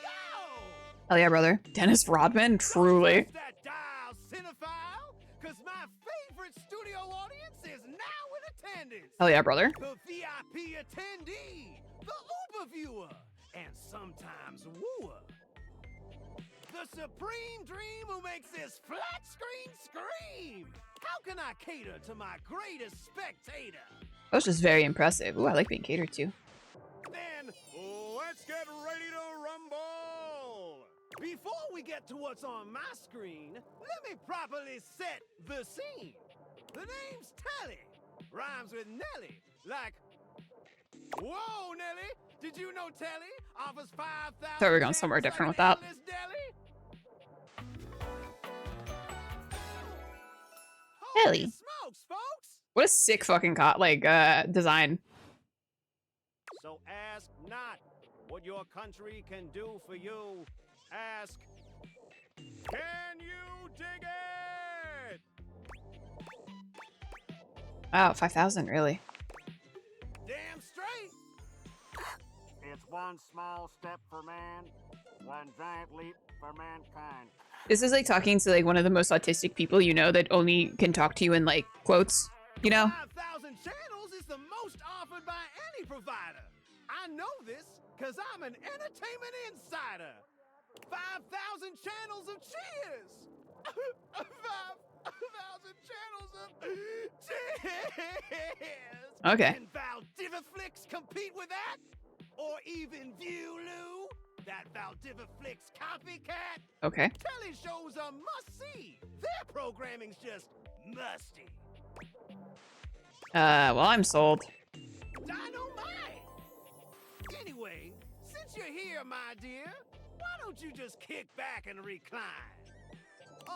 yo! Hell yeah, brother. Dennis Rodman, truly. That dial, cinephile, because my favorite studio audience is now in attendance. Hell yeah, brother. The VIP attendee, the Uber viewer, and sometimes wooer. The supreme dream who makes this flat screen scream. How can I cater to my greatest spectator? That was just very impressive. Ooh, I like being catered to. Then let's get ready to rumble. Before we get to what's on my screen, let me properly set the scene. The name's Telly. Rhymes with Nelly. Like, whoa, Nelly. Did you know Telly offers 5,000? Thought we were going somewhere different with that. Telly. Smokes, folks. What a sick fucking design. So ask not what your country can do for you. Ask, can you dig it? Wow, 5,000, really? Damn straight. It's one small step for man, one giant leap for mankind. This is like talking to like one of the most autistic people you know that only can talk to you in like quotes, you know? 5,000 channels is the most offered by any provider. I know this because I'm an entertainment insider. 5,000 channels of cheers. 5,000 channels of cheers. Okay. Can Valdiviflix compete with that? Or even Viewloo? That Valdiviflix copycat? Okay. Telly shows are must-see. Their programming's just musty. Well, I'm sold. Dynamite! Anyway, since you're here, my dear, why don't you just kick back and recline?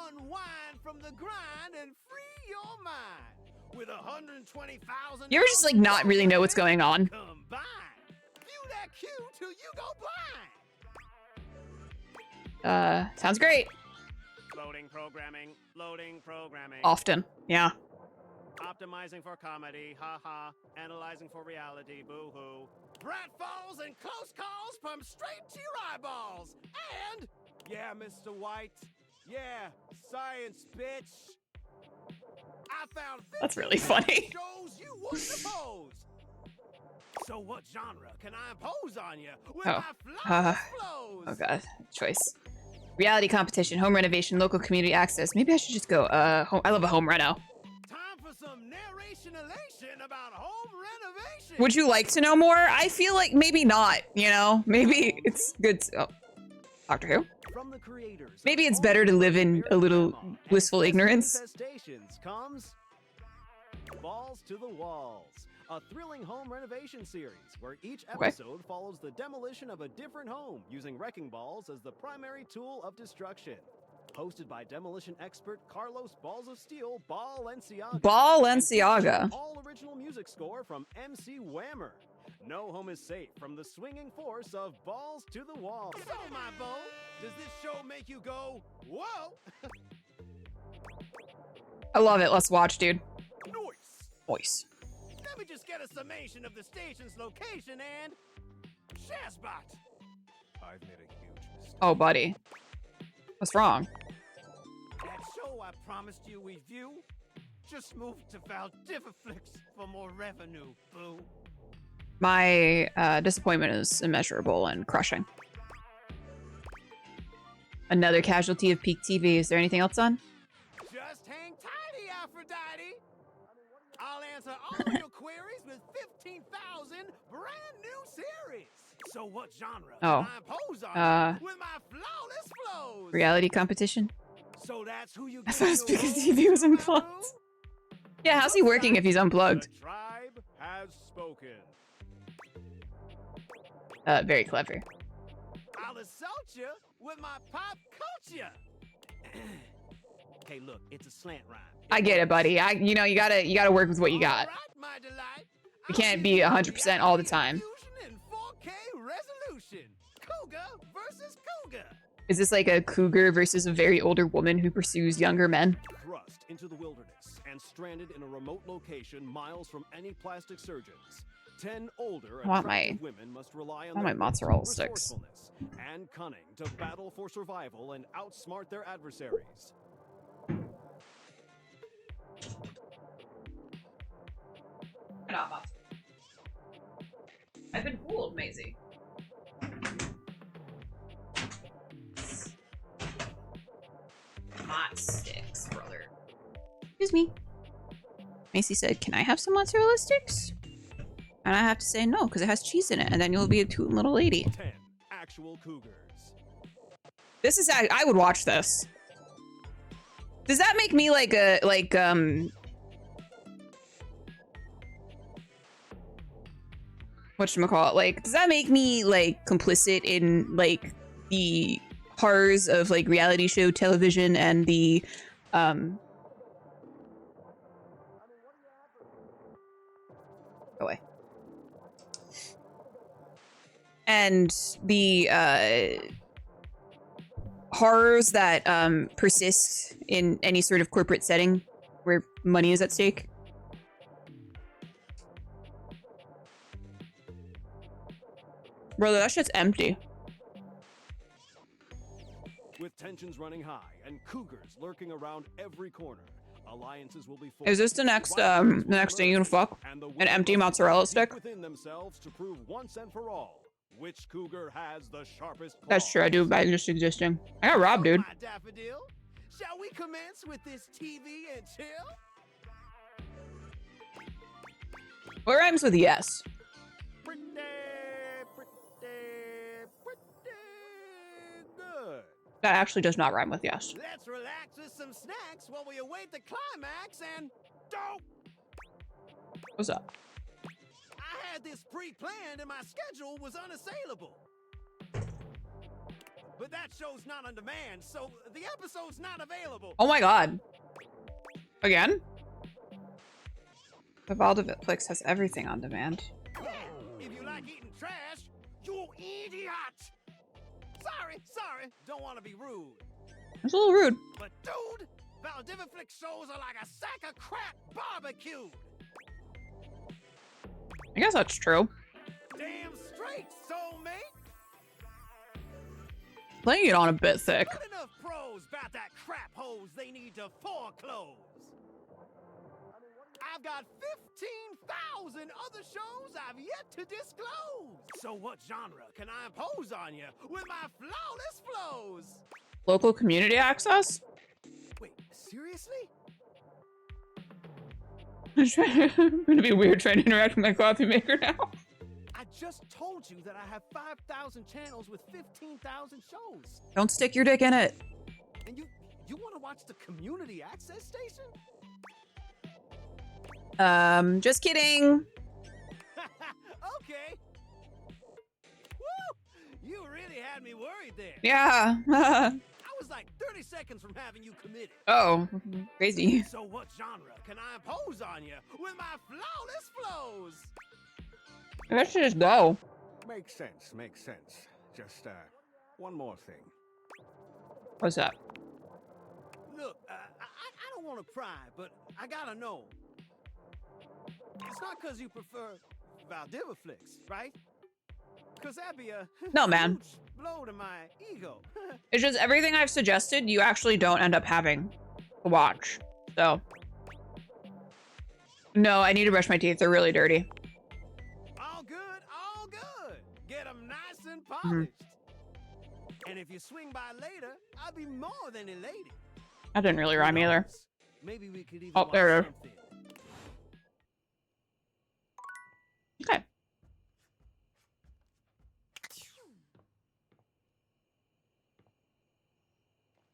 Unwind from the grind and free your mind with 120,000. You ever just like not really know what's going on? Combine. View that cue till you go blind. Sounds great. Loading programming. Loading programming. Often, yeah. Optimizing for comedy, haha. Analyzing for reality, boo-hoo. Pratfalls and close calls from straight to your eyeballs. And, yeah, Mr. White. Yeah, science, bitch. I found That's really funny. shows you wouldn't oppose. So what genre can I impose on you with Oh. my flawless flows? Oh god, choice. Reality competition, home renovation, local community access. Maybe I should just go, I love a home reno. Time for some narration elation about home renovation. Would you like to know more? I feel like maybe not, you know? Maybe it's good to... Oh. Doctor Who? From the creators. Maybe it's better to live in a little blissful ignorance. Infestations comes Balls to the Walls, a thrilling home renovation series where each episode follows the demolition of a different home using wrecking balls as the primary tool of destruction. Hosted by demolition expert Carlos Balls of Steel Balenciaga. Balenciaga. All original music score from MC Whammer. No home is safe from the swinging force of Balls to the Wall. So, my beau, does this show make you go, whoa? I love it. Let's watch, dude. Noise. Let me just get a summation of the station's location and... Shazbot! I've made a huge mistake. Oh, buddy. What's wrong? That show I promised you we'd view just moved to Valdiviflix for more revenue, boo. My disappointment is immeasurable and crushing. Another casualty of peak TV. Is there anything else on? Just hang tidy, Aphrodite. I'll answer all your queries with 15,000 brand new series. So what genre can I impose on you with my flawless flows? Reality competition? So that's who you I thought his peak TV was unplugged. Yeah, how's he working if he's unplugged? The tribe has spoken. Very clever. I'll assault you with my pop culture. Hey, look, it's a slant rhyme. I get it, buddy. You know, you gotta work with what you got. You can't be 100% all the time. In 4K resolution. Cougar versus cougar. Is this like a cougar versus a very older woman who pursues younger men? Thrust into the wilderness and stranded in a remote location miles from any plastic surgeons. 10 older attractive women must rely on my their mozzarella sticks resourcefulness and cunning to battle for survival and outsmart their adversaries. I've been fooled, Maisie. Hot sticks, brother. Excuse me. Macy said, "Can I have some mozzarella sticks?" And I have to say no, because it has cheese in it, and then you'll be a cute little lady. 10 actual cougars. This is, I would watch this. Does that make me like a, whatchamacallit, like, does that make me, like, complicit in, like, the horrors of, like, reality show television and the, Go away. And the, horrors that, persist in any sort of corporate setting where money is at stake? Brother, that shit's empty. With tensions running high and cougars lurking around every corner, alliances will be formed. Is this the next thing you're gonna fuck? An empty mozzarella stick? Within themselves to prove once and for all which cougar has the sharpest claws. That's true, I do by just existing. I got robbed, dude. My daffodil, shall we commence with this TV and chill? What rhymes with yes? Pretty good. That actually does not rhyme with yes. Let's relax with some snacks while we await the climax and don't. What's up? I had this pre-planned and my schedule was unassailable. But that show's not on demand, so the episode's not available. Oh my god. Again? The Valdiviflix has everything on demand. Yeah, if you like eating trash, you idiot! Sorry, don't want to be rude. It's a little rude. But dude, Valdiviflix shows are like a sack of crap barbecued. I guess that's true. Damn straight, soulmate. Laying it on a bit thick. Not enough pros about that crap hose they need to foreclose. I've got 15,000 other shows I've yet to disclose. So what genre can I impose on you with my flawless flows? Local community access? Wait, seriously? It's gonna be weird trying to interact with my coffee maker now. I just told you that I have 5,000 channels with 15,000 shows. Don't stick your dick in it. And you want to watch the community access station? Just kidding. Okay. Woo! You really had me worried there. Yeah. I was like 30 seconds from having you committed. Oh, crazy. So what genre can I impose on you with my flawless flows? Let's just go. Makes sense, makes sense. Just, one more thing. What's that? Look, I don't want to pry, but I gotta know. It's not because you prefer Valdiva flicks, right? Because that'd be a No, man. huge blow to my ego. It's just everything I've suggested, you actually don't end up having to watch. So. No, I need to brush my teeth. They're really dirty. All good, all good. Get them nice and polished. And if you swing by later, I'll be more than elated. That didn't really rhyme either. Maybe we could even Oh, there it watch is. something. Okay.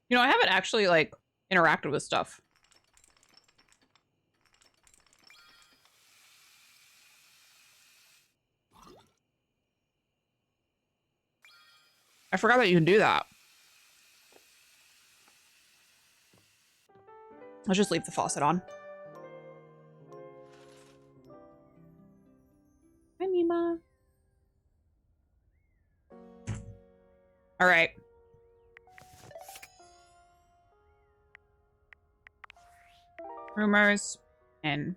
You know, I haven't actually, like, interacted with stuff. I forgot that you can do that. Let's just leave the faucet on. Hi, Mima. All right. Rumors and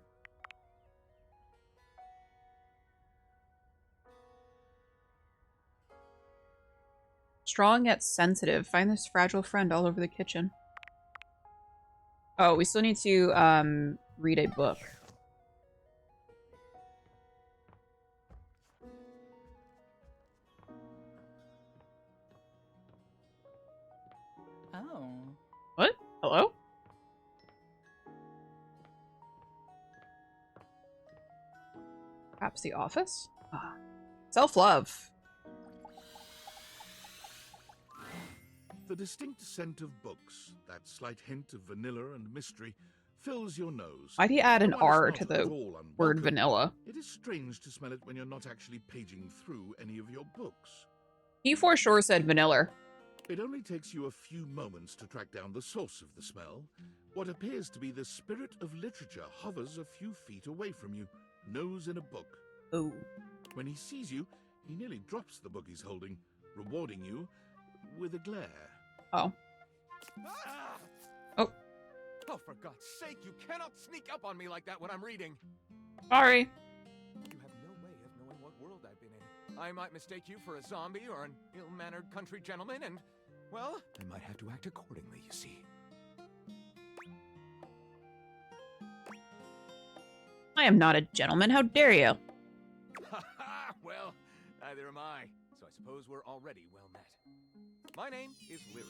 strong yet sensitive. Find this fragile friend all over the kitchen. Oh, we still need to read a book. Oh. What? Hello? Perhaps the office? Ah. Self-love. The distinct scent of books, that slight hint of vanilla and mystery, fills your nose. Why'd he add an And while it's R not to at the all word unwelcome, vanilla? It is strange to smell it when you're not actually paging through any of your books. He for sure said vanilla. It only takes you a few moments to track down the source of the smell. What appears to be the spirit of literature hovers a few feet away from you, nose in a book. Oh. When he sees you, he nearly drops the book he's holding, rewarding you with a glare. Oh. Ah! Oh. Oh, for God's sake, you cannot sneak up on me like that when I'm reading. Sorry. You have no way of knowing what world I've been in. I might mistake you for a zombie or an ill-mannered country gentleman, and, well, I might have to act accordingly, you see. I am not a gentleman. How dare you? Well, neither am I. So I suppose we're already well met. My name is Lyric.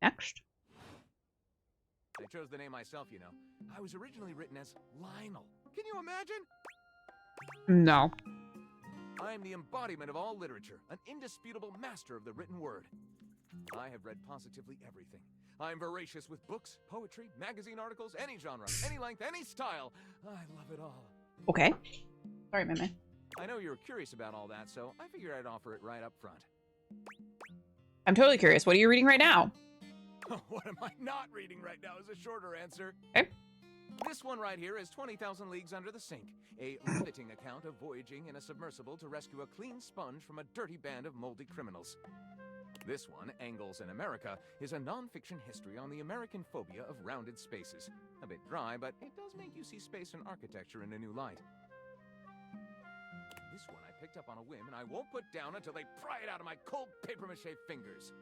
Next. I chose the name myself, you know. I was originally written as Lionel. Can you imagine? No. I am the embodiment of all literature, an indisputable master of the written word. I have read positively everything. I am voracious with books, poetry, magazine articles, any genre, any length, any style. I love it all. Okay. Sorry, man. I know you're curious about all that, so I figured I'd offer it right up front. I'm totally curious. What are you reading right now? What am I not reading right now is a shorter answer. Okay. This one right here is 20,000 Leagues Under the Sink, a riveting account of voyaging in a submersible to rescue a clean sponge from a dirty band of moldy criminals. This one, Angles in America, is a non-fiction history on the American phobia of rounded spaces. A bit dry, but it does make you see space and architecture in a new light. This one I picked up on a whim, and I won't put down until they pry it out of my cold papier-mâché fingers.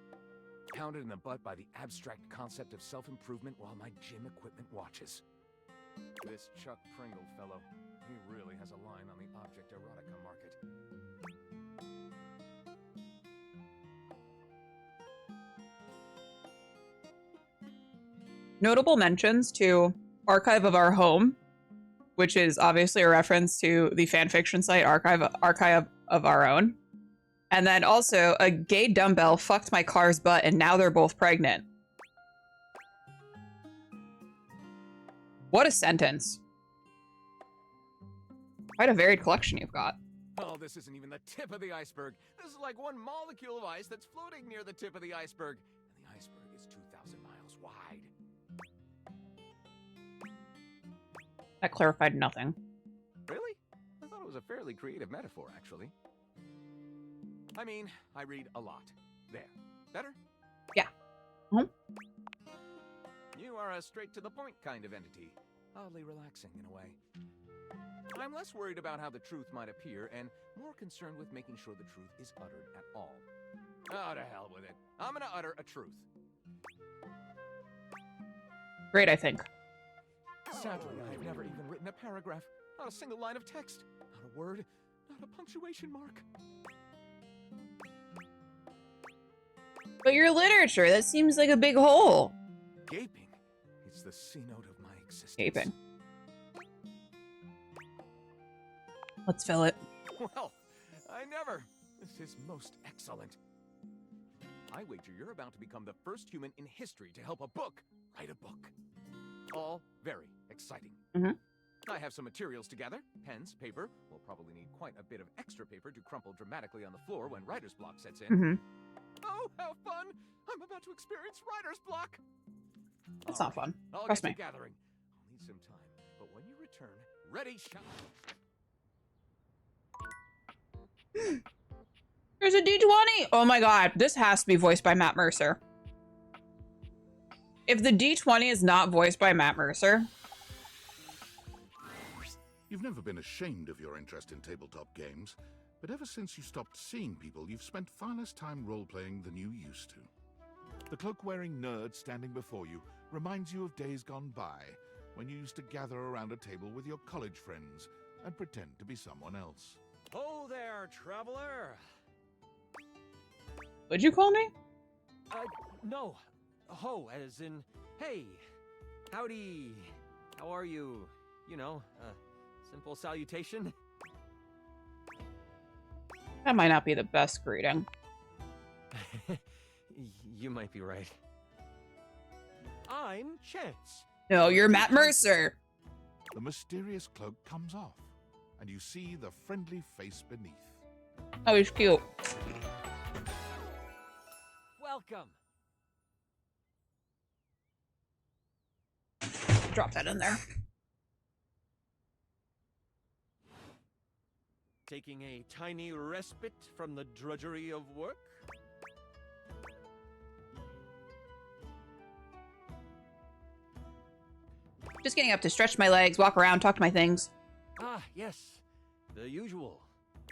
Pounded in the butt by the abstract concept of self-improvement while my gym equipment watches. This Chuck Pringle fellow, he really has a line on the object erotica market. Notable mentions to Archive of Our Home, which is obviously a reference to the fanfiction site Archive of Our Own. And then also, a gay dumbbell fucked my car's butt and now they're both pregnant. What a sentence. Quite a varied collection you've got. Oh, this isn't even the tip of the iceberg. This is like one molecule of ice that's floating near the tip of the iceberg. And the iceberg is 2,000 miles wide. That clarified nothing. Really? I thought it was a fairly creative metaphor, actually. I mean, I read a lot. There. Better? Yeah. Mm-hmm. You are a straight-to-the-point kind of entity. Oddly relaxing, in a way. I'm less worried about how the truth might appear and more concerned with making sure the truth is uttered at all. Oh, to hell with it. I'm gonna utter a truth. Great, I think. Sadly, I've never even written a paragraph. Not a single line of text. Not a word. Not a punctuation mark. But your literature, that seems like a big hole. Gaping. It's the C-note of my existence. Gaping. Let's fill it. Well, I never. This is most excellent. I wager you're about to become the first human in history to help a book write a book. All very exciting. Mm-hmm. I have some materials to gather. Pens, paper. We'll probably need quite a bit of extra paper to crumple dramatically on the floor when writer's block sets in. Mm-hmm. Oh, how fun! I'm about to experience writer's block. That's not fun. I'll Trust get me. to gathering. I'll need some time, but when you return, ready, shot. There's a D20! Oh my god, this has to be voiced by Matt Mercer. If the D20 is not voiced by Matt Mercer... You've never been ashamed of your interest in tabletop games, but ever since you stopped seeing people, you've spent far less time role-playing than you used to. The cloak-wearing nerd standing before you reminds you of days gone by, when you used to gather around a table with your college friends and pretend to be someone else. Oh there, traveler! What'd you call me? No. Ho, as in, hey. Howdy. How are you? You know, simple salutation. That might not be the best greeting. You might be right. I'm Chance. No, you're Matt Mercer. The mysterious cloak comes off, and you see the friendly face beneath. Oh, he's cute. Welcome. Drop that in there. Taking a tiny respite from the drudgery of work? Just getting up to stretch my legs, walk around, talk to my things. Ah, yes. The usual.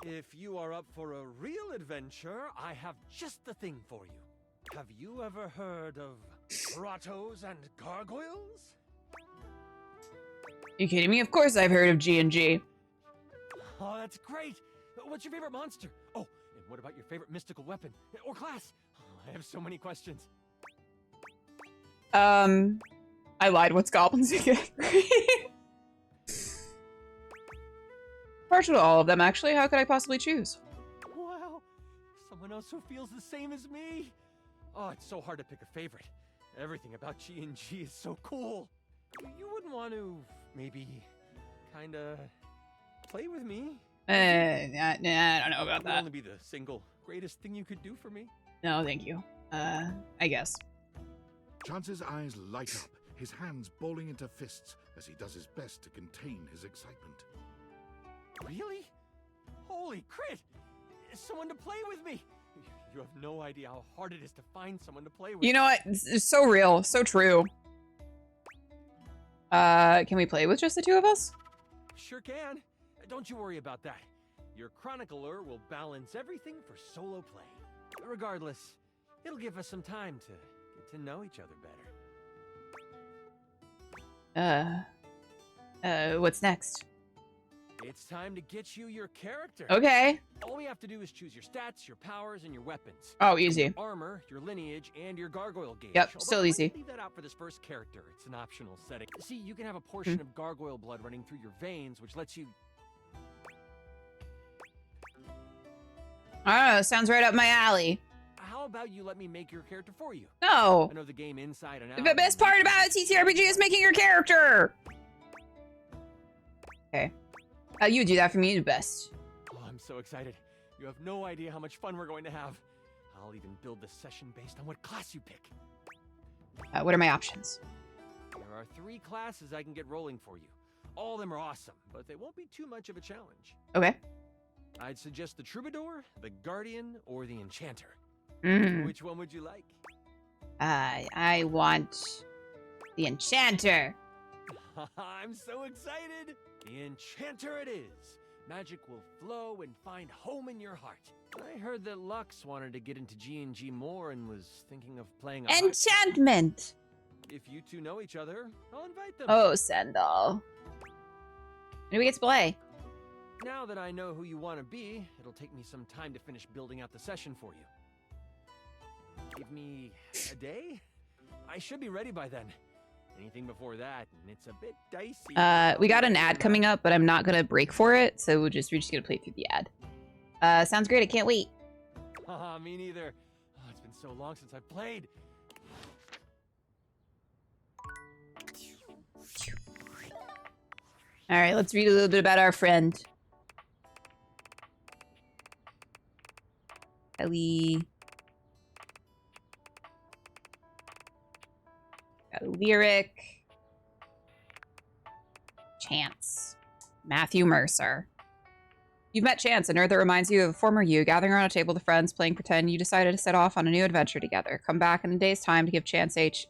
If you are up for a real adventure, I have just the thing for you. Have you ever heard of grottos and gargoyles? You kidding me? Of course I've heard of G&G. Oh, that's great. What's your favorite monster? Oh, and what about your favorite mystical weapon? Or class? Oh, I have so many questions. I lied. What's goblins again? Partial to all of them, actually. How could I possibly choose? Wow. Someone else who feels the same as me. Oh, it's so hard to pick a favorite. Everything about G&G is so cool. You wouldn't want to, maybe, kinda play with me? Nah, I don't know about That would that. only be the single greatest thing you could do for me. No, thank you. I guess. Chance's eyes light up, his hands balling into fists as he does his best to contain his excitement. Really? Holy crit! Someone to play with me! You have no idea how hard it is to find someone to play with. You know what? It's so real. So true. Can we play with just the two of us? Sure can. Don't you worry about that. Your chronicler will balance everything for solo play. Regardless, it'll give us some time to get to know each other better. What's next? It's time to get you your character. Okay. All we have to do is choose your stats, your powers, and your weapons. Oh, easy. Your armor, your lineage, and your gargoyle gauge. Yep, Although still I might easy. leave that out for this first character. It's an optional setting. See, you can have a portion of gargoyle blood running through your veins, which lets you... Oh, sounds right up my alley. How about you let me make your character for you? No. I know the game inside and out. The best part about a TTRPG is making your character. Okay. You do that for me the best. Oh, I'm so excited. You have no idea how much fun we're going to have. I'll even build the session based on what class you pick. What are my options? There are 3 classes I can get rolling for you. All of them are awesome, but they won't be too much of a challenge. Okay. I'd suggest the Troubadour, the Guardian, or the Enchanter. Which one would you like? I want the Enchanter. I'm so excited! The Enchanter it is! Magic will flow and find home in your heart. I heard that Lux wanted to get into G&G more and was thinking of playing a Enchantment! If you two know each other, I'll invite them. Oh, Sendal. When do we get to play? Now that I know who you want to be, it'll take me some time to finish building out the session for you. Give me a day? I should be ready by then. Anything before that, and it's a bit dicey. We got an ad coming up, but I'm not gonna break for it, so we're just gonna play through the ad. Sounds great, I can't wait. Haha, me neither. Oh, it's been so long since I've played. Alright, let's read a little bit about our friend. Ellie. Got a lyric. Chance. Matthew Mercer. You've met Chance, a nerd that reminds you of a former you. Gathering around a table with friends, playing pretend, you decided to set off on a new adventure together. Come back in a day's time to give Chance H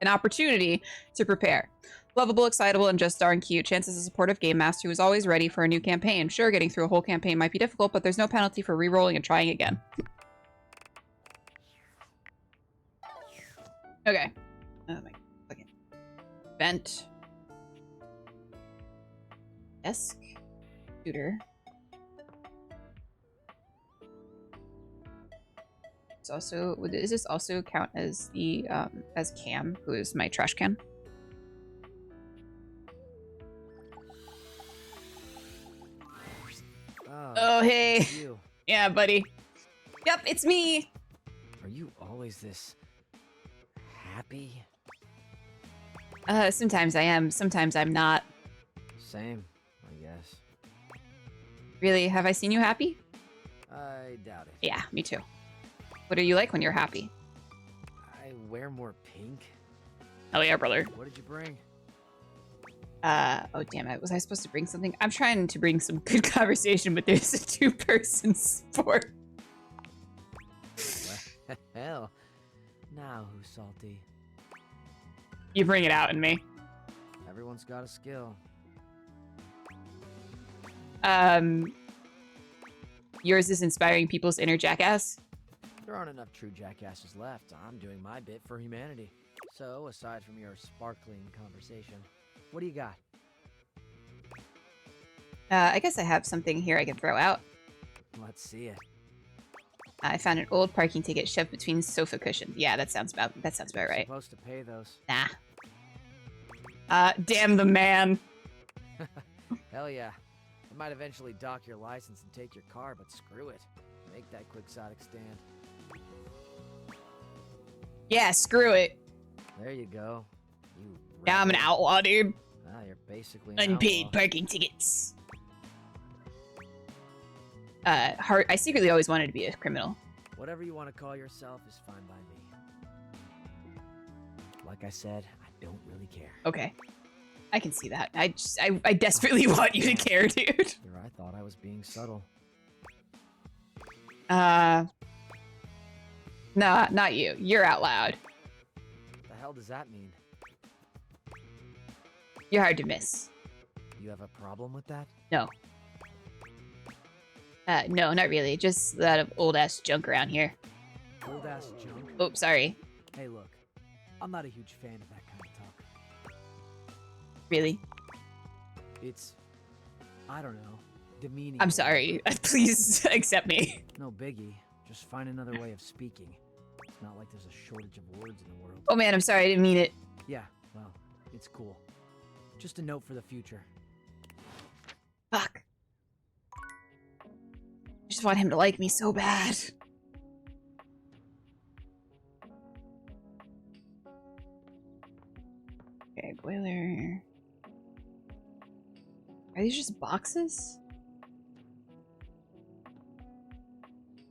an opportunity to prepare. Lovable, excitable, and just darn cute, Chance is a supportive game master who is always ready for a new campaign. Sure, getting through a whole campaign might be difficult, but there's no penalty for re-rolling and trying again. Okay. Oh my... Okay. Vent. Desk. Computer. It's also... Does this also count as the, as Cam, who is my trash can? Oh, hey. You. Yeah, buddy. Yep, it's me. Are you always this happy? Sometimes I am, sometimes I'm not. Same, I guess. Really, have I seen you happy? I doubt it. Yeah, me too. What are you like when you're happy? I wear more pink. Oh yeah, brother. What did you bring? Oh damn it, was I supposed to bring something? I'm trying to bring some good conversation, but there's a 2-person sport. Well, now who's salty? You bring it out in me. Everyone's got a skill. Yours is inspiring people's inner jackass. There aren't enough true jackasses left. I'm doing my bit for humanity. So, aside from your sparkling conversation, what do you got? I guess I have something here I can throw out. Let's see it. I found an old parking ticket shoved between sofa cushions. Yeah, that sounds about right. Supposed to pay those. Nah. Damn the man. Hell yeah. I might eventually dock your license and take your car, but screw it. Make that quixotic stand. Yeah, screw it. There you go. Now I'm an outlaw, dude. Ah, you're basically an Unpaid outlaw. parking tickets. I secretly always wanted to be a criminal. Whatever you want to call yourself is fine by me. Like I said, I don't really care. Okay. I can see that. I desperately want you to care, dude. Here, I thought I was being subtle. Nah, not you. You're out loud. What the hell does that mean? You're hard to miss. You have a problem with that? No. No, not really. Just a lot of old-ass junk around here. Old-ass junk? Oh, sorry. Hey, look. I'm not a huge fan of that kind of talk. Really? It's I don't know, demeaning. I'm sorry. Please accept me. No biggie. Just find another way of speaking. It's not like there's a shortage of words in the world. Oh man, I'm sorry. I didn't mean it. Yeah, well, it's cool. Just a note for the future. Fuck. I just want him to like me so bad. Okay, boiler. Are these just boxes?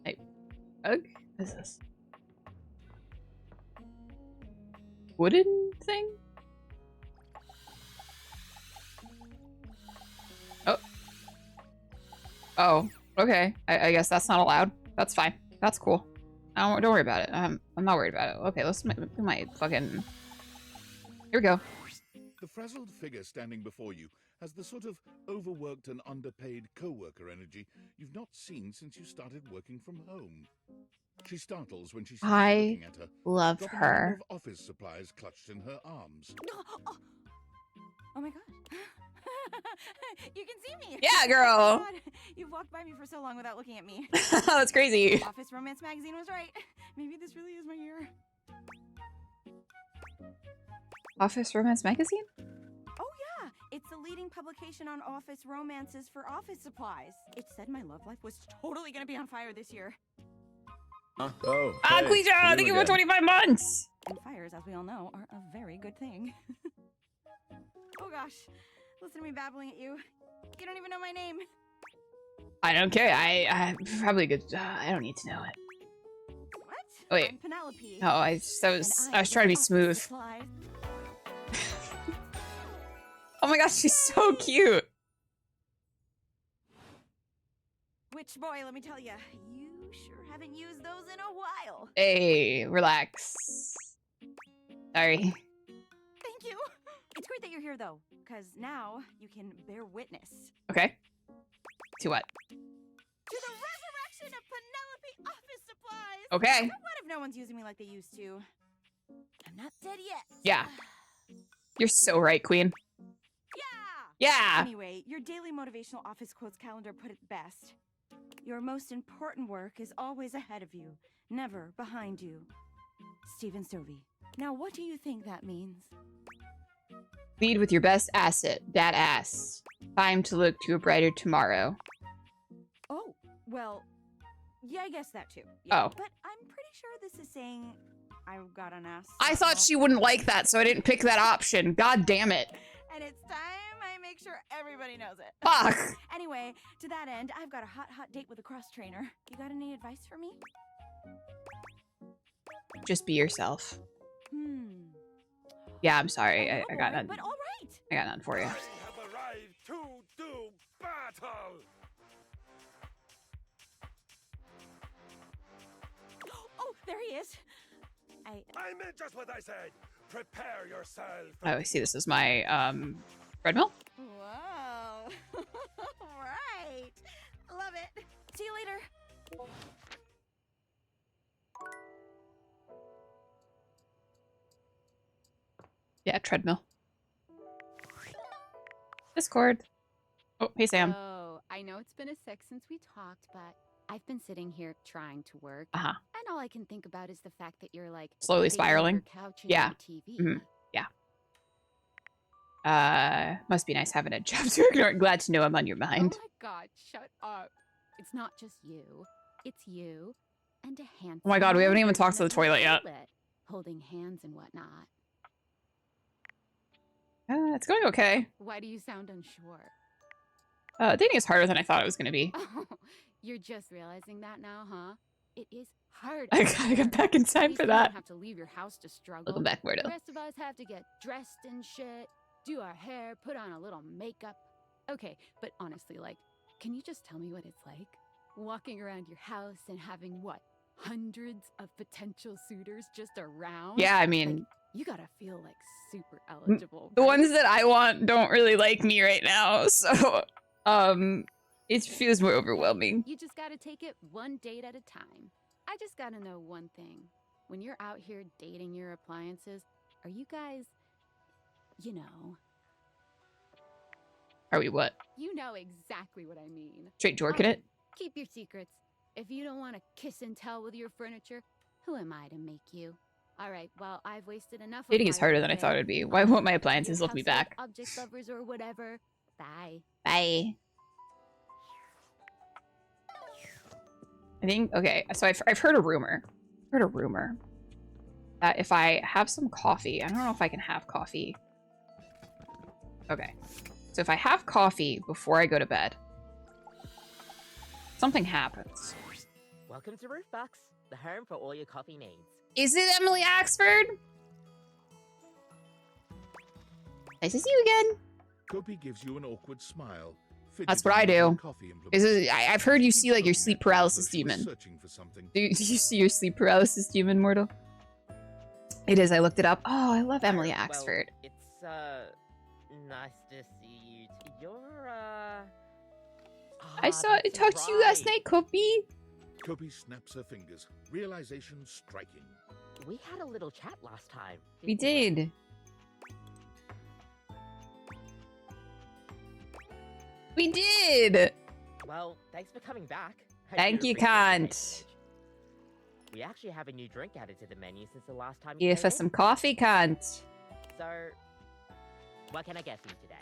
Hey, ugh, what is this? Wooden thing? Oh. Oh, okay. I guess that's not allowed. That's fine. That's cool. Don't worry about it. I'm not worried about it. Okay, let's make my fucking... Here we go. The frazzled figure standing before you has the sort of overworked and underpaid co-worker energy you've not seen since you started working from home. She startles when she sees you looking at her, love dropping her. a number of office supplies clutched in her arms. Oh my god. You can see me. Yeah, girl. Oh my god. You've walked by me for so long without looking at me. That's crazy. Office Romance Magazine was right. Maybe this really is my year. Office Romance Magazine? Oh yeah, it's the leading publication on office romances for office supplies. It said my love life was totally gonna be on fire this year. Oh, Quija, thank you for 25 months. And fires, as we all know, are a very good thing. Oh gosh, listen to me babbling at you. You don't even know my name. I don't care. I probably could. I don't need to know it. What? Oh, wait. I'm Penelope. No, I was trying to be smooth. Supplies. Oh my gosh, she's so cute. Which boy, let me tell you, you sure haven't used those in a while. Hey, relax. Sorry. Thank you. It's great that you're here though, because now you can bear witness. Okay. To what? To the resurrection of Penelope office supplies. Okay. So what if no one's using me like they used to? I'm not dead yet. Yeah. You're so right, Queen. Yeah. Anyway, your daily motivational office quotes calendar put it best. Your most important work is always ahead of you, never behind you. Stephen Stovey. Now, what do you think that means? Lead with your best asset, that ass. Time to look to a brighter tomorrow. Oh, well, yeah, I guess that too. Yeah, Oh. But I'm pretty sure this is saying I've got an ass. I thought she wouldn't like that, so I didn't pick that option. God damn it. And it's time I make sure everybody knows it. Fuck. Anyway, to that end, I've got a hot date with a cross trainer. You got any advice for me? Just be yourself. Yeah, I'm sorry. I got none. But all right. I got none for you. have arrived to do battle. Oh, there he is. I meant just what I said. Prepare yourself. Oh, I see. This is my bread mill. Wow. Right. Love it. See you later. Yeah, treadmill. Discord. Oh, hey Sam. Oh, I know it's been a sec since we talked, but I've been sitting here trying to work. Uh-huh. And all I can think about is the fact that you're like Slowly sitting on spiraling. your couch and Yeah. on TV. Mhm. Yeah. Must be nice having a job to ignore. Glad to know I'm on your mind. Oh my god, shut up. It's not just you. It's you and a handsome Oh my god, we haven't even man talked to in the a toilet yet. toilet, holding hands and whatnot. It's going okay. Why do you sound unsure? Dating is harder than I thought it was going to be. Oh, you're just realizing that now, huh? It is hard. I out gotta get there. back in At time least for you that. don't have to leave your house to struggle. Welcome back, Myrtle. The rest of us have to get dressed and shit, do our hair, put on a little makeup. Okay, but honestly, like, can you just tell me what it's like? Walking around your house and having what? Hundreds of potential suitors just around? Yeah, I mean, Like, you gotta feel like super eligible. the right? ones that I want don't really like me right now, so it feels more overwhelming. You just gotta take it one date at a time. I just gotta know one thing. When you're out here dating your appliances, are you guys, you know... Are we what? You know exactly what I mean. Straight jorking it? Keep your secrets. If you don't want to kiss and tell with your furniture, who am I to make you? All right, well, I've wasted enough. Dating is harder than I thought it would be. Why won't my appliances lift me back? Object lovers or whatever. Bye. Bye. I think, okay, so I've heard a rumor. That if I have some coffee, I don't know if I can have coffee. Okay. So if I have coffee before I go to bed, something happens. Welcome to Roofbox, the home for all your coffee needs. Is it Emily Axford? Nice to see you again. Kopi gives you an awkward smile. That's what I do. I've heard you see like your sleep paralysis demon. Do you see your sleep paralysis demon, Mortal? It is. I looked it up. Oh, I love Emily Axford. Well, it's nice to see you. You're I talked to you last night, Kopi. Kopi snaps her fingers. Realization striking. We had a little chat last time. We did. We did. Well, thanks for coming back. Thank you, Kant. We actually have a new drink added to the menu since the last time. Here for some coffee, Kant. So, what can I get for you today?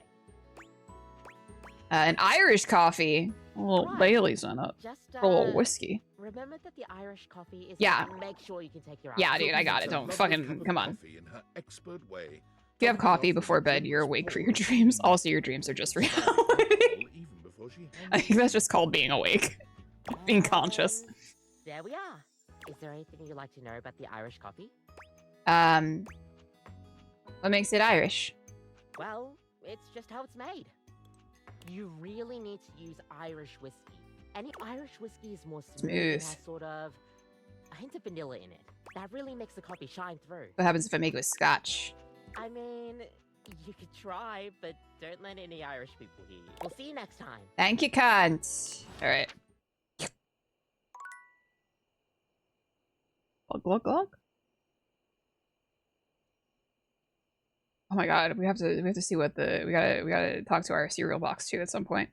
An Irish coffee. A little Bailey's in it. Just, a little whiskey. Remember that the Irish coffee is. Yeah. Make sure you can take your. Yeah, dude, I got it. Don't fucking come on. In her expert way. If you have coffee before bed, you're awake for your dreams. Also, your dreams are just reality. I think that's just called being awake. Being conscious. There we are. Is there anything you'd like to know about the Irish coffee? What makes it Irish? Well, it's just how it's made. You really need to use Irish whiskey. Any Irish whiskey is more smooth. It has sort of a hint of vanilla in it. That really makes the coffee shine through. What happens if I make it with scotch? I mean, you could try, but don't let any Irish people hear you. We'll see you next time. Thank you, Kant. Alright. Glug, glug, glug. Oh my god, we have to see what the we gotta talk to our cereal box too at some point.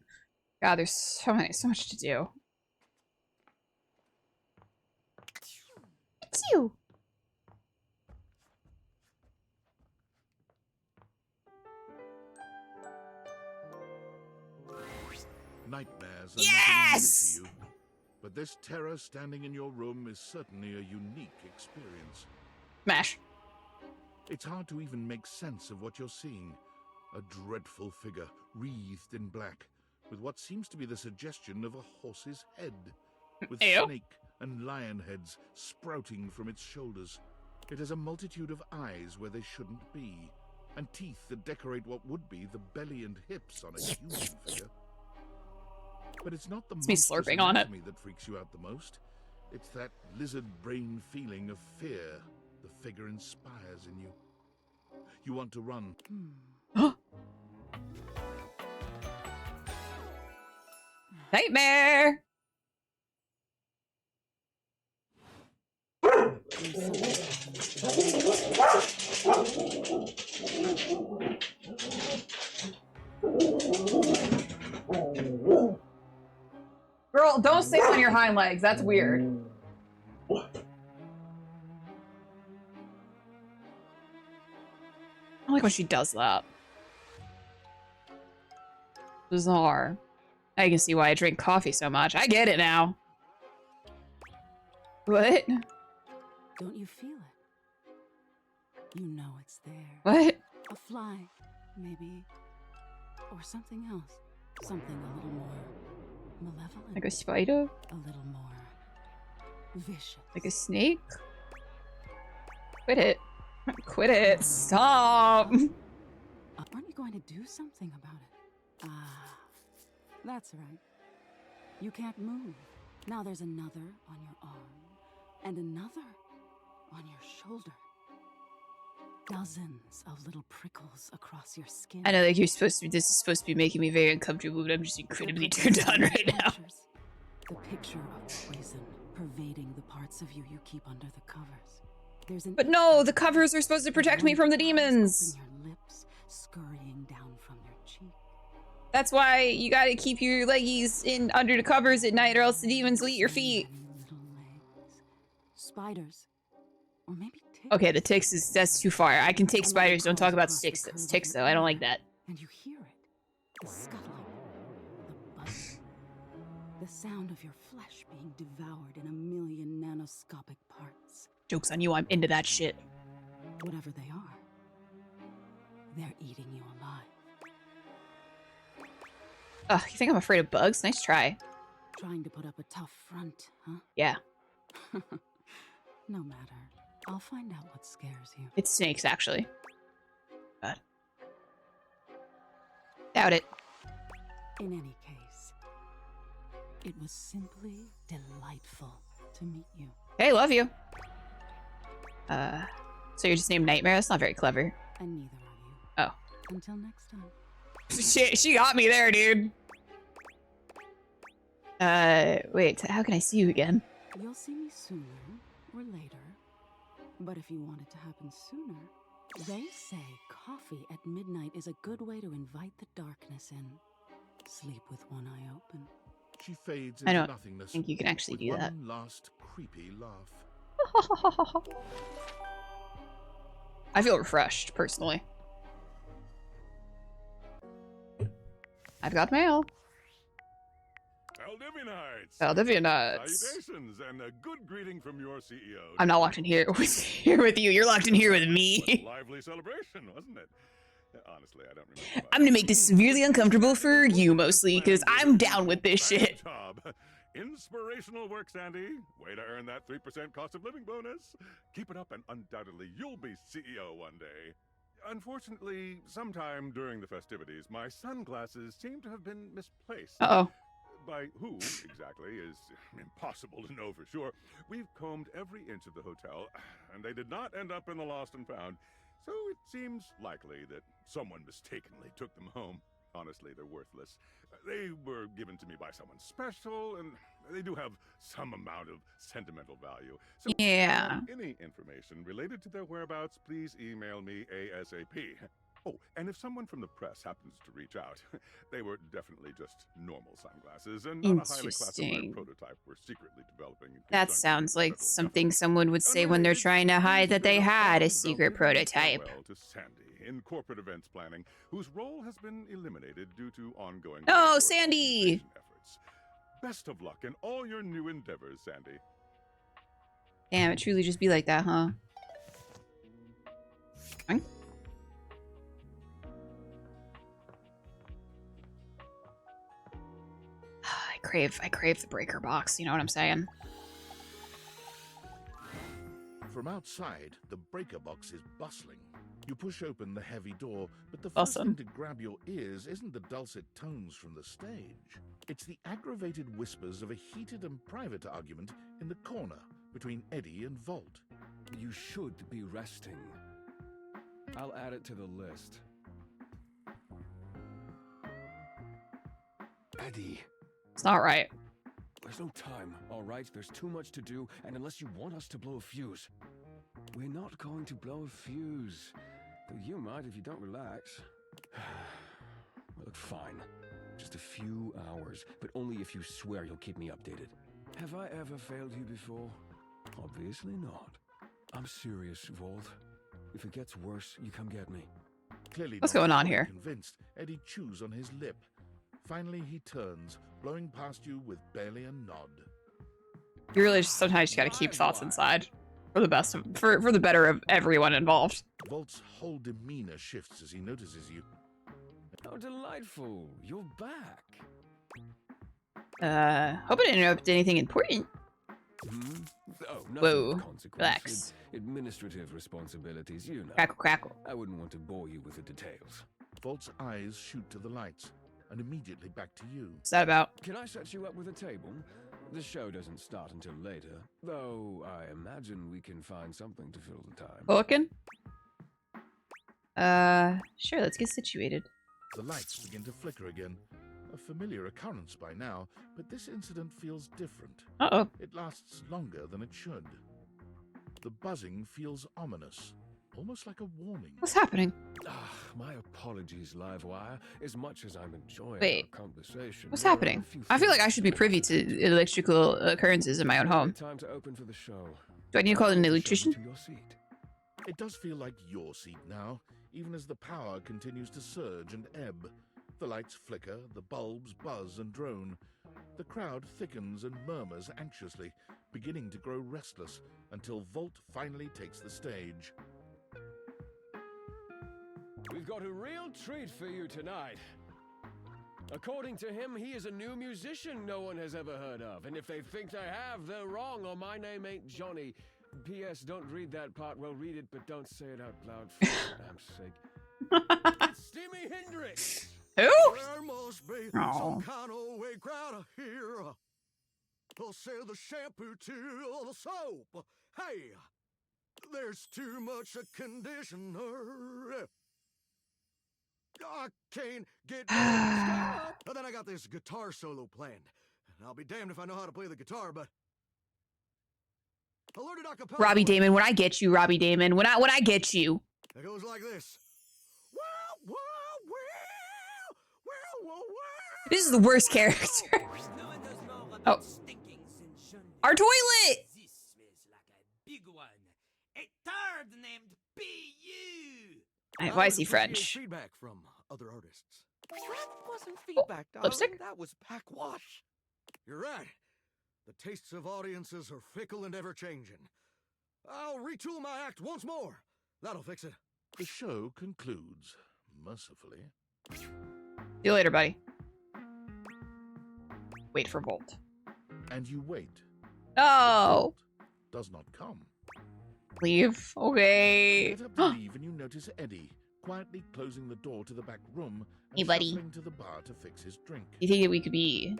God, there's so much to do. It's you. Nightmares are nothing new to you, but this terror standing in your room is certainly a unique experience. Smash. It's hard to even make sense of what you're seeing. A dreadful figure, wreathed in black, with what seems to be the suggestion of a horse's head, with snake and lion heads sprouting from its shoulders. It has a multitude of eyes where they shouldn't be, and teeth that decorate what would be the belly and hips on a human figure. But it's not the monstrous anatomy that freaks you out the most. It's that lizard brain feeling of fear the figure inspires in you. You want to run. Nightmare! Girl, don't sit on your hind legs. That's weird. I don't like when she does that. Bizarre. Now you can see why I drink coffee so much. I get it now. What? Don't you feel it? You know it's there. What? A fly, maybe. Or something else. Something a little more malevolent. Like a spider? A little more vicious. Like a snake? Quit it. Quit it. Stop. Aren't you going to do something about it? Ah, that's right. You can't move. Now there's another on your arm, and another on your shoulder. Dozens of little prickles across your skin. I know, like you're supposed to be. This is supposed to be making me very uncomfortable, but I'm just incredibly turned on right now. The picture of poison pervading the parts of you you keep under the covers. There's an But no, the covers are supposed to protect me from the demons. Open your lips, scurrying down from your cheek. That's why you gotta keep your leggies in under the covers at night, or else the demons will eat your feet. Spiders. Or maybe ticks. Okay, the ticks that's too far. I can take spiders. Don't talk about ticks though. I don't like that. And you hear it. The scuttling. The buzzing. The sound of your flesh being devoured in a million nanoscopic parts. Joke's on you, I'm into that shit. Whatever they are, they're eating you alive. Ugh, you think I'm afraid of bugs? Nice try. Trying to put up a tough front, huh? Yeah. No matter. I'll find out what scares you. It's snakes, actually. God. Doubt it. In any case, it was simply delightful to meet you. Hey, love you. So you're just named Nightmare? That's not very clever. And neither are you. Oh. Until next time. She got me there, dude. Wait, how can I see you again? You'll see me sooner or later. But if you want it to happen sooner, they say coffee at midnight is a good way to invite the darkness in. Sleep with one eye open. She fades I into don't nothingness. think you can actually with do that. one last creepy laugh. I feel refreshed, personally. I've got mail. Valdivianites! Valdivianites. Salutations, and a good greeting from your CEO. I'm not locked in here with you. You're locked in here with me. What a lively celebration, wasn't it? Honestly, I don't remember. I'm gonna make this severely uncomfortable for you, mostly, because I'm down with this shit. Job. Inspirational work, Sandy. Way to earn that 3% cost of living bonus. Keep it up and undoubtedly you'll be CEO one day. Unfortunately, sometime during the festivities, my sunglasses seem to have been misplaced. Uh-oh. By who exactly is impossible to know for sure. We've combed every inch of the hotel, and they did not end up in the lost and found. So it seems likely that someone mistakenly took them home. Honestly, they're worthless. They were given to me by someone special, and they do have some amount of sentimental value. So Yeah. if you have any information related to their whereabouts, please email me ASAP. Oh, and if someone from the press happens to reach out, they were definitely just normal sunglasses and not a highly classified Interesting. prototype we're secretly developing. in That conjunction sounds with like federal something someone would say when they're trying to hide that they had a secret prototype. Farewell to Sandy in corporate events planning, whose role has been eliminated due to ongoing No, workforce Sandy! optimization efforts. Best of luck in all your new endeavors, Sandy. Damn, it truly just be like that, huh? Fine. I crave the breaker box, you know what I'm saying? From outside, the breaker box is bustling. You push open the heavy door, but the first Awesome. thing to grab your ears isn't the dulcet tones from the stage. It's the aggravated whispers of a heated and private argument in the corner between Eddie and Volt. You should be resting. I'll add it to the list. Eddie. It's not right. There's no time, all right? There's too much to do, and unless you want us to blow a fuse, we're not going to blow a fuse. But you might if you don't relax. Look, fine. Just a few hours, but only if you swear you'll keep me updated. Have I ever failed you before? Obviously not. I'm serious, Volt. If it gets worse, you come get me. Clearly What's not going on fully here? Convinced, Eddie chews on his lip. Finally, he turns, blowing past you with barely a nod. You really just sometimes gotta keep thoughts inside. For the best of, for the better of everyone involved. Volt's whole demeanor shifts as he notices you. Oh, delightful. You're back. Hope I didn't interrupt anything important. Hmm? Oh, nothing Whoa. of consequence. Relax. Administrative responsibilities, you know. Crackle, crackle. I wouldn't want to bore you with the details. Volt's eyes shoot to the lights, and immediately back to you. What's that about? Can I set you up with a table? The show doesn't start until later, though I imagine we can find something to fill the time. Looking? Sure, let's get situated. The lights begin to flicker again. A familiar occurrence by now, but this incident feels different. Uh-oh. It lasts longer than it should. The buzzing feels ominous, almost like a warning. What's happening? My apologies, Livewire. As much as I'm enjoying Wait. our conversation, What's there are a happening? few I feel like I things should be privy to electrical occurrences in my own home. Time to open for the show. Do I need to call an To electrician? your seat. It does feel like your seat now, even as the power continues to surge and ebb. The lights flicker, the bulbs buzz and drone. The crowd thickens and murmurs anxiously, beginning to grow restless until Volt finally takes the stage. We've got a real treat for you tonight. According to him, he is a new musician no one has ever heard of. And if they think they have, they're wrong, or my name ain't Johnny. P.S. Don't read that part. Well, read it, but don't say it out loud for damn sake. It's Steamy Hendrix! Who? There must be Oh. some kind of way crowd here. They'll sell the shampoo to the soap. Hey, there's too much a conditioner. I can't get stop. But then I got this guitar solo planned. And I'll be damned if I know how to play the guitar, but I learned it a cappella. Robbie Damon, when I get you, Robbie Damon, when I get you. It goes like this. This is the worst character. Oh. Our toilet! This smells like a big one. A third named B.U. Why is he I would appreciate French? Feedback from other artists. That wasn't feedback, darling. lipstick? That was backwash. You're right. The tastes of audiences are fickle and ever-changing. I'll retool my act once more. That'll fix it. The show concludes, mercifully. See you later, buddy. Wait for Volt. And you wait. No! Does not come. Leave. Okay. Get up to leave and you notice Eddie, quietly closing the door to the back room and Hey, buddy. shuffling to the bar to fix his drink. You think that we could be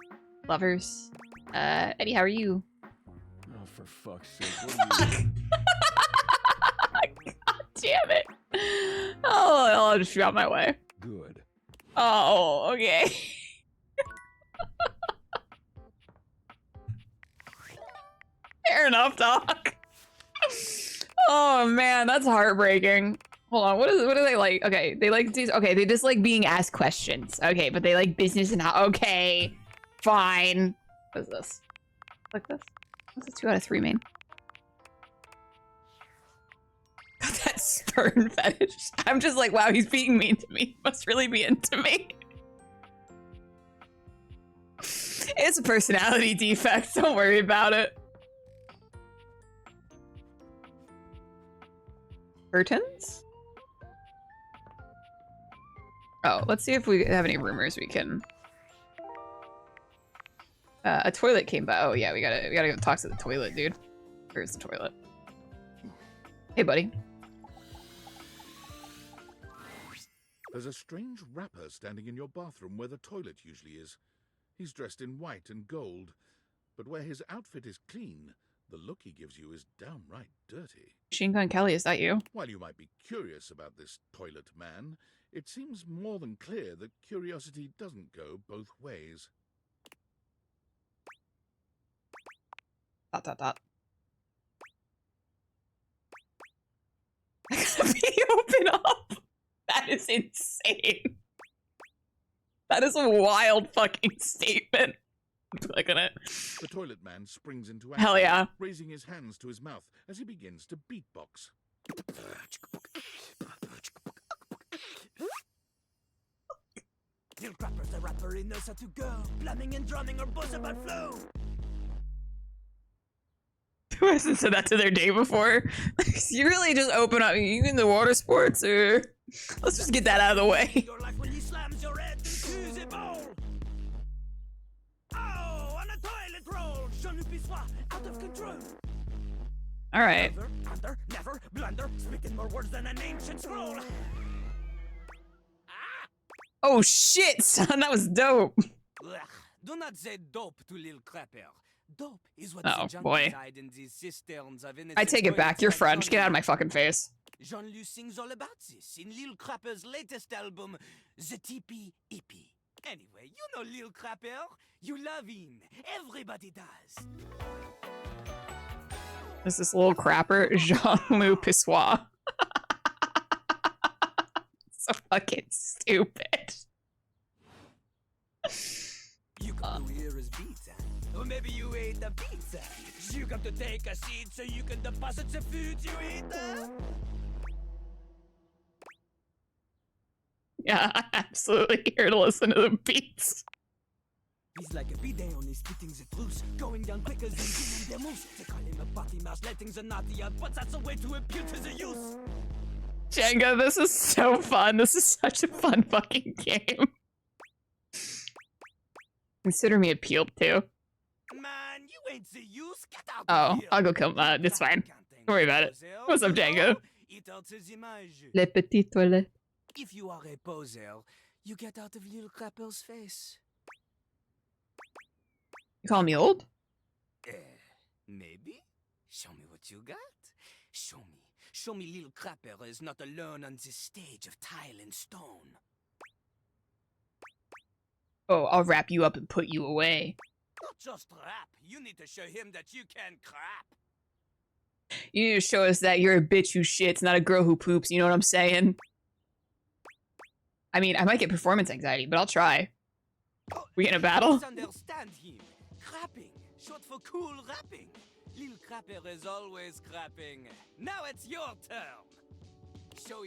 lovers? Eddie, how are you? Oh, for fuck's sake. What are you... God damn it. Oh, I'll just be on my way. Good. Oh, okay. Fair enough, Doc. Oh man, that's heartbreaking. Hold on, what do they like? Okay, they like these. Okay, they just like being asked questions. Okay, but they like business and how. Okay, fine. What is this? Like this? What's this? 2 out of 3 main. Got that spurn fetish. I'm just like, wow, he's being mean to me. Must really be into me. It's a personality defect. Don't worry about it. Curtains? Oh, let's see if we have any rumors we can. A toilet came by. Oh yeah, we gotta go talk to the toilet, dude. Where's the toilet? Hey, buddy. There's a strange rapper standing in your bathroom where the toilet usually is. He's dressed in white and gold, but where his outfit is clean, the look he gives you is downright dirty. Machine Gun Kelly, is that you? While you might be curious about this toilet man, it seems more than clear that curiosity doesn't go both ways. ... Be open up. That is insane. That is a wild fucking statement. I'm clicking it. The toilet man springs into action, Hell yeah. raising his hands to his mouth as he begins to beatbox. Lil Crapper's a rapper, he knows how to go. Plumbing and drumming are both about flow. Who hasn't said that to their day before? You really just open up. You in the water sports, or let's just get that out of the way. You're like when he slams your head into the bowl. Oh, on a toilet roll. Je ne suis out of control. All right. Never, under, never, blunder. Speaking more words than an ancient scroll. Oh shit, son, that was dope. Ugh, do not say dope to Lil Crapper. Dope is what Oh, the boy. junkies hide in these cisterns of innocent I take it back. toilets You're like French. Get out of my Jean-Luc. fucking face. Jean-Luc sings all about this in Lil Crapper's latest album, The Tippy Hippie. Anyway, you know Lil Crapper. You love him. Everybody does. There's this little crapper, Jean-Luc Pissois. so fucking stupid. You come to here as pizza. Or maybe you ate the pizza. You come to take a seat so you can deposit the food you eat. Yeah, I'm absolutely here to listen to the beats. He's like a bidet on his spitting the truth, going down quicker than doing their moves. They call him a party mouse, letting the naughty out, but that's a way to impute to the use. Jenga, this is so fun. This is such a fun fucking game. Consider me appealed to. Man, you ain't the use. Get out Oh, of here. I'll go kill him. It's fine. Don't worry about it. What's up, Django? Le petit toilette. If you are a poser, you get out of little crapper's face. You call me old? Maybe. Show me what you got. Show me. Show me little crapper is not alone on this stage of tile and stone. Oh, I'll wrap you up and put you away. Not just rap. You need to show him that you can crap. You need to show us that you're a bitch who shits, not a girl who poops. You know what I'm saying? I mean, I might get performance anxiety, but I'll try. We get in a battle? Understand him. Crapping. Short for cool rapping. Little crapper is always crapping. Now it's your turn. Show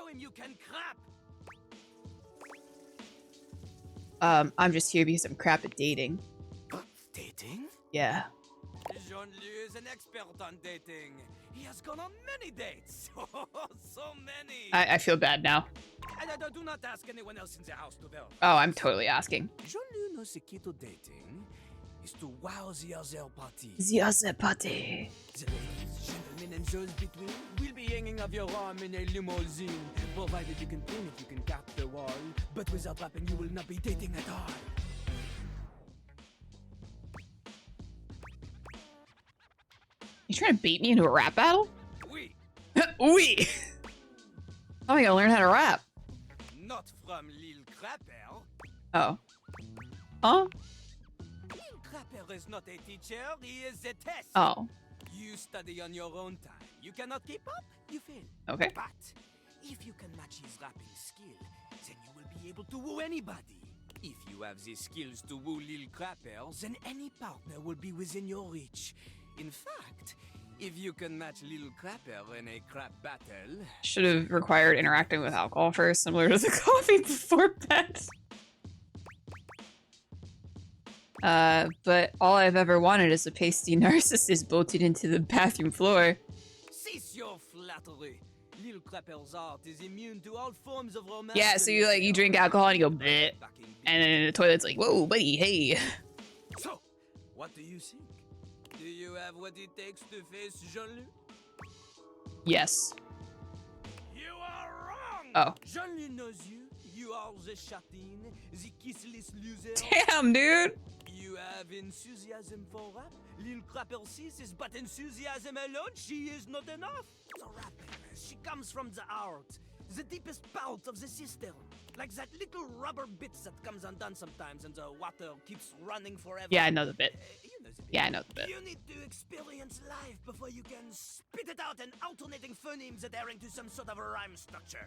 him you can crap. I'm just here because I'm crap at dating. Dating? Yeah. Jean-Louis is an expert on dating. He has gone on many dates. So many. I feel bad now. And I do not ask anyone else in the house to help. Oh, I'm totally asking. Jean-Louis knows the key to dating is to wow the other party. The other party. The ladies, gentlemen, and those between will be hanging off your arm in a limousine. Provided you can clean it, you can cap the wall. But without rapping, you will not be dating at all. You trying to bait me into a rap battle? Oui. Oui. Oh, I gotta learn how to rap. Not from Lil Crapper. Oh. Huh? Lil Crapper is not a teacher, he is a test. Oh. You study on your own time. You cannot keep up, you fail. Okay. But if you can match his rapping skill, then you will be able to woo anybody. If you have the skills to woo Lil Crapper, then any partner will be within your reach. In fact, if you can match Little Crapper in a crap battle... Should have required interacting with alcohol first, similar to the coffee before bed. But all I've ever wanted is a pasty narcissist bolted into the bathroom floor. Cease your flattery. Little Crapper's art is immune to all forms of romance. Yeah, so you drink alcohol and you go bleh, and then the toilet's like, whoa, buddy, hey. So, what do you think? Do you have what it takes to face Jean-Louis? Yes. You are wrong! Oh. Jean-Louis knows you. You are the chatin, the kissless loser. Damn, dude! You have enthusiasm for rap. Lil Crapper sees is but enthusiasm alone. She is not enough. The rapping, she comes from the heart. The deepest part of the system. Like that little rubber bit that comes undone sometimes and the water keeps running forever. Yeah, I know the bit. You know the bit. Yeah, I know the bit. You need to experience life before you can spit it out in alternating phonemes adhering to some sort of a rhyme structure.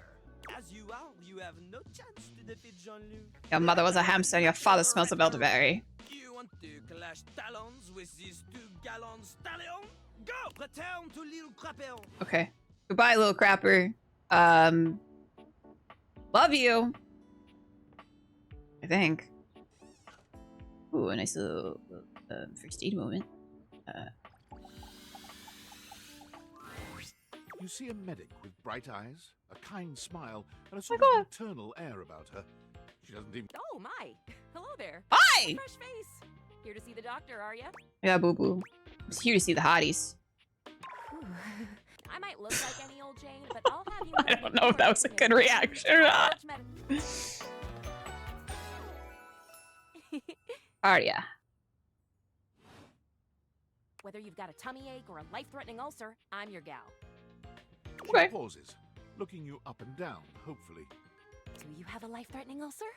As you are, you have no chance to defeat Jean-Louis. Your mother was a hamster and your father smells of elderberry. You want to clash talons with these 2 gallon stallion? Go! Return to Lil Crapper! Okay. Goodbye, little crapper. Love you. I think. Ooh, a nice little first aid moment. You see a medic with bright eyes, a kind smile, and a sort of maternal air about her. She doesn't even... Oh my! Hello there. Hi! Fresh face. Here to see the doctor, are ya? Yeah, boo boo. I'm here to see the hotties. I might look like any old Jane, but I'll have you. I don't know if that was a good reaction or not. Aria. Whether you've got a tummy ache or a life-threatening ulcer, I'm your gal. She pauses, looking you up and down, hopefully. Do you have a life-threatening ulcer?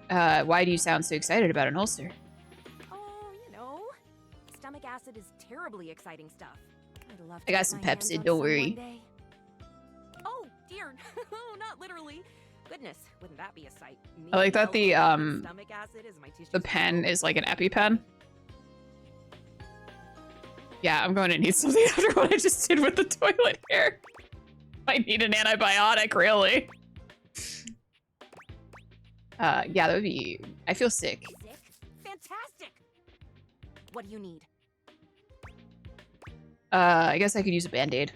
Why do you sound so excited about an ulcer? Oh, you know, stomach acid is terribly exciting stuff. I'd love to I got get some my hands Pepsid, on don't some worry. one day. literally. Goodness, wouldn't that be a sight? I like that the stomach acid is my the pen is like an EpiPen. Yeah, I'm going to need something after what I just did with the toilet here. Might need an antibiotic, really. Yeah, that would be... I feel sick. Sick? Fantastic! What do you need? I guess I could use a Band-Aid.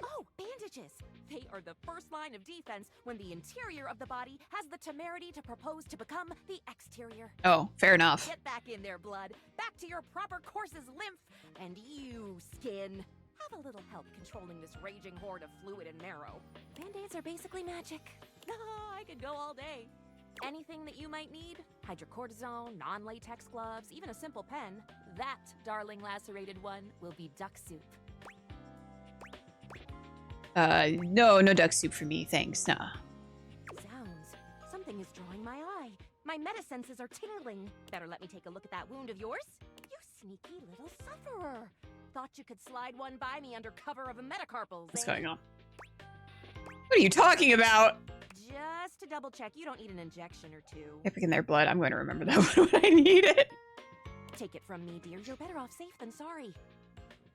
Oh, bandages! They are the first line of defense when the interior of the body has the temerity to propose to become the exterior. Oh, fair enough. Get back in there, blood. Back to your proper course's lymph. And you, skin. Have a little help controlling this raging horde of fluid and marrow. Band-Aids are basically magic. I could go all day. Anything that you might need, hydrocortisone, non-latex gloves, even a simple pen, that, darling lacerated one, will be duck soup. No duck soup for me, thanks, nah. Zounds, something is drawing my eye. My metasenses are tingling. Better let me take a look at that wound of yours. You sneaky little sufferer. Thought you could slide one by me under cover of a metacarpals, What's eh? going on? What are you talking about? Just to double check, you don't need an injection or two. Epic in their blood. I'm going to remember that when I need it. Take it from me, dear. You're better off safe than sorry.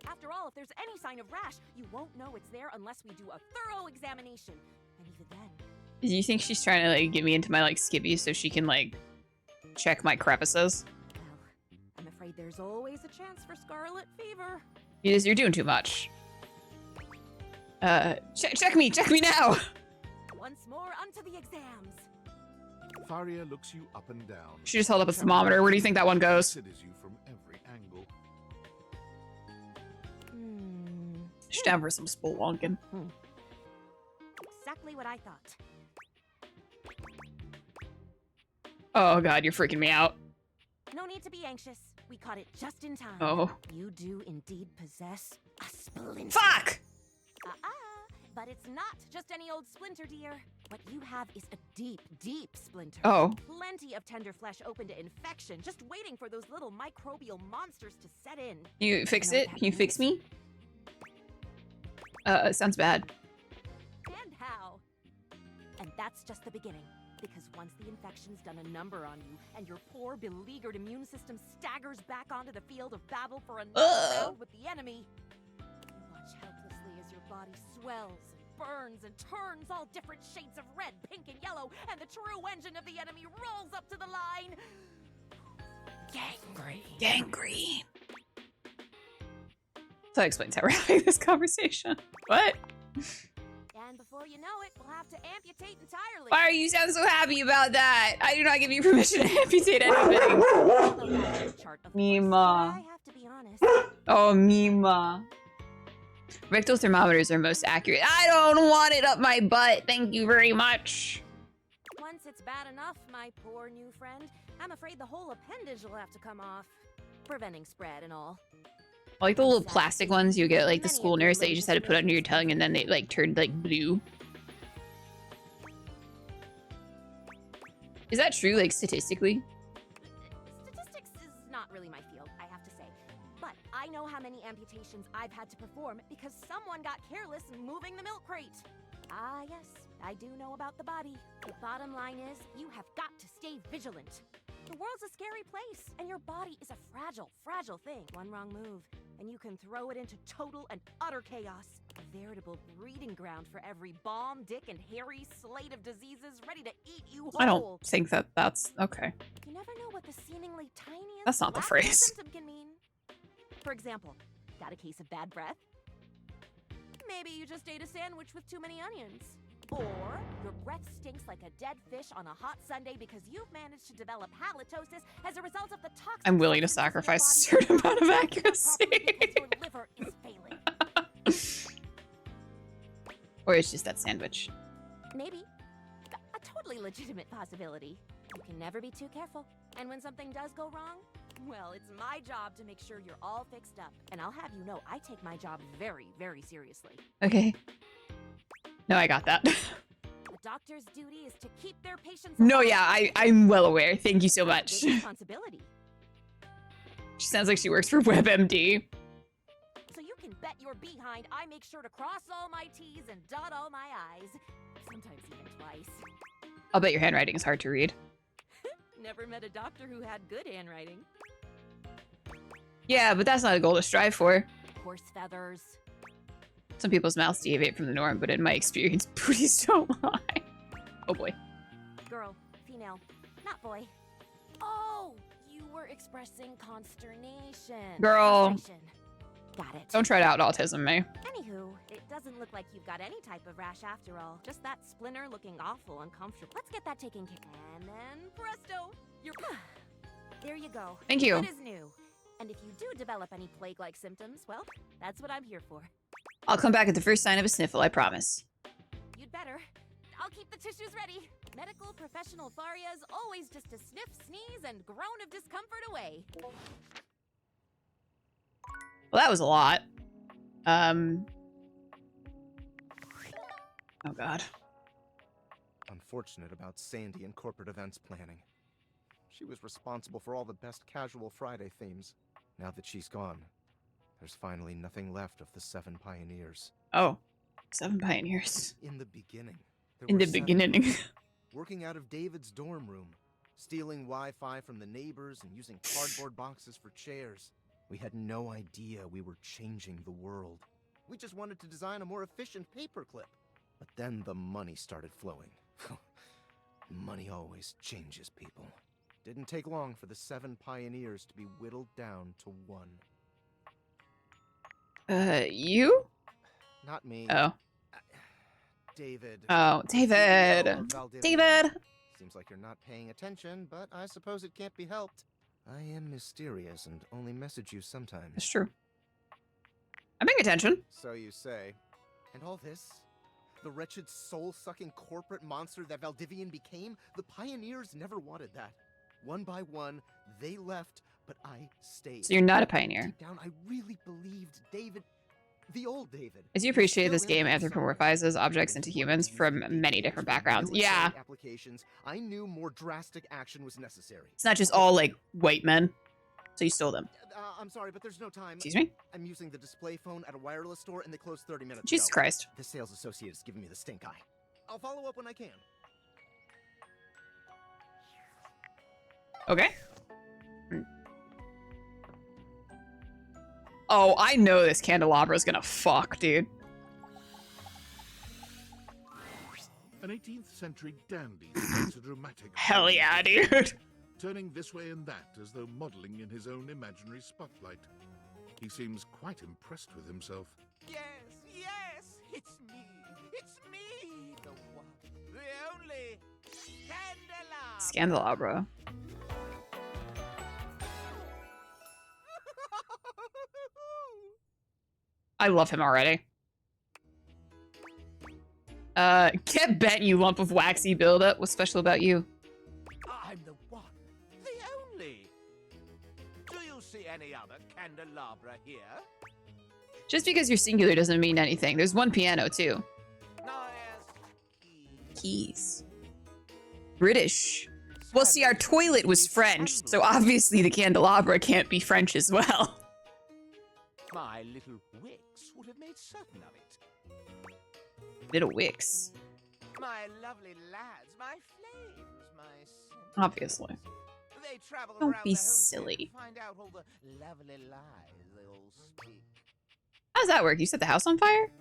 After all, if there's any sign of rash, you won't know it's there unless we do a thorough examination. And even then... Do you think she's trying to, like, get me into my, like, skivvies so she can, like, check my crevices? Well, I'm afraid there's always a chance for scarlet fever. You're doing too much. Check me now! Once more, onto the exams. Faria looks you up and down. She just held up a thermometer. Where do you think that one goes? Considers you from every angle. She's down for some spelunking. Exactly what I thought. Oh god, you're freaking me out. No need to be anxious. We caught it just in time. Oh. You do indeed possess a splinter. Fuck! But it's not just any old splinter, dear. What you have is a deep, deep splinter. Oh. Plenty of tender flesh open to infection, just waiting for those little microbial monsters to set in. Can you fix it? Can you fix me? Sounds bad. And how? And that's just the beginning. Because once the infection's done a number on you, and your poor, beleaguered immune system staggers back onto the field of battle for another round with the enemy, you watch helplessly as your body swells and burns and turns all different shades of red, pink, and yellow, and the true engine of the enemy rolls up to the line. Gangrene. Gangrene. So that explains how we're having this conversation. What? And before you know it, we'll have to amputate entirely. Why are you sound so happy about that? I do not give you permission to amputate anything. Mima. I have to be honest. Oh, Mima. Rectal thermometers are most accurate. I don't want it up my butt. Thank you very much. Once it's bad enough, my poor new friend, I'm afraid the whole appendage will have to come off. Preventing spread and all. I like the little plastic ones you get, like the school nurse that you just had to put under your tongue and then they like turned like blue. Is that true, like statistically? Statistics is not really my field, I have to say. But I know how many amputations I've had to perform because someone got careless moving the milk crate. Ah, yes, I do know about the body. The bottom line is, you have got to stay vigilant. The world's a scary place, and your body is a fragile, fragile thing. One wrong move, and you can throw it into total and utter chaos. A veritable breeding ground for every bomb, dick, and hairy slate of diseases ready to eat you whole. I don't think that that's okay. You never know what the seemingly tiniest That's not the last phrase. symptom can mean. For example, got a case of bad breath? Maybe you just ate a sandwich with too many onions. Or your breath stinks like a dead fish on a hot Sunday because you've managed to develop halitosis as a result of the toxic. I'm willing to sacrifice a certain amount of accuracy. Your liver is failing. Or it's just that sandwich. Maybe. A totally legitimate possibility. You can never be too careful. And when something does go wrong, well, it's my job to make sure you're all fixed up. And I'll have you know, I take my job very, very seriously. Okay. No, I got that. A doctor's duty is to keep their patients No, alive. yeah, I'm well aware. Thank you so much. Big responsibility. She sounds like she works for WebMD. So you can bet your behind I make sure to cross all my T's and dot all my I's. Sometimes even twice. I'll bet your handwriting is hard to read. Never met a doctor who had good handwriting. Yeah, but that's not a goal to strive for. Horse feathers. Some people's mouths deviate from the norm, but in my experience, booties don't lie. Oh boy. Girl, female, not boy. Oh, you were expressing consternation. Girl. Frustration. Got it. Don't try to out autism me. Anywho, it doesn't look like you've got any type of rash after all. Just that splinter looking awful uncomfortable. Let's get that taken care of. And then presto, you're... There you go. Thank you. What is new? And if you do develop any plague-like symptoms, well, that's what I'm here for. I'll come back at the first sign of a sniffle, I promise. You'd better. I'll keep the tissues ready. Medical professional Tharia's always just a sniff, sneeze, and groan of discomfort away. Well, that was a lot. Oh god. Unfortunate about Sandy and corporate events planning. She was responsible for all the best casual Friday themes. Now that she's gone, there's finally nothing left of the 7 pioneers. Oh, 7 pioneers. In the beginning. In the beginning. Working out of David's dorm room, stealing Wi-Fi from the neighbors and using cardboard boxes for chairs. We had no idea we were changing the world. We just wanted to design a more efficient paperclip. But then the money started flowing. Money always changes people. Didn't take long for the 7 pioneers to be whittled down to 1. You? Not me. Oh. David. Oh, David. David! Seems like you're not paying attention, but I suppose it can't be helped. I am mysterious and only message you sometimes. It's true. I'm paying attention. So you say. And all this? The wretched soul-sucking corporate monster that Valdivian became? The pioneers never wanted that. One by one, they left, but I stayed. So you're not a pioneer. Deep down, I really believed David, the old David. As you appreciate, this game anthropomorphizes objects into humans from many different backgrounds. Yeah. Applications, I knew more drastic action was necessary. It's not just all, like, white men. So you stole them. I'm sorry, but there's no time. Excuse me? I'm using the display phone at a wireless store and they closed 30 minutes Jesus ago. Christ. The sales associate is giving me the stink eye. I'll follow up when I can. Okay. Oh, I know this candelabra's gonna fuck, dude. An 18th century dandy strikes a dramatic Hell yeah, dude. turning this way and that as though modeling in his own imaginary spotlight. He seems quite impressed with himself. Yes, yes, it's me, the one, the only Candelabra. I love him already. Get bent, you lump of waxy buildup. What's special about you? I'm the one, the only. Do you see any other candelabra here? Just because you're singular doesn't mean anything. There's one piano, too. Oh, yes. Keys. British. Well, see, our toilet was French, so obviously the candelabra can't be French as well. My little wicks would have made certain of it. Little wicks. My lovely lads, my flames, my sentiments. Obviously. They travel Don't around be the homestead silly. to find out all the lovely lies they all speak. How does that work? You set the house on fire?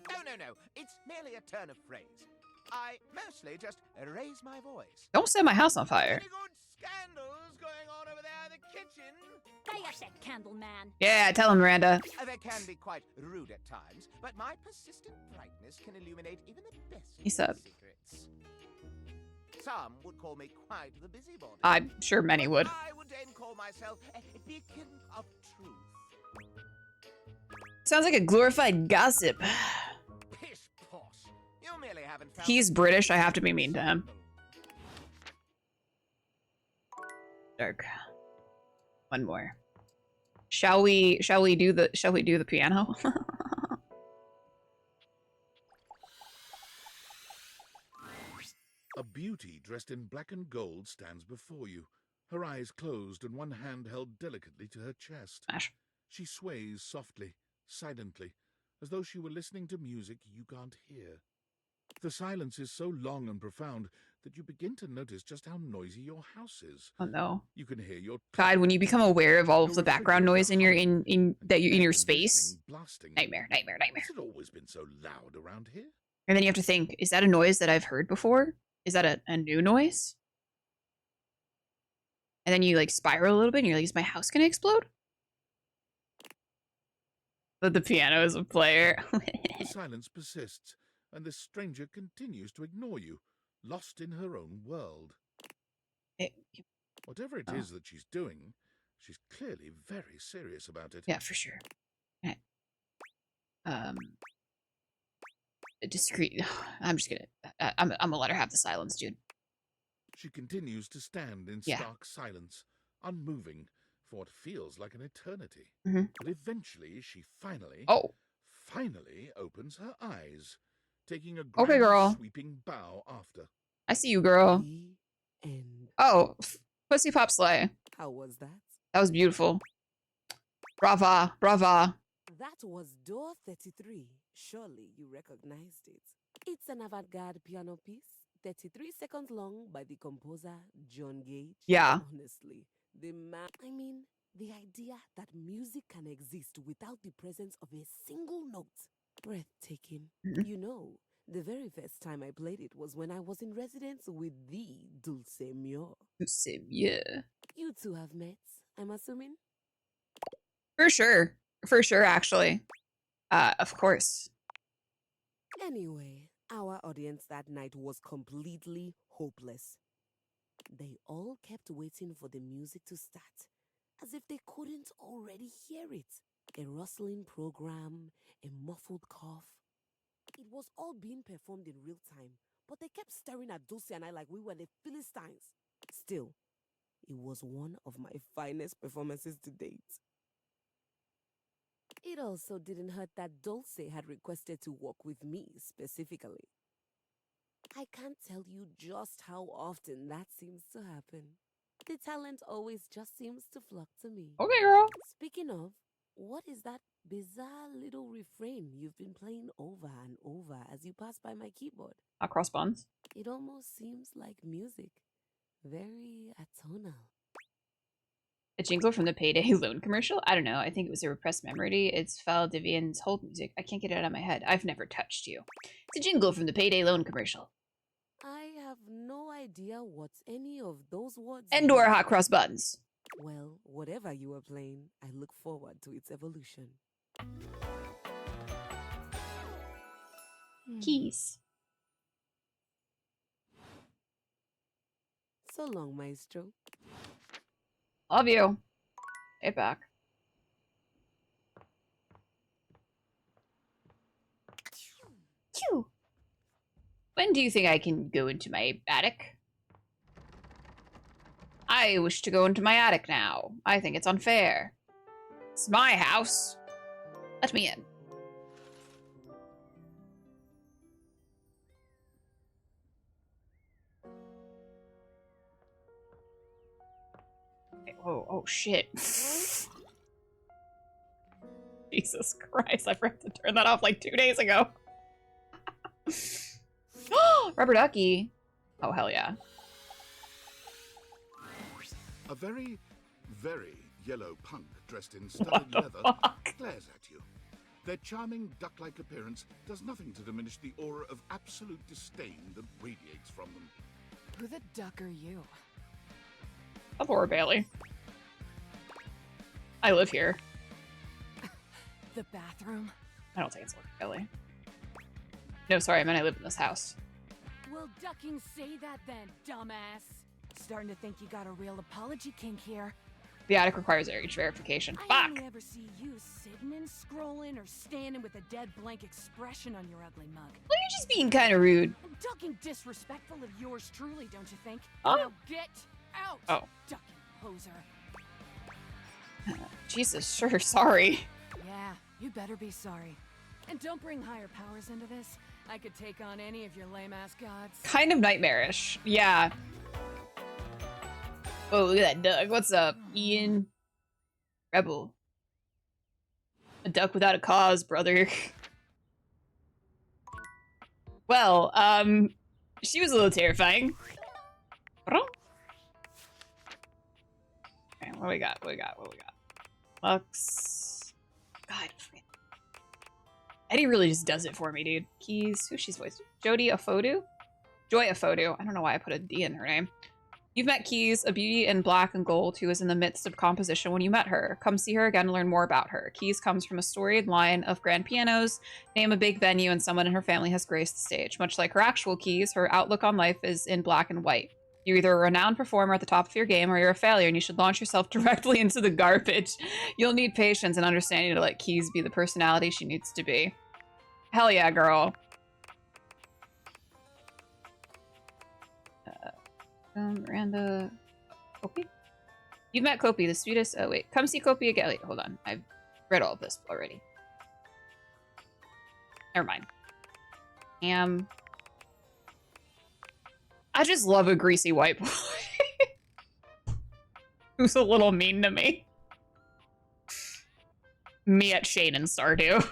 No. It's merely a turn of phrase. I mostly just raise my voice. Don't set my house on fire. Any good scandals going on over there in the kitchen? Cállate, Candleman. Yeah, tell him, Miranda. They can be quite rude at times, but my persistent brightness can illuminate even the best He said. secrets. Some would call me quite the busybody. I'm sure many would. I would then call myself a beacon of truth. Sounds like a glorified gossip. Pish posh. You merely haven't found He's British. I have to be mean to him. Dark. One more. Shall we do the piano? A beauty dressed in black and gold stands before you, her eyes closed and one hand held delicately to her chest. Smash. She sways softly, silently, as though she were listening to music you can't hear. The silence is so long and profound that you begin to notice just how noisy your house is. Oh no. You can hear your God, when you become aware of all of the background noise in your refrigerator that you're in your conditioning space, blasting. nightmare. Has it always been so loud around here? And then you have to think, is that a noise that I've heard before? Is that a new noise? And then you like spiral a little bit and you're like, is my house gonna explode? But the piano is a player. The silence persists, and this stranger continues to ignore you, lost in her own world. Whatever it is that she's doing, she's clearly very serious about it. Yeah, for sure. Discreet. I'm just gonna. I'm gonna let her have the silence, dude. She continues to stand in stark silence, unmoving, for what feels like an eternity. But eventually, she finally opens her eyes, taking a grand sweeping bow after. I see you, girl. Oh, Pussy Pop Slay. How was that? That was beautiful. Brava, brava. That was door 33. Surely you recognized it. It's an avant-garde piano piece, 33 seconds long, by the composer John Gage. Yeah. Honestly, the idea that music can exist without the presence of a single note. Breathtaking. You know, the very first time I played it was when I was in residence with the Dulcemure. Dulcemure. You two have met, I'm assuming? For sure. For sure, actually. Of course. Anyway, our audience that night was completely hopeless. They all kept waiting for the music to start, as if they couldn't already hear it. A rustling program, a muffled cough. It was all being performed in real time, but they kept staring at Dulce and I like we were the Philistines. Still, it was one of my finest performances to date. It also didn't hurt that Dulce had requested to work with me specifically. I can't tell you just how often that seems to happen. The talent always just seems to flock to me. Okay, girl. Speaking of, what is that bizarre little refrain you've been playing over and over as you pass by my keyboard? Cross buns. It almost seems like music. Very atonal. A jingle from the Payday loan commercial? I don't know. I think it was a repressed memory. It's Valdivian's hold music. I can't get it out of my head. I've never touched you. It's a jingle from the Payday loan commercial. I have no idea what any of those words And/or hot cross buns. Well, whatever you are playing, I look forward to its evolution. Keys. So long, Maestro. Love you. Get back. Phew. When do you think I can go into my attic? I wish to go into my attic now. I think it's unfair. It's my house. Let me in. Oh shit. Jesus Christ, I forgot to turn that off like 2 days ago. Rubber ducky. Oh, hell yeah. A very, very yellow punk dressed in studded leather glares at you. Their charming duck-like appearance does nothing to diminish the aura of absolute disdain that radiates from them. Who the duck are you? I'm Laura Bailey. I live here. The bathroom? I don't think it's Laura Bailey. No, sorry, I meant I live in this house. Well, ducking say that then, dumbass. Starting to think you got a real apology kink here. The attic requires age verification. I Fuck! only ever see you sitting and scrolling or standing with a dead blank expression on your ugly mug. Well, you're just being kind of rude. Ducking disrespectful of yours truly, don't you think? Oh. Now get out! Oh. Ducking poser. Jesus, sure, sorry. Yeah, you better be sorry. And don't bring higher powers into this. I could take on any of your lame-ass gods. Kind of nightmarish. Yeah. Oh, look at that Doug. What's up, Ian? Rebel. A duck without a cause, brother. Well, she was a little terrifying. Okay, what do we got? Lux. God. Eddie really just does it for me, dude. Keys. Who's she's voiced? Jodie Afodu? Joy Afodu. I don't know why I put a D in her name. You've met Keys, a beauty in black and gold who was in the midst of composition when you met her. Come see her again and learn more about her. Keys comes from a storied line of grand pianos, name a big venue, and someone in her family has graced the stage. Much like her actual Keys, her outlook on life is in black and white. You're either a renowned performer at the top of your game or you're a failure and you should launch yourself directly into the garbage. You'll need patience and understanding to let Keys be the personality she needs to be. Hell yeah, girl. Miranda... Kopi? You've met Kopi, the sweetest... Oh, wait. Come see Kopi again. Wait, hold on. I've read all of this already. Never mind. I just love a greasy white boy. Who's a little mean to me. Me at Shane and Stardew.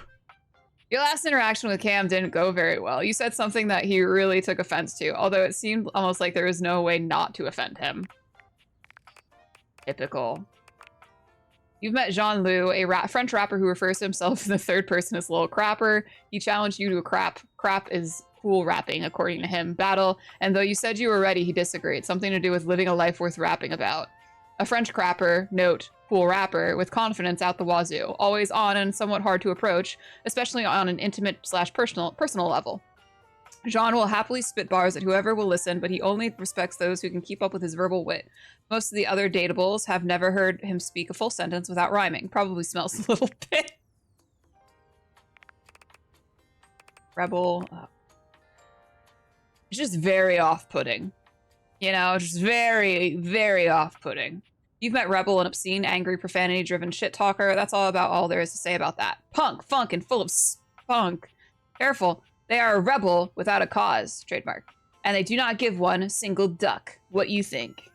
Your last interaction with Cam didn't go very well. You said something that he really took offense to, although it seemed almost like there was no way not to offend him. Typical. You've met Jean-Loup, a French rapper who refers to himself in the third person as Little Crapper. He challenged you to a crap is cool rapping, according to him, battle, and though you said you were ready, he disagreed. Something to do with living a life worth rapping about. A French crapper, note, cool rapper, with confidence out the wazoo, always on and somewhat hard to approach, especially on an intimate/personal level. Jean will happily spit bars at whoever will listen, but he only respects those who can keep up with his verbal wit. Most of the other dateables have never heard him speak a full sentence without rhyming. Probably smells a little bit. Rebel. It's just very off-putting. You know, just very, very off-putting. You've met Rebel, an obscene, angry, profanity-driven shit-talker. That's all there is to say about that. Punk, funk, and full of spunk. Careful. They are a rebel without a cause. Trademark. And they do not give one single duck. What you think?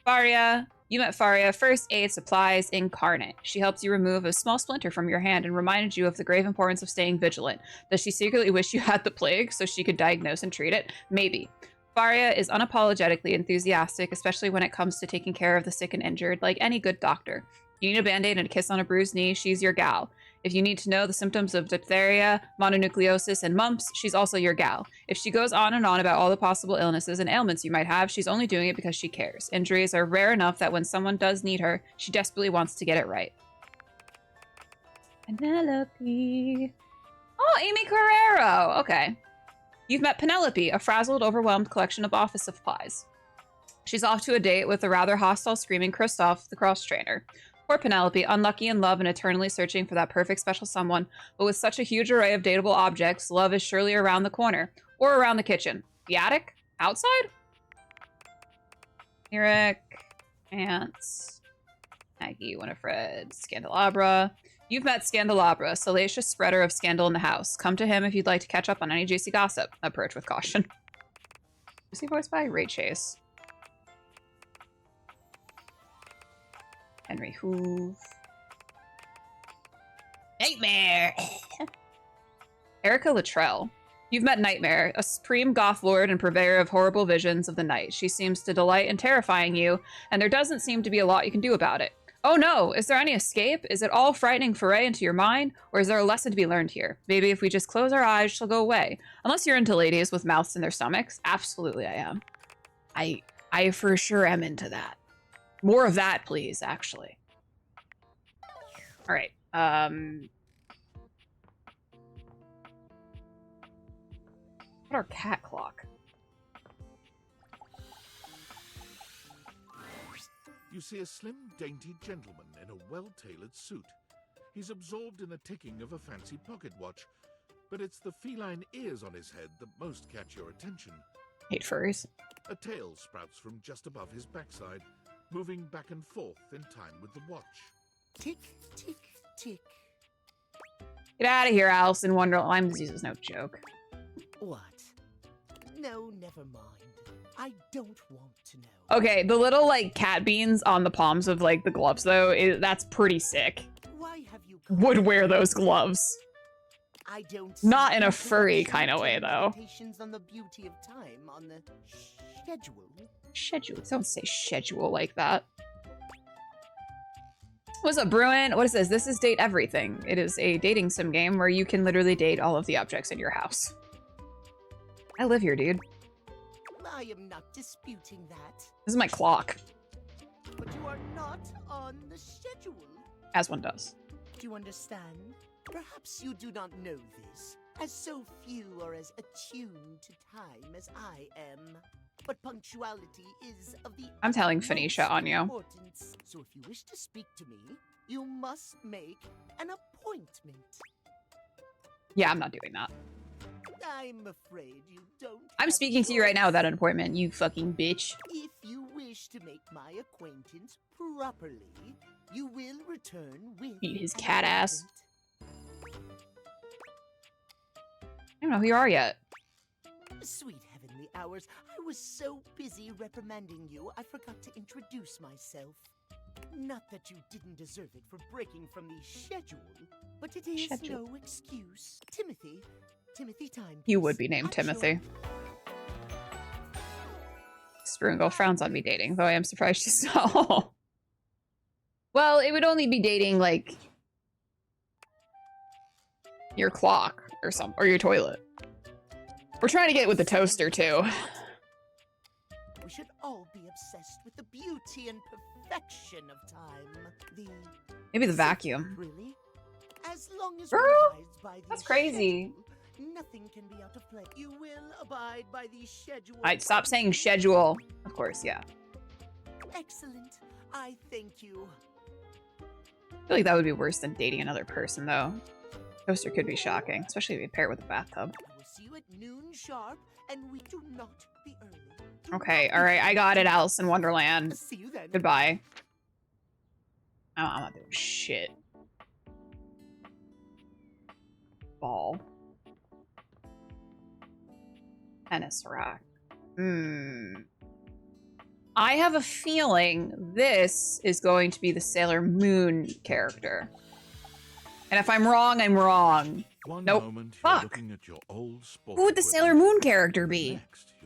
Faria. You met Faria, first aid supplies incarnate. She helped you remove a small splinter from your hand and reminded you of the grave importance of staying vigilant. Does she secretly wish you had the plague so she could diagnose and treat it? Maybe. Faria is unapologetically enthusiastic, especially when it comes to taking care of the sick and injured, like any good doctor. You need a band-aid and a kiss on a bruised knee, she's your gal. If you need to know the symptoms of diphtheria, mononucleosis, and mumps, she's also your gal. If she goes on and on about all the possible illnesses and ailments you might have, she's only doing it because she cares. Injuries are rare enough that when someone does need her, she desperately wants to get it right. Penelope. Oh, Amy Carrero. Okay. You've met Penelope, a frazzled, overwhelmed collection of office supplies. She's off to a date with the rather hostile, screaming Kristoff, the cross-trainer. Poor Penelope, unlucky in love and eternally searching for that perfect special someone, but with such a huge array of dateable objects, love is surely around the corner. Or around the kitchen. The attic? Outside? Eric, Ants, Maggie, Winifred, Scandelabra. You've met Scandelabra, salacious spreader of scandal in the house. Come to him if you'd like to catch up on any juicy gossip. Approach with caution. Is he voiced by Ray Chase? Henry Hoove. Nightmare! Erica Luttrell. You've met Nightmare, a supreme goth lord and purveyor of horrible visions of the night. She seems to delight in terrifying you, and there doesn't seem to be a lot you can do about it. Oh no! Is there any escape? Is it all frightening foray into your mind? Or is there a lesson to be learned here? Maybe if we just close our eyes, she'll go away. Unless you're into ladies with mouths in their stomachs. Absolutely I am. I for sure am into that. More of that, please, actually. All right. What our cat clock? You see a slim, dainty gentleman in a well-tailored suit. He's absorbed in the ticking of a fancy pocket watch, but it's the feline ears on his head that most catch your attention. Hate furries. A tail sprouts from just above his backside, moving back and forth in time with the watch. Tick, tick, tick. Get out of here, Alice in Wonderland. Lyme disease is no joke. What? No, never mind. I don't want to know. Okay, the little, like, cat beans on the palms of, like, the gloves, though, that's pretty sick. Why have you would wear those gloves. I don't Not see in a you furry put kind of way, though. limitations on the beauty of time on the schedule. Schedule. Don't say schedule like that. What's up, Bruin? What is this? This is Date Everything. It is a dating sim game where you can literally date all of the objects in your house. I live here, dude. I am not disputing that. This is my clock. But you are not on the schedule. As one does. Do you understand? Perhaps you do not know this, as so few are as attuned to time as I am. But punctuality is of the I'm telling Phoenicia on you. importance. So if you wish to speak to me, you must make an appointment. Yeah, I'm not doing that. I'm afraid you don't. I'm speaking to you right now without an appointment, you fucking bitch. If you wish to make my acquaintance properly, you will return with Eat his an cat ass. appointment. I don't know who you are yet. Sweet heavenly hours, I was so busy reprimanding you, I forgot to introduce myself. Not that you didn't deserve it for breaking from the schedule, but it is Schedule. no excuse. Timothy Time. You would be named Timothy. Spoongirl frowns on me dating, though I am surprised she's not. Well, it would only be dating, like, your clock or something, or your toilet. We're trying to get with the toaster, too. We should all be obsessed with the beauty and perfection of time. Maybe the vacuum. Really? As long as Girl, one abides by the that's crazy. schedule, nothing can be out of place. You will abide by the schedule. Alright, stop saying schedule. Of course, yeah. Excellent. I thank you. I feel like that would be worse than dating another person, though. Toaster could be shocking, especially if you pair it with a bathtub. I will see you at noon sharp, and we do not be early. Okay, alright, I got it, Alice in Wonderland. See you then. Goodbye. Oh, I'm not doing shit. Ball. Tennis rack. I have a feeling this is going to be the Sailor Moon character. And if I'm wrong, I'm wrong. Nope. Fuck. Who would the Sailor Moon character be?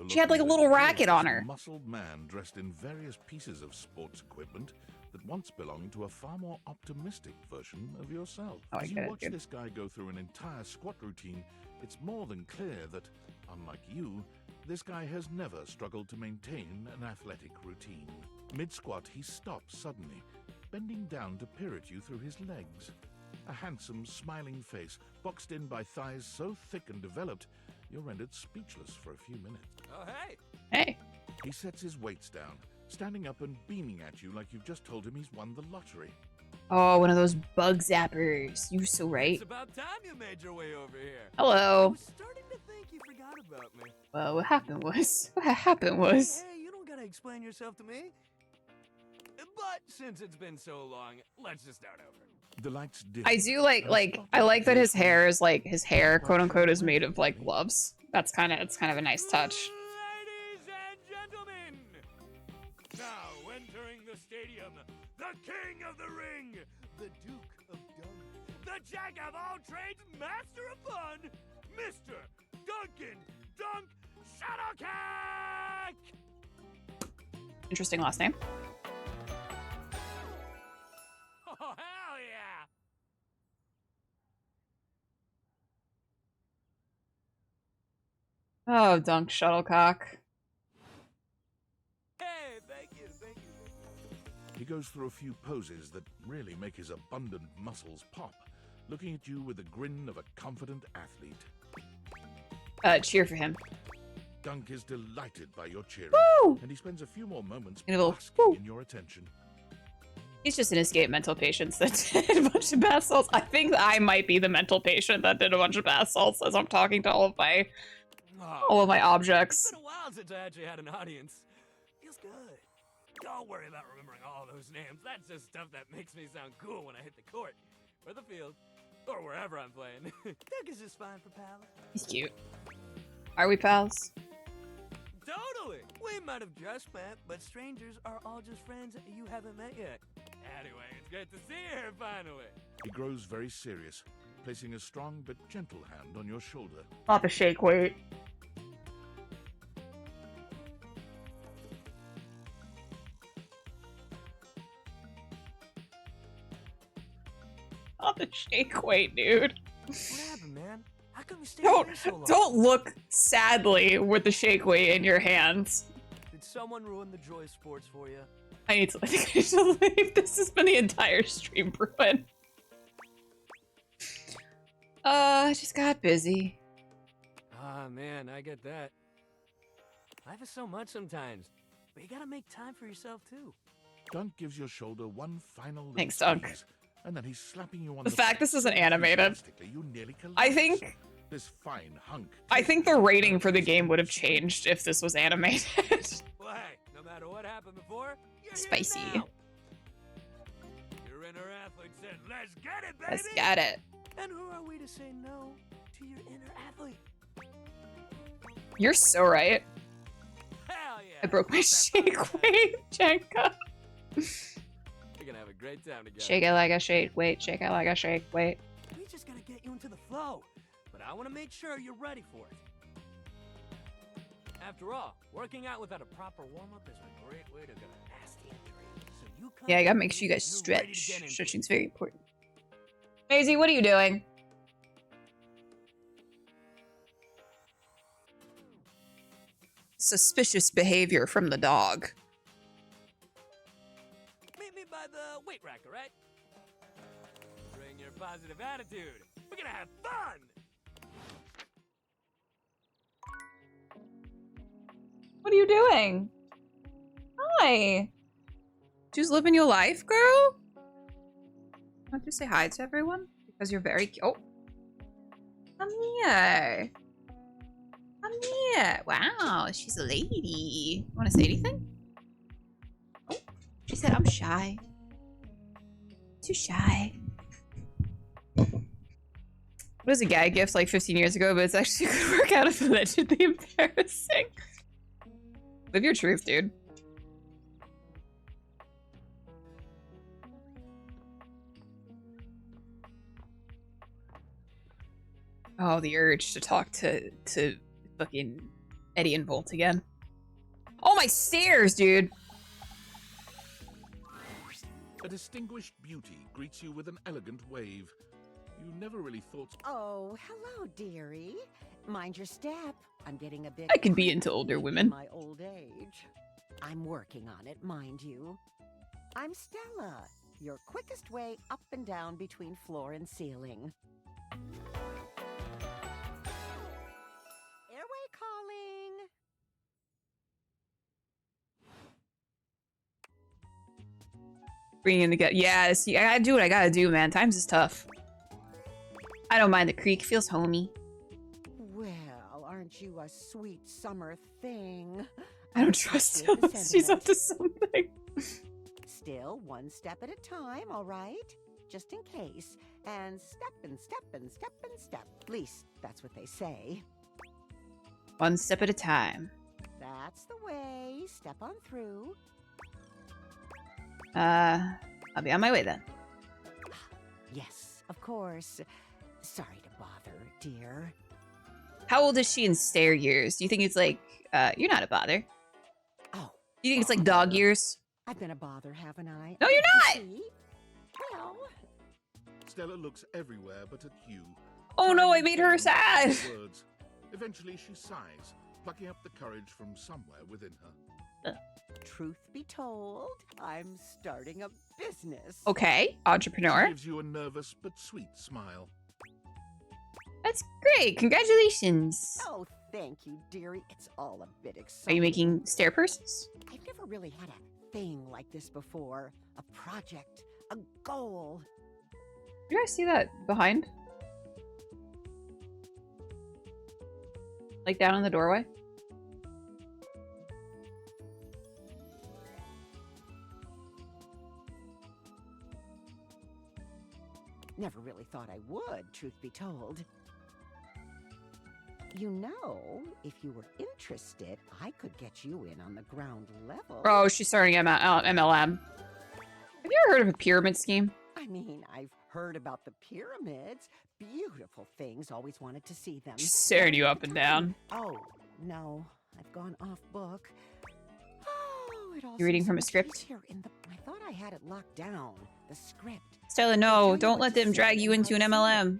She had like a little racket on her. Muscled man dressed in various pieces of sports equipment that once belonged to a far more optimistic version of yourself. Oh, I As you get it, watch dude. this guy go through an entire squat routine, it's more than clear that, unlike you, this guy has never struggled to maintain an athletic routine. Mid-squat, he stops suddenly, bending down to peer at you through his legs. A handsome, smiling face, boxed in by thighs so thick and developed, you're rendered speechless for a few minutes. Oh, hey! Hey! He sets his weights down, standing up and beaming at you like you've just told him he's won the lottery. Oh, one of those bug zappers. You so right. It's about time you made your way over here. Hello. I was starting to think you forgot about me. Well, what happened was... Hey, you don't gotta explain yourself to me. But since it's been so long, let's just start over. The lights dim. I do I like that his hair is like, his hair, quote unquote, is made of like gloves. It's kind of a nice touch. Ladies and gentlemen, now entering the stadium, the king of the ring, the Duke of Dunk, the jack of all trades, master of fun, Mr. Duncan Dunk Shuttlecock! Interesting last name. Oh, hell yeah! Oh, Dunk Shuttlecock. Hey, thank you, thank you. He goes through a few poses that really make his abundant muscles pop, looking at you with the grin of a confident athlete. Cheer for him. Dunk is delighted by your cheering, Woo! and he spends a few more moments And a little basking in your attention. He's just an escaped mental patient that did a bunch of bath salts. I think that I might be the mental patient that did a bunch of bath salts as I'm talking to all of my objects. It's been a while since I actually had an audience. Feels good. Don't worry about remembering all those names. That's just stuff that makes me sound cool when I hit the court, or the field, or wherever I'm playing. Doug is just fine for pals. He's cute. Are we pals? Totally. We might have just met, but strangers are all just friends you haven't met yet. Anyway, it's great to see you here finally. He grows very serious, placing a strong but gentle hand on your shoulder. Not the shake weight. Not the shake weight, dude. What happened, man? How come you stayed Don't away so long? don't look sadly with the shake weight in your hands. Did someone ruin the joy of sports for you? I think I need to leave. This has been the entire stream ruin. I just got busy. Ah, man, I get that. Life is so much sometimes, but you gotta make time for yourself too. Dunk gives your shoulder one final little Thanks, Dunk. squeeze, and then he's slapping you on The the fact face this isn't so animated, enthusiastically you nearly I collapse. think This fine hunk. the rating for the game would have changed if this was animated. Well, hey, no matter what happened before, you're Spicy. here now. Your inner athlete said, "Let's get it, baby." Let's get it. And who are we to say no to your inner athlete? You're so right. Hell yeah! I broke my shake weight, Jenka. We're gonna have a great time together. Shake it like a shake weight, shake it like a shake weight. We just gotta get you into the flow, but I want to make sure you're ready for it. After all, working out without a proper warm-up is a great way to get a nasty injury. So you come Yeah, I gotta in make sure you guys and you're ready to stretch. get into Stretching's very important. Maisie, what are you doing? Suspicious behavior from the dog. Meet me by the weight rack, alright? Bring your positive attitude. We're gonna have fun! What are you doing? Hi. Just living your life, girl? Want to say hi to everyone? Because you're very cute. Oh. Come here. Come here. Wow, she's a lady. Want to say anything? Oh, she said I'm shy. Too shy. It was a gag gift like 15 years ago, but it's actually a good workout of allegedly embarrassing. Live your truth, dude. Oh, the urge to talk to fucking Eddie and Volt again. Oh, my stairs, dude. A distinguished beauty greets you with an elegant wave. You never really thought. Oh, hello, dearie. Mind your step. I'm getting a bit. I can be into older women. In my old age. I'm working on it, mind you. I'm Stella, your quickest way up and down between floor and ceiling. Airway calling. Bringing together. Yeah, see, I gotta do what I gotta do, man. Times is tough. I don't mind the creek. Feels homey. Well, aren't you a sweet summer thing? I don't trust her. She's up to something. Still, one step at a time, all right? Just in case. And step and step and step and step. At least, that's what they say. One step at a time. That's the way. Step on through. I'll be on my way then. Yes, of course. Sorry to bother, dear. How old is she in stair years? Do you think it's like, you're not a bother? Oh. Do you think it's like dog years? I've been a bother, haven't I? No, you're not! See? Well. Stella looks everywhere but at you. Oh no, I made her sad! Words. Eventually she sighs, plucking up the courage from somewhere within her. Truth be told, I'm starting a business. Okay, entrepreneur. She gives you a nervous but sweet smile. That's great, congratulations. Oh, thank you, dearie. It's all a bit Are exciting. you making stair purses? I've never really had a thing like this before. A project, a goal. You guys see that behind? Like down in the doorway? Never really thought I would, truth be told. You know, if you were interested, I could get you in on the ground level. Oh, she's starting MLM. Maybe You ever heard of a pyramid scheme? I mean, I've heard about the pyramids. Beautiful things. Always wanted to see them. She's staring you up and down. Oh, no. I've gone off book. Oh, it all You reading seems from a so script? easier in the... I thought I had it locked down. The script. Stella, no, don't let them drag you into an MLM.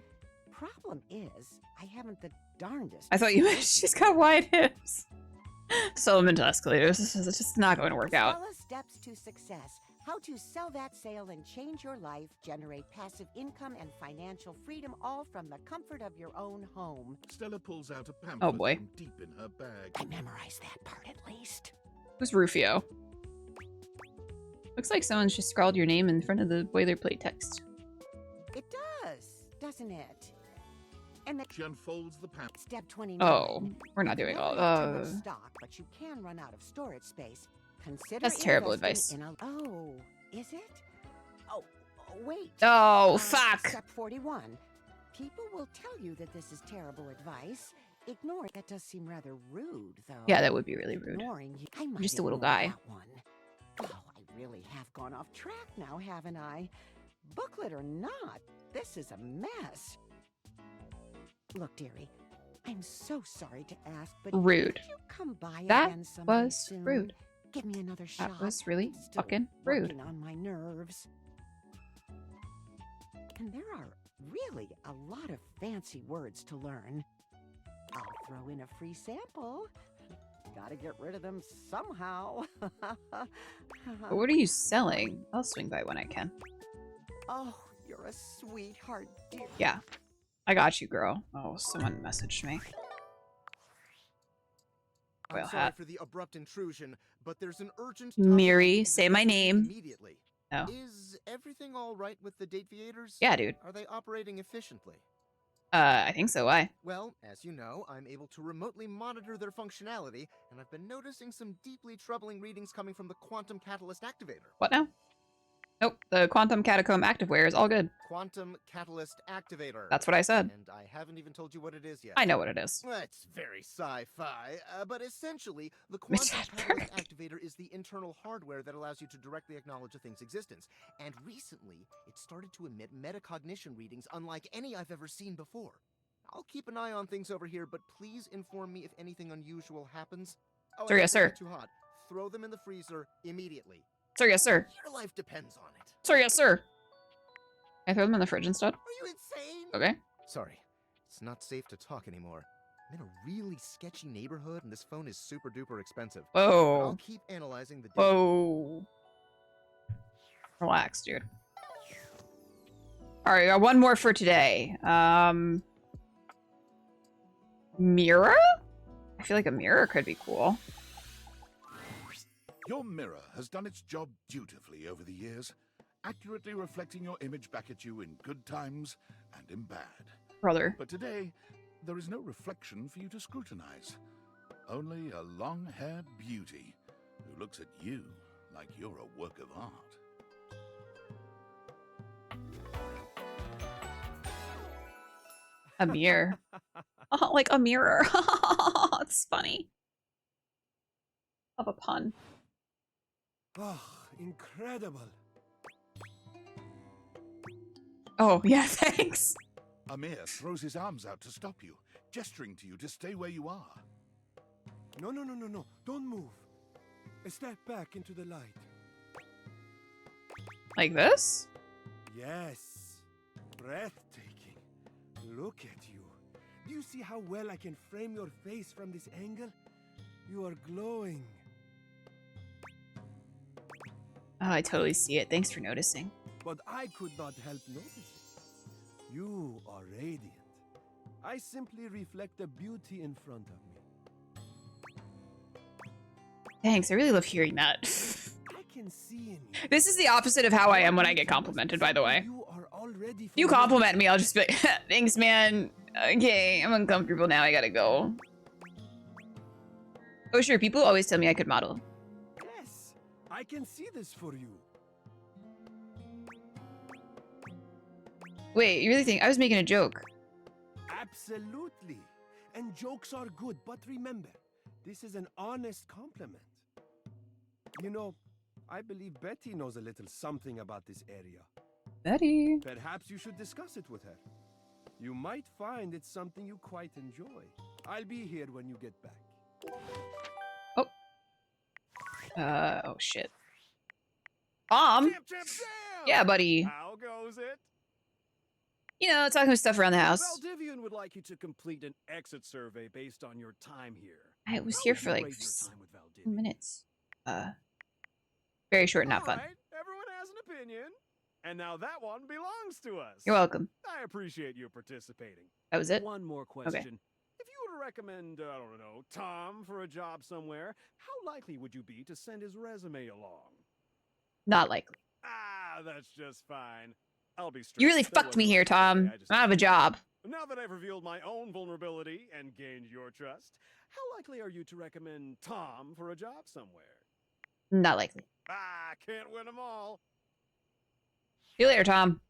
Problem is, I haven't the darndest. I thought you meant she's got wide hips. So mental escalators. This is just not going to work out. Stella steps to success. How to sell that sale and change your life, generate passive income and financial freedom, all from the comfort of your own home. Stella pulls out a pamphlet Oh boy. from deep in her bag. I memorized that part at least. Who's Rufio? Looks like someone's just scrawled your name in front of the boilerplate text. It does, doesn't it? And the She unfolds the pamphlet. Step 29. Oh, we're not doing all. Too much stock, but you can run out of storage space. Consider That's terrible investing advice. Oh, is it? Oh, wait. Oh, fuck. Step 41. People will tell you that this is terrible advice. Ignore it. That does seem rather rude, though. Yeah, that would be really rude. Ignoring you. I I'm might just a little ignore guy. that one. Oh, I really have gone off track now, haven't I? Booklet or not, this is a mess. Look, dearie, I'm so sorry to ask, but Rude. could you come by That again sometime was soon? rude. Give me another shot. That was really Still fucking rude. working on my nerves. And there are really a lot of fancy words to learn. I'll throw in a free sample. Gotta get rid of them somehow. But what are you selling? I'll swing by when I can. Oh, you're a sweetheart, dear. Yeah. I got you, girl. Oh, someone messaged me. I'm Well, sorry for the abrupt intrusion, but there's an urgent Miri, say my name. immediately. No. Is everything all right with the date theaters? Yeah, dude. Are they operating efficiently? I think so. Why? Well, as you know, I'm able to remotely monitor their functionality, and I've been noticing some deeply troubling readings coming from the Quantum Catalyst Activator. What now? Nope. The Quantum Catacomb Activewear is all good. Quantum Catalyst Activator. That's what I said. And I haven't even told you what it is yet. I know what it is. It's very sci-fi, but essentially, the Quantum Catalyst Activator is the internal hardware that allows you to directly acknowledge a thing's existence. And recently, it started to emit metacognition readings unlike any I've ever seen before. I'll keep an eye on things over here, but please inform me if anything unusual happens. Oh, Sir, and yes, if they sir. get too hot. Throw them in the freezer immediately. Sir, yes, sir. Your life depends on it. Sir, yes, sir. Can I throw them in the fridge instead? Are you insane? Okay. Sorry, it's not safe to talk anymore. I'm in a really sketchy neighborhood, and this phone is super duper expensive. Whoa. But I'll keep analyzing the data. Whoa. Relax, dude. Alright, got one more for today. Mirror? I feel like a mirror could be cool. Your mirror has done its job dutifully over the years, accurately reflecting your image back at you in good times and in bad. Brother. But today, there is no reflection for you to scrutinize. Only a long-haired beauty who looks at you like you're a work of art. A mirror. Oh, like a mirror. It's funny. Of a pun. Oh, incredible. Oh, yeah, thanks. Amir throws his arms out to stop you, gesturing to you to stay where you are. No. Don't move. Step back into the light. Like this? Yes. Breathtaking. Look at you. Do you see how well I can frame your face from this angle? You are glowing. Oh, I totally see it. Thanks for noticing. But I could not help noticing. You are radiant. I simply reflect the beauty in front of me. Thanks, I really love hearing that. I can see in you. This is the opposite of how I am when I get complimented, by the way. You are already If you compliment me, I'll just be like, thanks, man. Okay, I'm uncomfortable now. I gotta go. Oh, sure. People always tell me I could model. Yes, I can see this for you. Wait, you really think I was making a joke? Absolutely. And jokes are good, but remember, this is an honest compliment. You know, I believe Betty knows a little something about this area. Betty. Perhaps you should discuss it with her. You might find it's something you quite enjoy. I'll be here when you get back. Oh shit. Champ! Yeah, buddy. How goes it? You know, talking about stuff around the house. Valdivian would like you to complete an exit survey based on your time here. I was How here would for you like rate your time with 2 minutes. Very short, not fun. All right, everyone has an opinion. And now that one belongs to us. You're welcome. I appreciate you participating. That was it? One more question. Okay. If you were to recommend, I don't know, Tom for a job somewhere, how likely would you be to send his resume along? Not likely. Ah, that's just fine. I'll be straight. You really That fucked me wasn't here, a Tom. survey, I don't have a job. Now that I've revealed my own vulnerability and gained your trust, how likely are you to recommend Tom for a job somewhere? Not likely. Ah, can't win them all. See you later, Tom.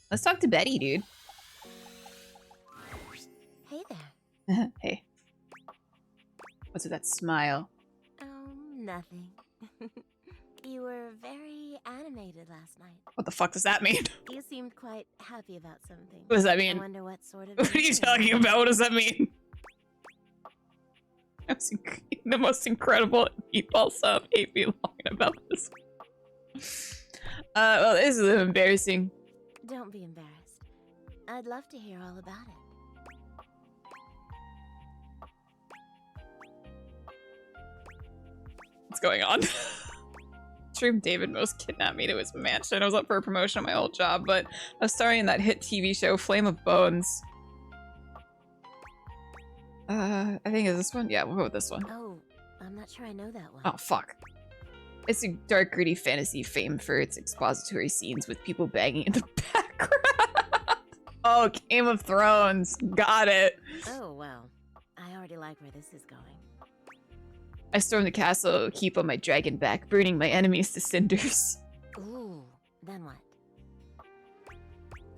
Let's talk to Betty, dude. Hey there. Hey. What's with that smile? Oh, nothing. You were very animated last night. What the fuck does that mean? You seemed quite happy about something. What does that mean? I wonder what sort of... What are you talking about? What does that mean? That's the most incredible meatball sub. Hate me talking about this. Well, this is embarrassing. Don't be embarrassed. I'd love to hear all about it. What's going on? Stream David Most kidnapped me to his mansion. I was up for a promotion at my old job, but I was starring in that hit TV show Flame of Bones. I think it's this one? Yeah, we'll go with this one. Oh, I'm not sure I know that one. Oh, fuck. It's a dark, gritty fantasy famed for its expository scenes with people banging in the background. Oh, Game of Thrones. Got it. Oh, well. I already like where this is going. I stormed the castle, keep on my dragon back, burning my enemies to cinders. Ooh, then what?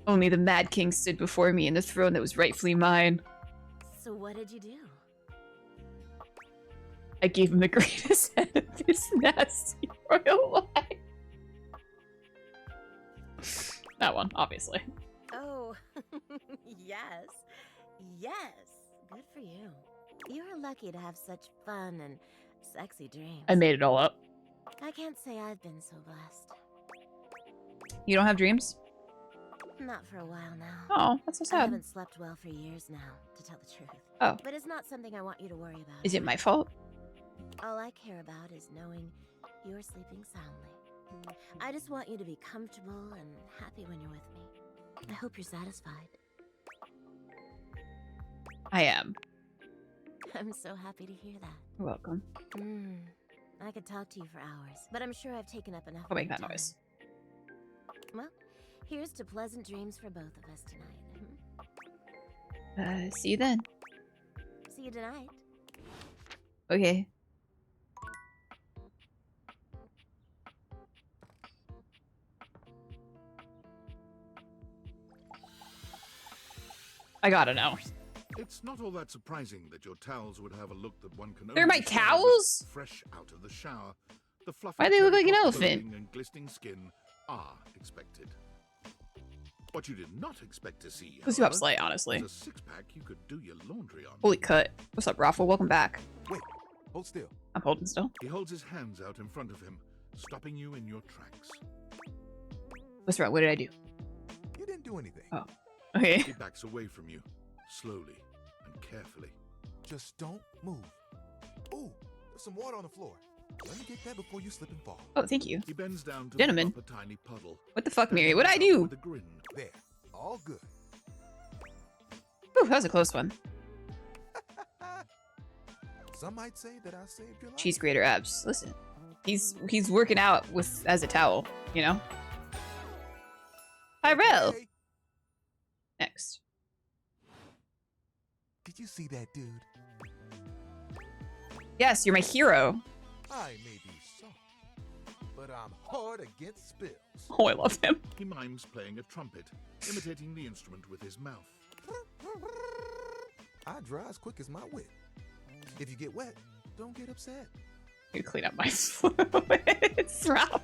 Only the Mad King stood before me in the throne that was rightfully mine. So what did you do? I gave him the greatest head of his nasty royal life. That one, obviously. Oh, yes. Yes. Good for you. You're lucky to have such fun and sexy dreams. I made it all up. I can't say I've been so blessed. You don't have dreams? Not for a while now. Oh, that's so sad. I haven't slept well for years now, to tell the truth. Oh. But it's not something I want you to worry about. Is it my fault? All I care about is knowing you're sleeping soundly. I just want you to be comfortable and happy when you're with me. I hope you're satisfied. I am. I'm so happy to hear that. You're welcome. I could talk to you for hours, but I'm sure I've taken up enough I'll make of your that noise. time. Well, here's to pleasant dreams for both of us tonight. See you then. See you tonight. Okay. I gotta know. It's not all that surprising that your towels would have a look that one can They're only my describe as towels? fresh out of the shower. The fluffy Why do they look like an terry-cloth elephant? clothing and glistening skin are expected. What you did not expect to see, Pussy Pop however, Slay, honestly. was a six-pack you could do your laundry on. Holy cut. What's up, Raffle? Welcome back. Wait, hold still. I'm holding still. He holds his hands out in front of him, stopping you in your tracks. What's wrong? What did I do? You didn't do anything. Oh. Okay. He backs away from you, slowly and carefully. Just don't move. Ooh, there's some water on the floor. Let me get that before you slip and fall. Oh, thank you. He bends down to Gentlemen. pick up a tiny puddle. What the fuck, Miri? What'd I do? With a grin. There, all good. Ooh, that was a close one. Some might say that I saved your life. Cheese grater abs. Listen, he's working out with as a towel, you know. Tyrell. Hey, Next. did you see that dude? Yes, you're my hero. I may be soft, but I'm hard against spills. Oh, I love him. He mimes playing a trumpet, imitating the instrument with his mouth. I dry as quick as my wit. If you get wet, don't get upset. You clean up my fluids, Ralph.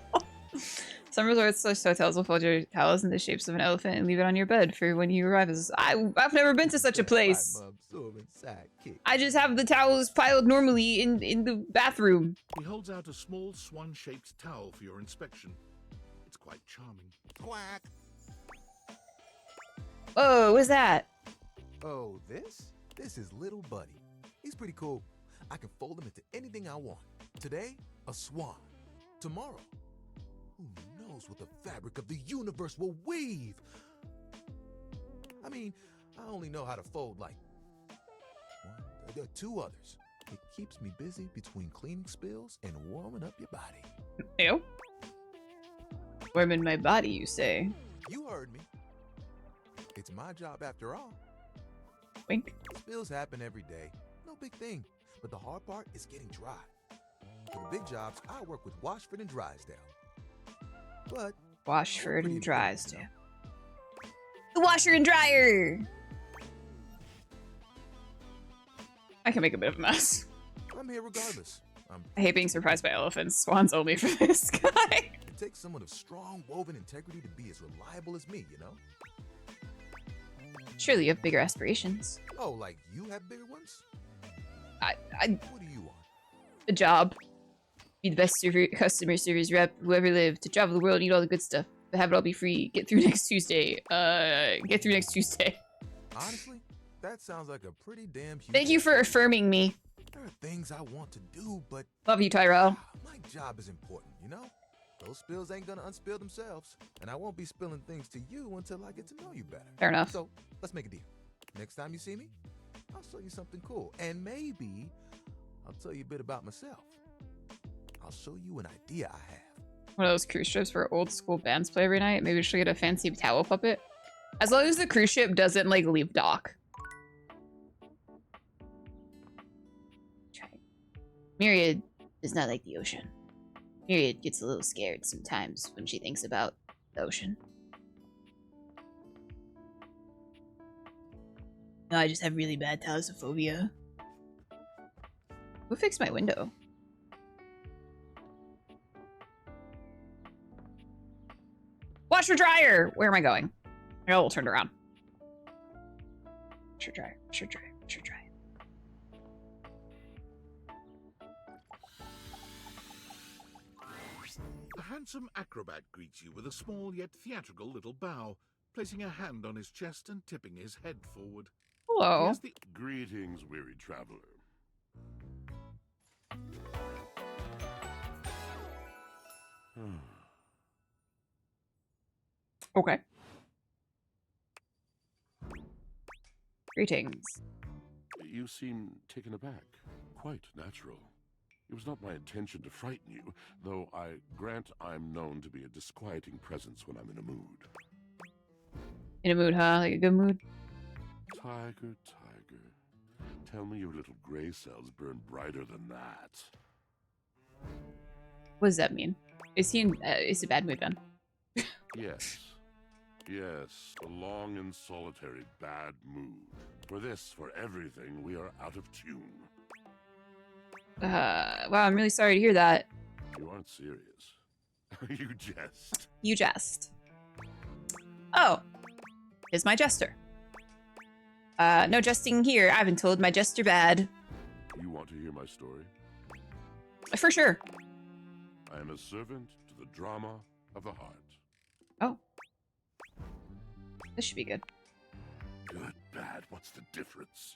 Some resorts slash hotels will fold your towels in the shapes of an elephant and leave it on your bed for when you arrive. I've never been to such a place. I just have the towels piled normally in the bathroom. He holds out a small swan-shaped towel for your inspection. It's quite charming. Quack. Oh, what's that? Oh, this? This is Little Buddy. He's pretty cool. I can fold him into anything I want. Today, a swan. Tomorrow, who knows what the fabric of the universe will weave? I mean, I only know how to fold like two others. It keeps me busy between cleaning spills and warming up your body. Ew. Warming my body, you say? You heard me. It's my job after all. Wink. Spills happen every day. No big thing. But the hard part is getting dry. For the big jobs, I work with Washford and Drysdale. But Washford and Drysdale. The washer and dryer! I can make a bit of a mess. I'm here regardless. I hate being surprised by elephants. Swans only for this guy. It takes someone of strong woven integrity to be as reliable as me, you know? Surely you have bigger aspirations. Oh, like you have bigger ones? What do you want? A job. Be the best customer service rep who ever lived. To travel the world and eat all the good stuff. But have it all be free. Get through next Tuesday. Get through next Tuesday. Honestly, that sounds like a pretty damn huge... Thank you for affirming me. There are things I want to do, but... Love you, Tyrell. My job is important, you know? Those spills ain't gonna unspill themselves. And I won't be spilling things to you until I get to know you better. Fair enough. So, let's make a deal. Next time you see me, I'll show you something cool. And maybe I'll tell you a bit about myself. I'll show you an idea I have. One of those cruise ships where old school bands play every night. Maybe we should get a fancy towel puppet. As long as the cruise ship doesn't, like, leave dock. Myriad is not like the ocean. Myriad gets a little scared sometimes when she thinks about the ocean. No, I just have really bad thalassophobia. Who fixed my window? Washer dryer! Where am I going? I got a little turned around. Washer dryer, washer dryer, washer dryer. A handsome acrobat greets you with a small yet theatrical little bow, placing a hand on his chest and tipping his head forward. Hello. He has the... Greetings, weary traveler. Okay. Greetings. You seem taken aback. Quite natural. It was not my intention to frighten you, though I grant I'm known to be a disquieting presence when I'm in a mood. In a mood, huh? Like a good mood? Tiger, tiger. Tell me your little gray cells burn brighter than that. What does that mean? Is he in is a bad mood then? Yes. Yes, a long and solitary bad mood. For this, for everything, we are out of tune. Wow, I'm really sorry to hear that. You aren't serious. You jest. You jest. Oh. Is my jester. No jesting here. I've been told my jester bad. You want to hear my story? For sure. I am a servant to the drama of the heart. Oh. This should be good. Good, bad, what's the difference?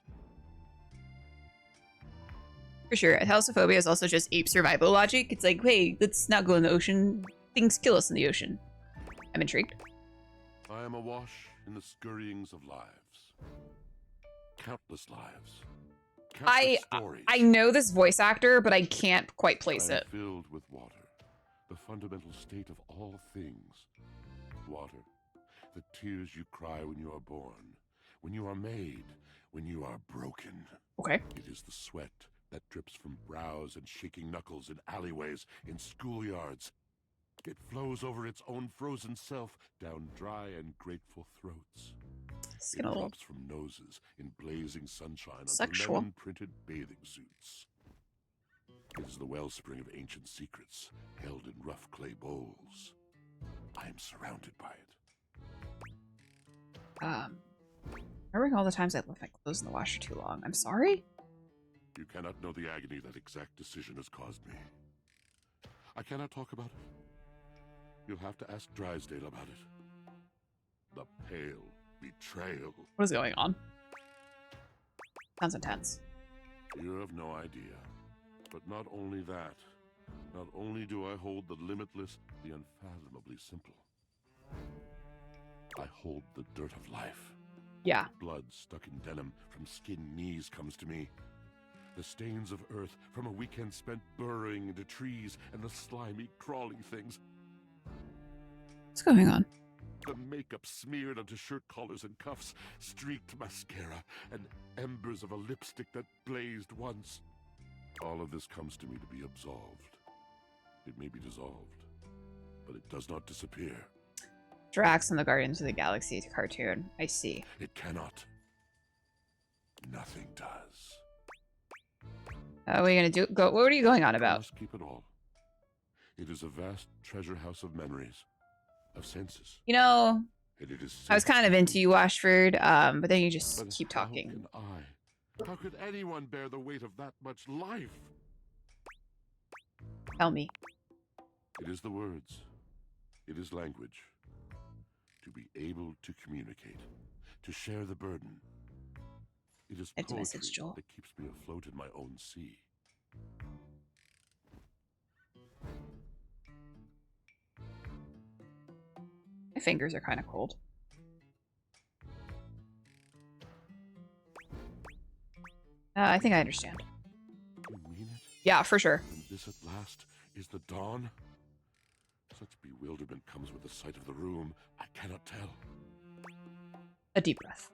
For sure. Thalassophobia is also just ape survival logic. It's like, hey, let's not go in the ocean. Things kill us in the ocean. I'm intrigued. I am awash in the scurryings of lives. Countless lives. Countless stories. I know this voice actor, but I can't quite place I am it. filled with water. The fundamental state of all things. Water. The tears you cry when you are born. When you are made. When you are broken. Okay. It is the sweat that drips from brows and shaking knuckles in alleyways, in schoolyards, It flows over its own frozen self down dry and grateful throats. It drops from noses in blazing sunshine onto lemon-printed bathing suits. It is the wellspring of ancient secrets held in rough clay bowls. I am surrounded by it. Remembering all the times I left my clothes in the washer too long. I'm sorry? You cannot know the agony that exact decision has caused me. I cannot talk about it. You'll have to ask Drysdale about it. The pale betrayal. What is going on? Sounds intense. You have no idea. But not only that, not only do I hold the limitless, the unfathomably simple. I hold the dirt of life. Yeah. Blood stuck in denim from skinned knees comes to me. The stains of earth from a weekend spent burrowing into trees and the slimy, crawly things. What's going on? The makeup smeared onto shirt collars and cuffs, streaked mascara, and embers of a lipstick that blazed once. All of this comes to me to be absolved. It may be dissolved, but it does not disappear. Drax and the Guardians of the Galaxy cartoon. I see. It cannot. Nothing does. What are we gonna do? What are you going on I about? must keep it all. It is a vast treasure house of memories, of senses. You know, And it is I was kind of into you, Washford, but then you just But keep talking. How could anyone bear the weight of that much life? Tell me. It is the words. It is language. To be able to communicate. To share the burden. It is It's a poetry message, Joel. that keeps me afloat in my own sea. My fingers are kind of cold. I think I understand. You mean it? Yeah, for sure. And this at last is the dawn? Such bewilderment comes with the sight of the room. I cannot tell. A deep breath.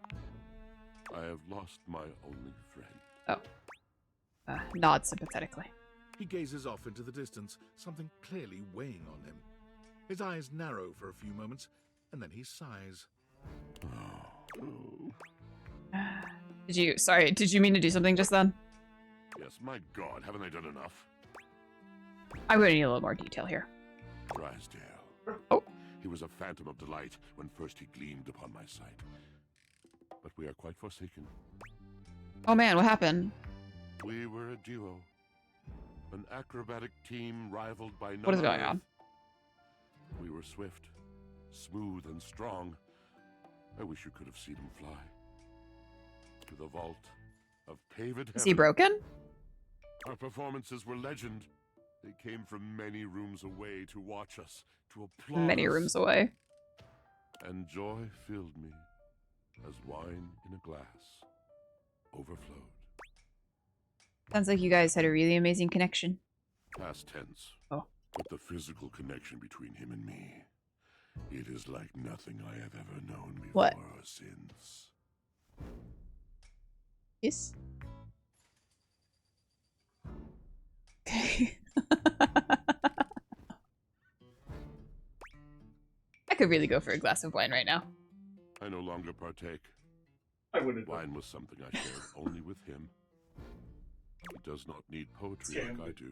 I have lost my only friend. Oh. Nod sympathetically. He gazes off into the distance, something clearly weighing on him. His eyes narrow for a few moments, and then he sighs. Did you mean to do something just then? Yes, my God, haven't I done enough? I'm going to need a little more detail here. Drysdale. Oh. He was a phantom of delight when first he gleamed upon my sight. But we are quite forsaken. Oh man, what happened? We were a duo. An acrobatic team rivaled by none What is going on on? Earth. We were swift, smooth, and strong. I wish you could have seen him fly. To the vault of paved heaven. Is he broken? Our performances were legend. They came from many rooms away to watch us, to applaud Many us. rooms away. And joy filled me as wine in a glass overflowed. Sounds like you guys had a really amazing connection. Past tense. Oh. But the physical connection between him and me, it is like nothing I have ever known before What? or since. Yes. Okay. I could really go for a glass of wine right now. I no longer partake. I wouldn't. Wine was something I shared only with him. He does not need poetry like I do.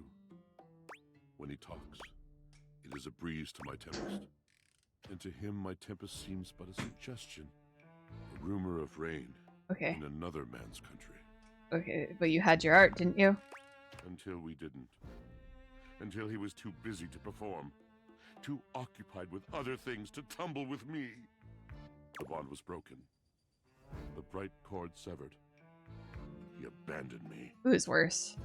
When he talks, it is a breeze to my tempest. And to him, my tempest seems but a suggestion, a rumor of rain Okay. in another man's country. Okay, but you had your art, didn't you? Until we didn't. Until he was too busy to perform. Too occupied with other things to tumble with me. The bond was broken. The bright cord severed. He abandoned me. Who is worse?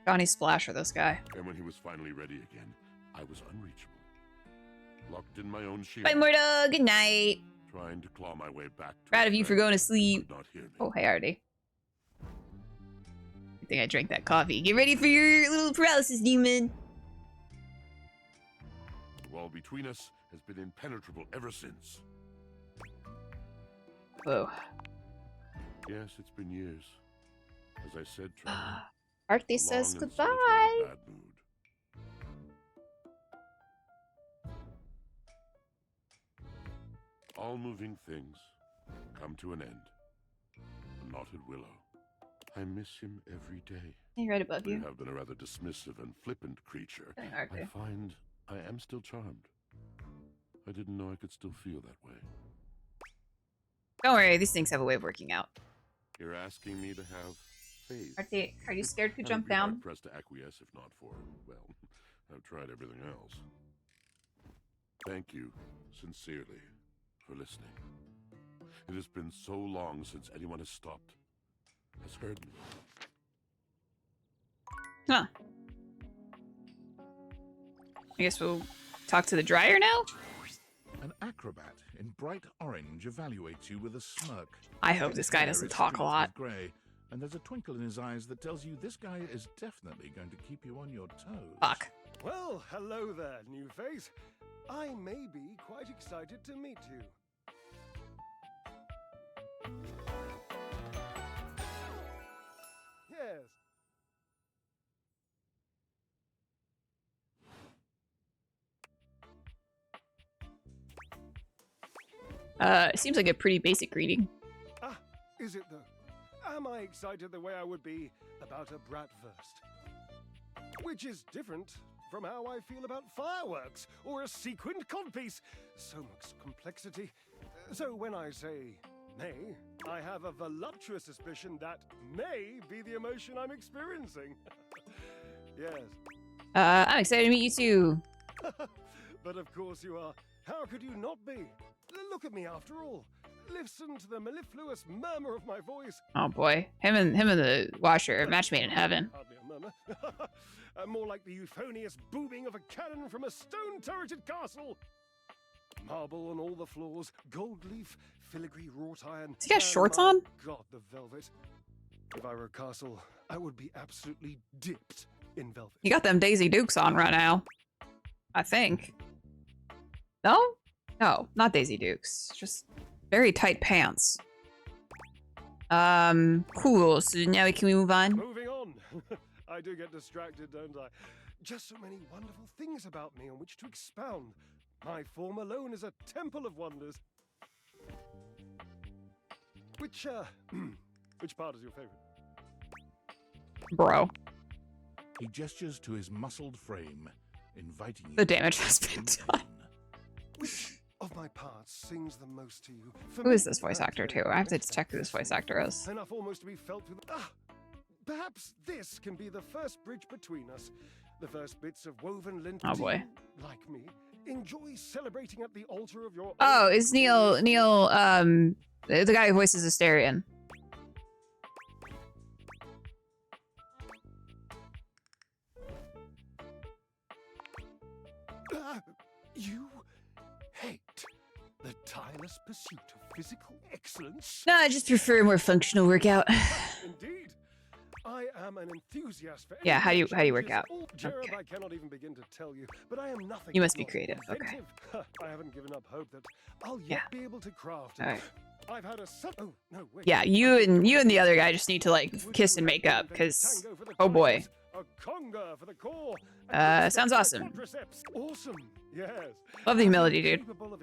Johnny Splash or this guy? And when he was finally ready again, I was unreachable. Locked in my own shield. Bye, Morta. Good night. Trying to claw my way back to Proud a of you for friend going to who sleep. could not hear me. Oh, hey, Artie. I think I drank that coffee. Get ready for your little paralysis demon. The wall between us has been impenetrable ever since. Whoa. Yes, it's been years. As I said, Trevor. Artie a says long and goodbye. solitary bad mood. All moving things come to an end. The knotted willow. I miss him every day. He's right above You you. have been a rather dismissive and flippant creature. Okay. I find I am still charmed. I didn't know I could still feel that way. Don't worry, these things have a way of working out. You're asking me to have faith. Are you scared to I jump would be down? hard-pressed to acquiesce if not for, well, I've tried everything else. Thank you, sincerely, for listening. It has been so long since anyone has stopped, has heard me. Huh. I guess we'll talk to the dryer now? An acrobat in bright orange evaluates you with a smirk. I hope this guy His hair doesn't is talk a streaked lot. with Grey, and there's a twinkle in his eyes that tells you this guy is definitely going to keep you on your toes. Fuck. Well, hello there, new face. I may be quite excited to meet you. Yes. Seems like a pretty basic greeting. Ah, is it though? Am I excited the way I would be about a bratwurst? Which is different from how I feel about fireworks or a sequined codpiece. So much complexity. So when I say may, I have a voluptuous suspicion that may be the emotion I'm experiencing. Yes. I'm excited to meet you too. But of course you are. How could you not be? Look at me after all. Listen to the mellifluous murmur of my voice. Oh boy, him and the washer, match made in heaven. Hardly a murmur. More like the euphonious booming of a cannon from a stone-turreted castle. Marble on all the floors, gold leaf, filigree wrought iron. Does he got and shorts my on? God, the velvet. If I were a castle, I would be absolutely dipped in velvet. You got them Daisy Dukes on right now. I think. No? No, not Daisy Dukes. Just very tight pants. Cool. So now can we move on? Moving on. I do get distracted, don't I? Just so many wonderful things about me on which to expound. My form alone is a temple of wonders. Which part is your favorite? Bro. He gestures to his muscled frame, inviting you. The damage has been done. Which of my parts sings the most to you? Who is this voice actor too? I have to check who this voice actor is. Enough almost to be felt with. Perhaps this can be the first bridge between us. The first bits of woven lint. Oh boy. Like me, enjoy celebrating at the altar of your. Oh, is Neil the guy who voices Asterion? You hate the tireless pursuit of physical excellence? No, I just prefer a more functional workout. Indeed. I am an enthusiast for Yeah, how do you work out? Jared, Okay. I cannot even begin to tell you, but I am nothing. You must if be not creative, okay. inventive. I haven't given up hope that I'll yet Yeah. be able to craft. Alright. I've had a oh no wait. Yeah, you and the other guy just need to like kiss and make up, because oh boy. A conga for the core. Sounds awesome. Quadriceps. Awesome. Yes. Love the humility, dude. Capable of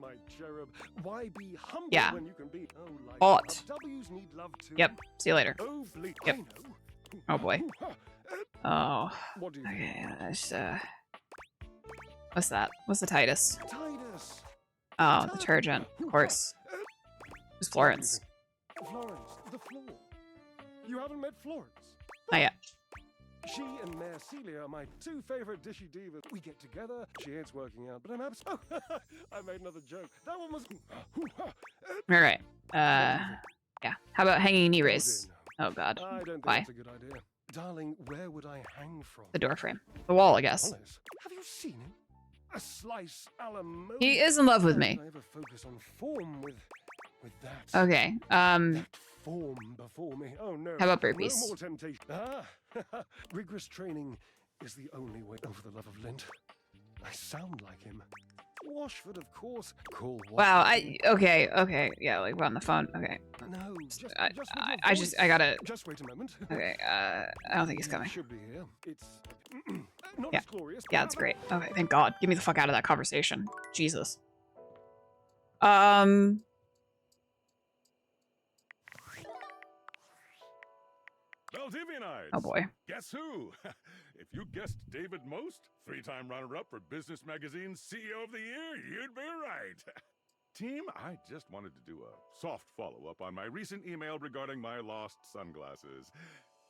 my cherub. Why be humble Yeah. when you can be like Hot. W's need love too. Yep. See you later. Oh, bleep. Yep. I know. Oh boy. Oh. What do you Okay. That's, what's that? What's the Titus? Titus. Oh, detergent. Of course. Who's Florence? Florence, the floor. You haven't met Florence? Not yet. She and Mayor Celia are my two favorite dishy divas. We get together. She hates working out, but I'm Oh, I made another joke. That one was. All right. Yeah. How about hanging knee raise? Oh God. I don't think Why? that's a good idea. Darling, where would I hang from? The door frame. The wall, I guess. Wallace, have you seen him? A slice a la mode. He is in love with me. I ever focus on form with that. Okay. Form before me. Oh no. How about burpees? No more temptation. Rigorous training is the only way. Oh, for the love of Lint. I sound like him. Washford, of course. Call Washford. Wow. Okay. Yeah. Like we're on the phone. Okay. No, just I gotta. Just wait a moment. Okay. I don't think he's coming. Should be here. It's not Yeah. as glorious. Yeah, that's great. Okay. Thank God. Get me the fuck out of that conversation. Jesus. Valdivianites! Oh boy. Guess who? If you guessed David Most, 3-time runner-up for Business Magazine's CEO of the Year, you'd be right. Team, I just wanted to do a soft follow-up on my recent email regarding my lost sunglasses.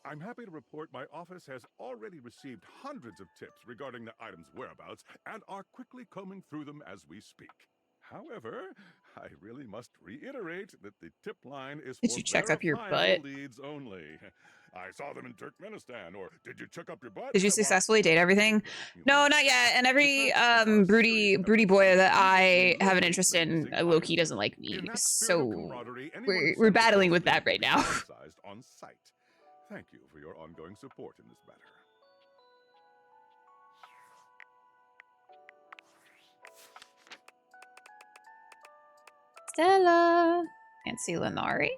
I'm happy to report my office has already received hundreds of tips regarding the item's whereabouts and are quickly combing through them as we speak. However, I really must reiterate that the tip line is Did for you check up your verifiable butt? leads only. I saw them in Turkmenistan, or did you check up your butt? Did you Well, successfully date everything? No, not yet. And every broody boy that I have an interest in, low-key doesn't like me. So we're battling with that right now. On site. Thank you for your ongoing support in this matter. Stella. Nancy Lenari.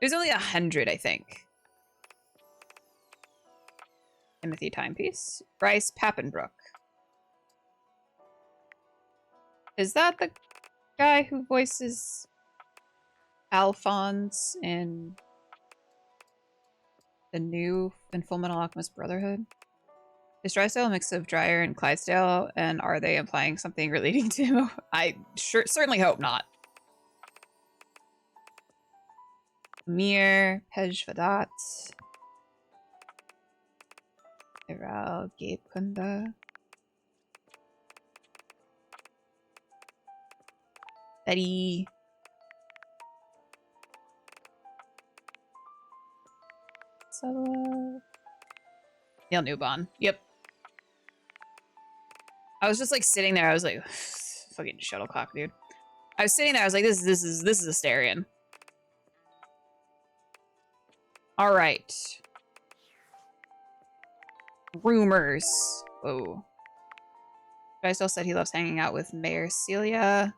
There's only 100, I think. Timothy Timepiece. Bryce Pappenbrook. Is that the guy who voices Alphonse in the new Fullmetal Alchemist Brotherhood? Is Drysdale a mix of Dryer and Clydesdale, and are they implying something relating to him? I certainly hope not. Mir, Pej Vadat, Iral, Gabe Kunda, Betty, Neil Newbon. Yep. I was just like sitting there. I was like, fucking shuttlecock, dude. I was sitting there. I was like, this is Asterion. All right. Rumors. Oh. Drysdale said he loves hanging out with Mayor Celia.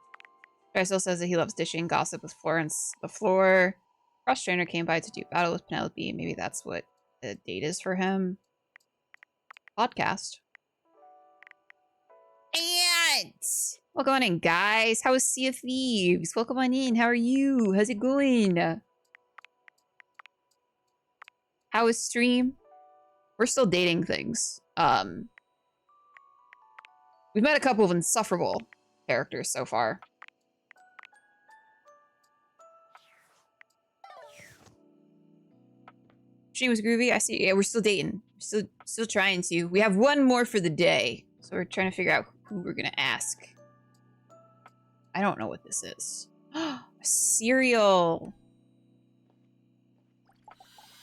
Drysdale says that he loves dishing gossip with Florence the Floor. Cross Trainer came by to do battle with Penelope. Maybe that's what the date is for him. Podcast. And welcome on in, guys. How is Sea of Thieves? Welcome on in. How are you? How's it going? How is stream? We're still dating things. We've met a couple of insufferable characters so far. Stream was groovy. I see. Yeah, we're still dating. Still trying to. We have one more for the day, so we're trying to figure out who we're gonna ask. I don't know what this is. Cereal.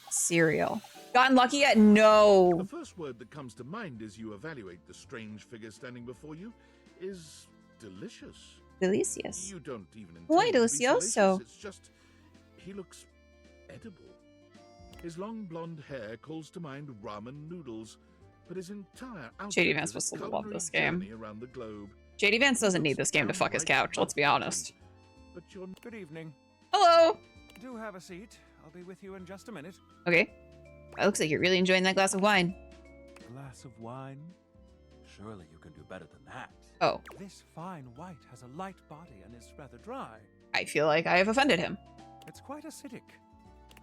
Cereal. Gotten lucky yet? No. The first word that comes to mind as you evaluate the strange figure standing before you is delicious. Delicious. You don't even intend Muy to be delicioso. salacious, it's just he looks edible. His long blonde hair calls to mind ramen noodles, but his entire outfit JD Vance is a supposed to love culinary this game. journey around the globe. JD Vance doesn't need this game to fuck his couch, let's be honest. But you're Good evening. Hello! Do have a seat. I'll be with you in just a minute. Okay. It looks like you're really enjoying that glass of wine. Glass of wine? Surely you can do better than that. Oh. This fine white has a light body and is rather dry. I feel like I have offended him. It's quite acidic.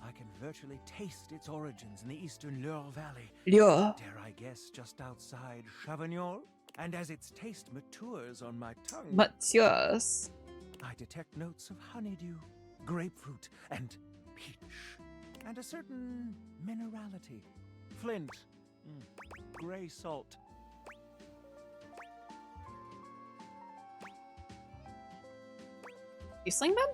I can virtually taste its origins in the eastern Loire Valley. Loire? Dare I guess just outside Chavagnol? And as its taste matures on my tongue... Matures? I detect notes of honeydew, grapefruit, and peach. And a certain minerality. Flint. Gray salt. You sling them?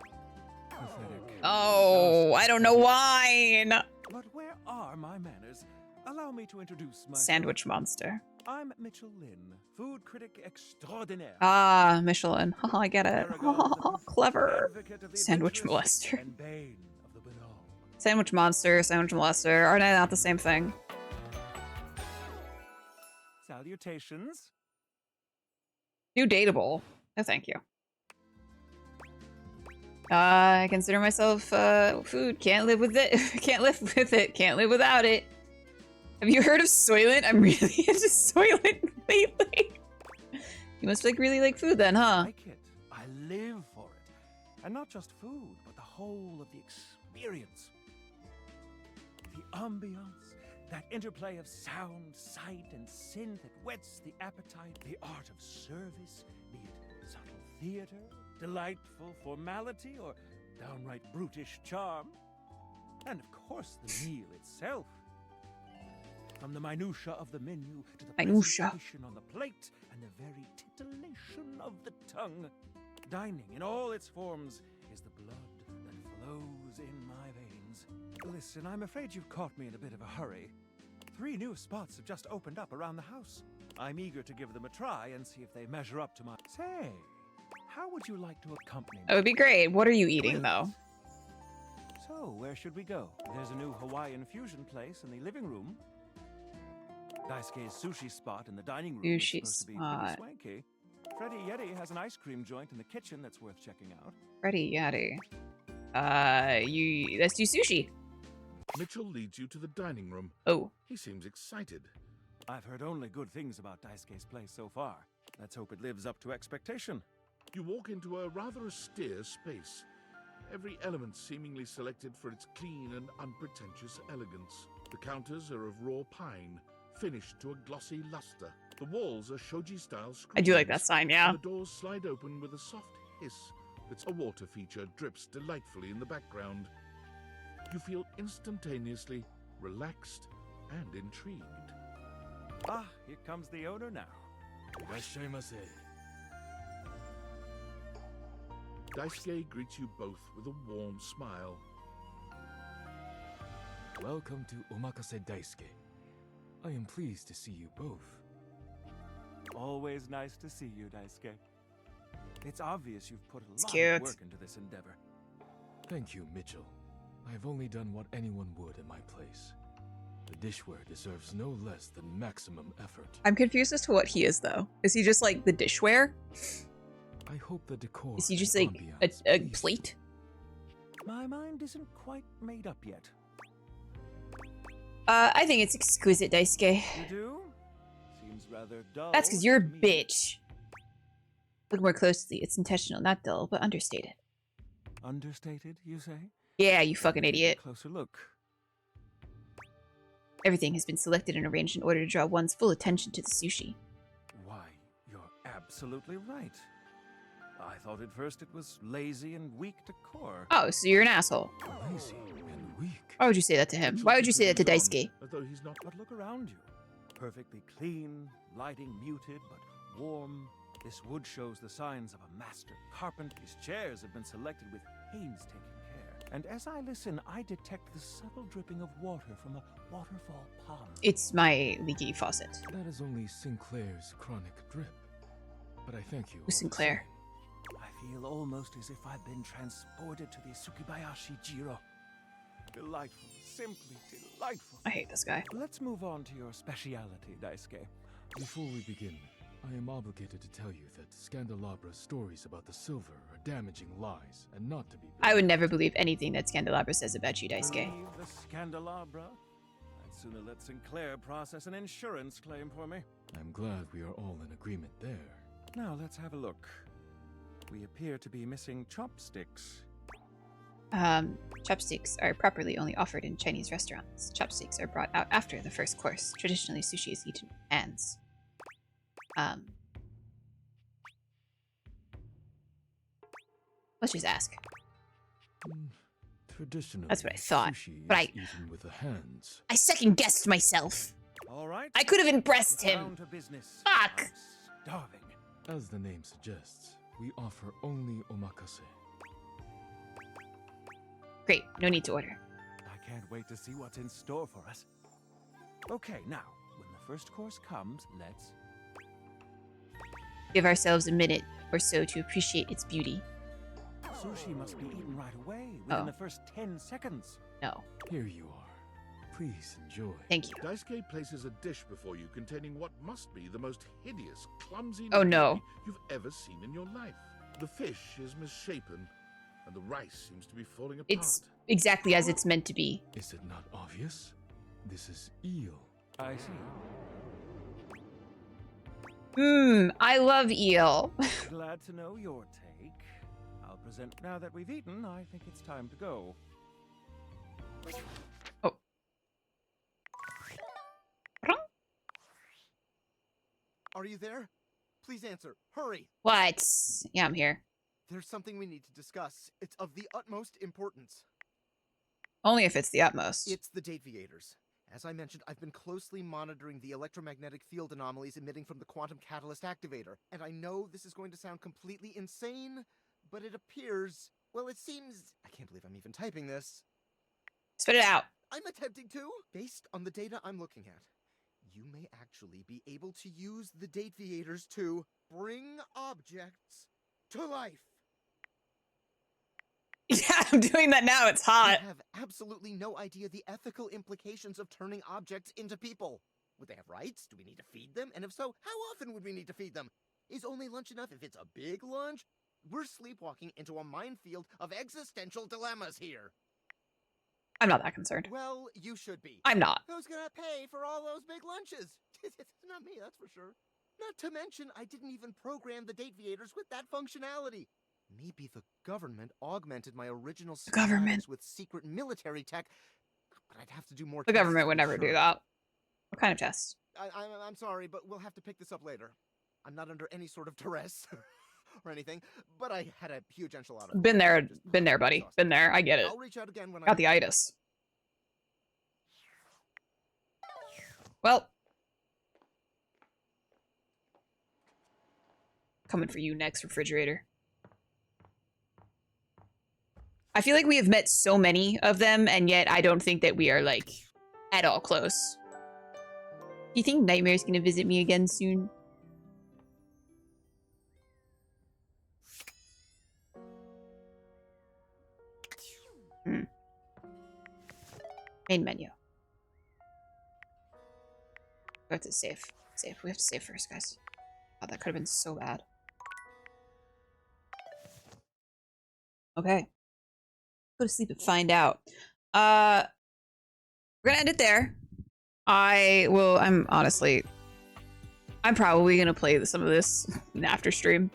Pathetic. Oh, I don't know wine. But where are my manners? Allow me to introduce myself. Sandwich monster. I'm Mitchell Lynn, food critic extraordinaire. Ah, Michelin. Oh, I get it. Oh, clever. Sandwich molester. And bane of the banal. Sandwich monster, sandwich molester. Aren't they not the same thing? Salutations. New dateable. No, thank you. I consider myself food. Can't live with it. Can't live with it. Can't live without it. Have you heard of Soylent? I'm really into Soylent lately. You must like really like food then, huh? I like it. I live for it. And not just food, but the whole of the experience. The ambiance, that interplay of sound, sight, and synth that whets the appetite, the art of service, be it subtle theater, delightful formality, or downright brutish charm. And of course, the meal itself. From the minutia of the menu to the presentation on the plate and the very titillation of the tongue. Dining in all its forms is the blood that flows in my veins. Listen, I'm afraid you've caught me in a bit of a hurry. 3 new spots have just opened up around the house. I'm eager to give them a try and see if they measure up to my... Say, how would you like to accompany me? That would be great. What are you eating, though? So, where should we go? There's a new Hawaiian fusion place in the living room. Daisuke's sushi spot in the dining room is supposed to be pretty swanky. Freddy Yeti has an ice cream joint in the kitchen that's worth checking out. Freddy Yeti. Let's do sushi. Mitchell leads you to the dining room. Oh. He seems excited. I've heard only good things about Daisuke's place so far. Let's hope it lives up to expectation. You walk into a rather austere space. Every element seemingly selected for its clean and unpretentious elegance. The counters are of raw pine, finished to a glossy luster. The walls are shoji-style screens. I do like that sign, yeah. And the doors slide open with a soft hiss. That's a water feature drips delightfully in the background. You feel instantaneously relaxed and intrigued. Ah, here comes the owner now. Irashaimase. Daisuke greets you both with a warm smile. Welcome to Omakase Daisuke. I am pleased to see you both. Always nice to see you, Daisuke. It's obvious you've put a lot cute. of work into this endeavor. Thank you, Mitchell. I have only done what anyone would in my place. The dishware deserves no less than maximum effort. I'm confused as to what he is, though. Is he just like the dishware? I hope the decor. Is he just like a plate? My mind isn't quite made up yet. I think it's exquisite, Daisuke. You do? Seems rather dull. That's because you're a bitch. Look more closely. It's intentional, not dull, but understated. Understated, you say? Yeah, you fucking idiot. Closer look. Everything has been selected and arranged in order to draw one's full attention to the sushi. Why, you're absolutely right. I thought at first it was lazy and weak decor. Oh, so you're an asshole. Lazy and weak. Why would you say that to him? Why would you say that to Daisuke? As though he's not. But look around you. Perfectly clean, lighting muted but warm. This wood shows the signs of a master carpenter. These chairs have been selected with painstaking care. And as I listen, I detect the subtle dripping of water from a waterfall pond. It's my leaky faucet. That is only Sinclair's chronic drip. But I thank you. Who's Sinclair? I feel almost as if I've been transported to the Tsukibayashi Jiro. Delightful, simply delightful. I hate this guy. Let's move on to your speciality, Daisuke. Before we begin, I am obligated to tell you that Scandalabra's stories about the silver are damaging lies and not to be believed. I would never believe anything that Scandalabra says about you, Daisuke. Believe the Scandalabra? I'd sooner let Sinclair process an insurance claim for me. I'm glad we are all in agreement there. Now let's have a look. We appear to be missing chopsticks. Chopsticks are properly only offered in Chinese restaurants. Chopsticks are brought out after the first course. Traditionally, sushi is eaten with hands. Let's just ask. Traditionally, that's what I thought. Sushi but is eaten with the hands. I second guessed myself. All right. I could have impressed him. Down to business. Fuck. I'm starving. As the name suggests, we offer only omakase. Great, no need to order. I can't wait to see what's in store for us. Okay, now, when the first course comes, let's give ourselves a minute or so to appreciate its beauty. Sushi must be eaten right away, within the first 10 seconds. No. Here you are. Please enjoy. Thank you. Daisuke places a dish before you containing what must be the most hideous, clumsy Oh, no. you've ever seen in your life. The fish is misshapen, and the rice seems to be falling apart. It's exactly as it's meant to be. Is it not obvious? This is eel. I see. I love eel. Glad to know your take. I'll present now that we've eaten. I think it's time to go. Oh. Are you there? Please answer. Hurry! What? Yeah, I'm here. There's something we need to discuss. It's of the utmost importance. Only if it's the utmost. It's the Dateviators. As I mentioned, I've been closely monitoring the electromagnetic field anomalies emitting from the quantum catalyst activator. And I know this is going to sound completely insane, but it appears... Well, it seems... I can't believe I'm even typing this. Spit it out. I'm attempting to. Based on the data I'm looking at, you may actually be able to use the Dateviators to bring objects to life. Yeah, I'm doing that now. It's hot. You have absolutely no idea the ethical implications of turning objects into people. Would they have rights? Do we need to feed them? And if so, how often would we need to feed them? Is only lunch enough if it's a big lunch? We're sleepwalking into a minefield of existential dilemmas here. I'm not that concerned. Well, you should be. I'm not. Who's gonna pay for all those big lunches? It's not me, that's for sure. Not to mention, I didn't even program the Dateviators with that functionality. Maybe the government augmented my original schematics with secret military tech, but I'd have to do more The tests government to would be never sure. do that. What kind of test? I'm sorry, but we'll have to pick this up later. I'm not under any sort of duress or anything, but I had a huge enchilada. Been there, buddy. Been there. I get it. I'll reach out again when Got the itis. Well. Coming for you next, refrigerator. I feel like we have met so many of them, and yet I don't think that we are, like, at all close. Do you think Nightmare's gonna visit me again soon? Main menu. We have to save. Save. We have to save first, guys. Oh, that could have been so bad. Okay. Go to sleep and find out. We're gonna end it there. I'm probably gonna play some of this in after stream.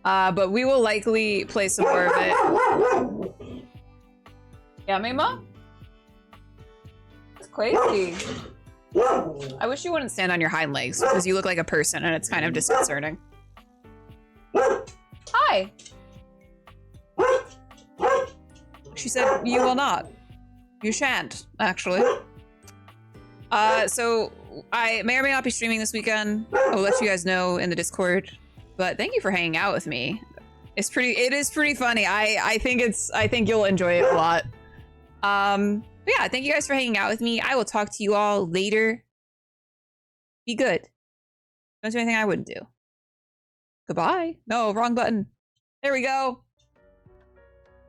But we will likely play some more of it. Yeah, Mima? It's crazy. I wish you wouldn't stand on your hind legs because you look like a person and it's kind of disconcerting. Hi! She said you will not. You shan't, actually. So I may or may not be streaming this weekend. I'll let you guys know in the Discord. But thank you for hanging out with me. It is pretty funny. I think you'll enjoy it a lot. But yeah, thank you guys for hanging out with me. I will talk to you all later. Be good. Don't do anything I wouldn't do. Goodbye. No, wrong button. There we go.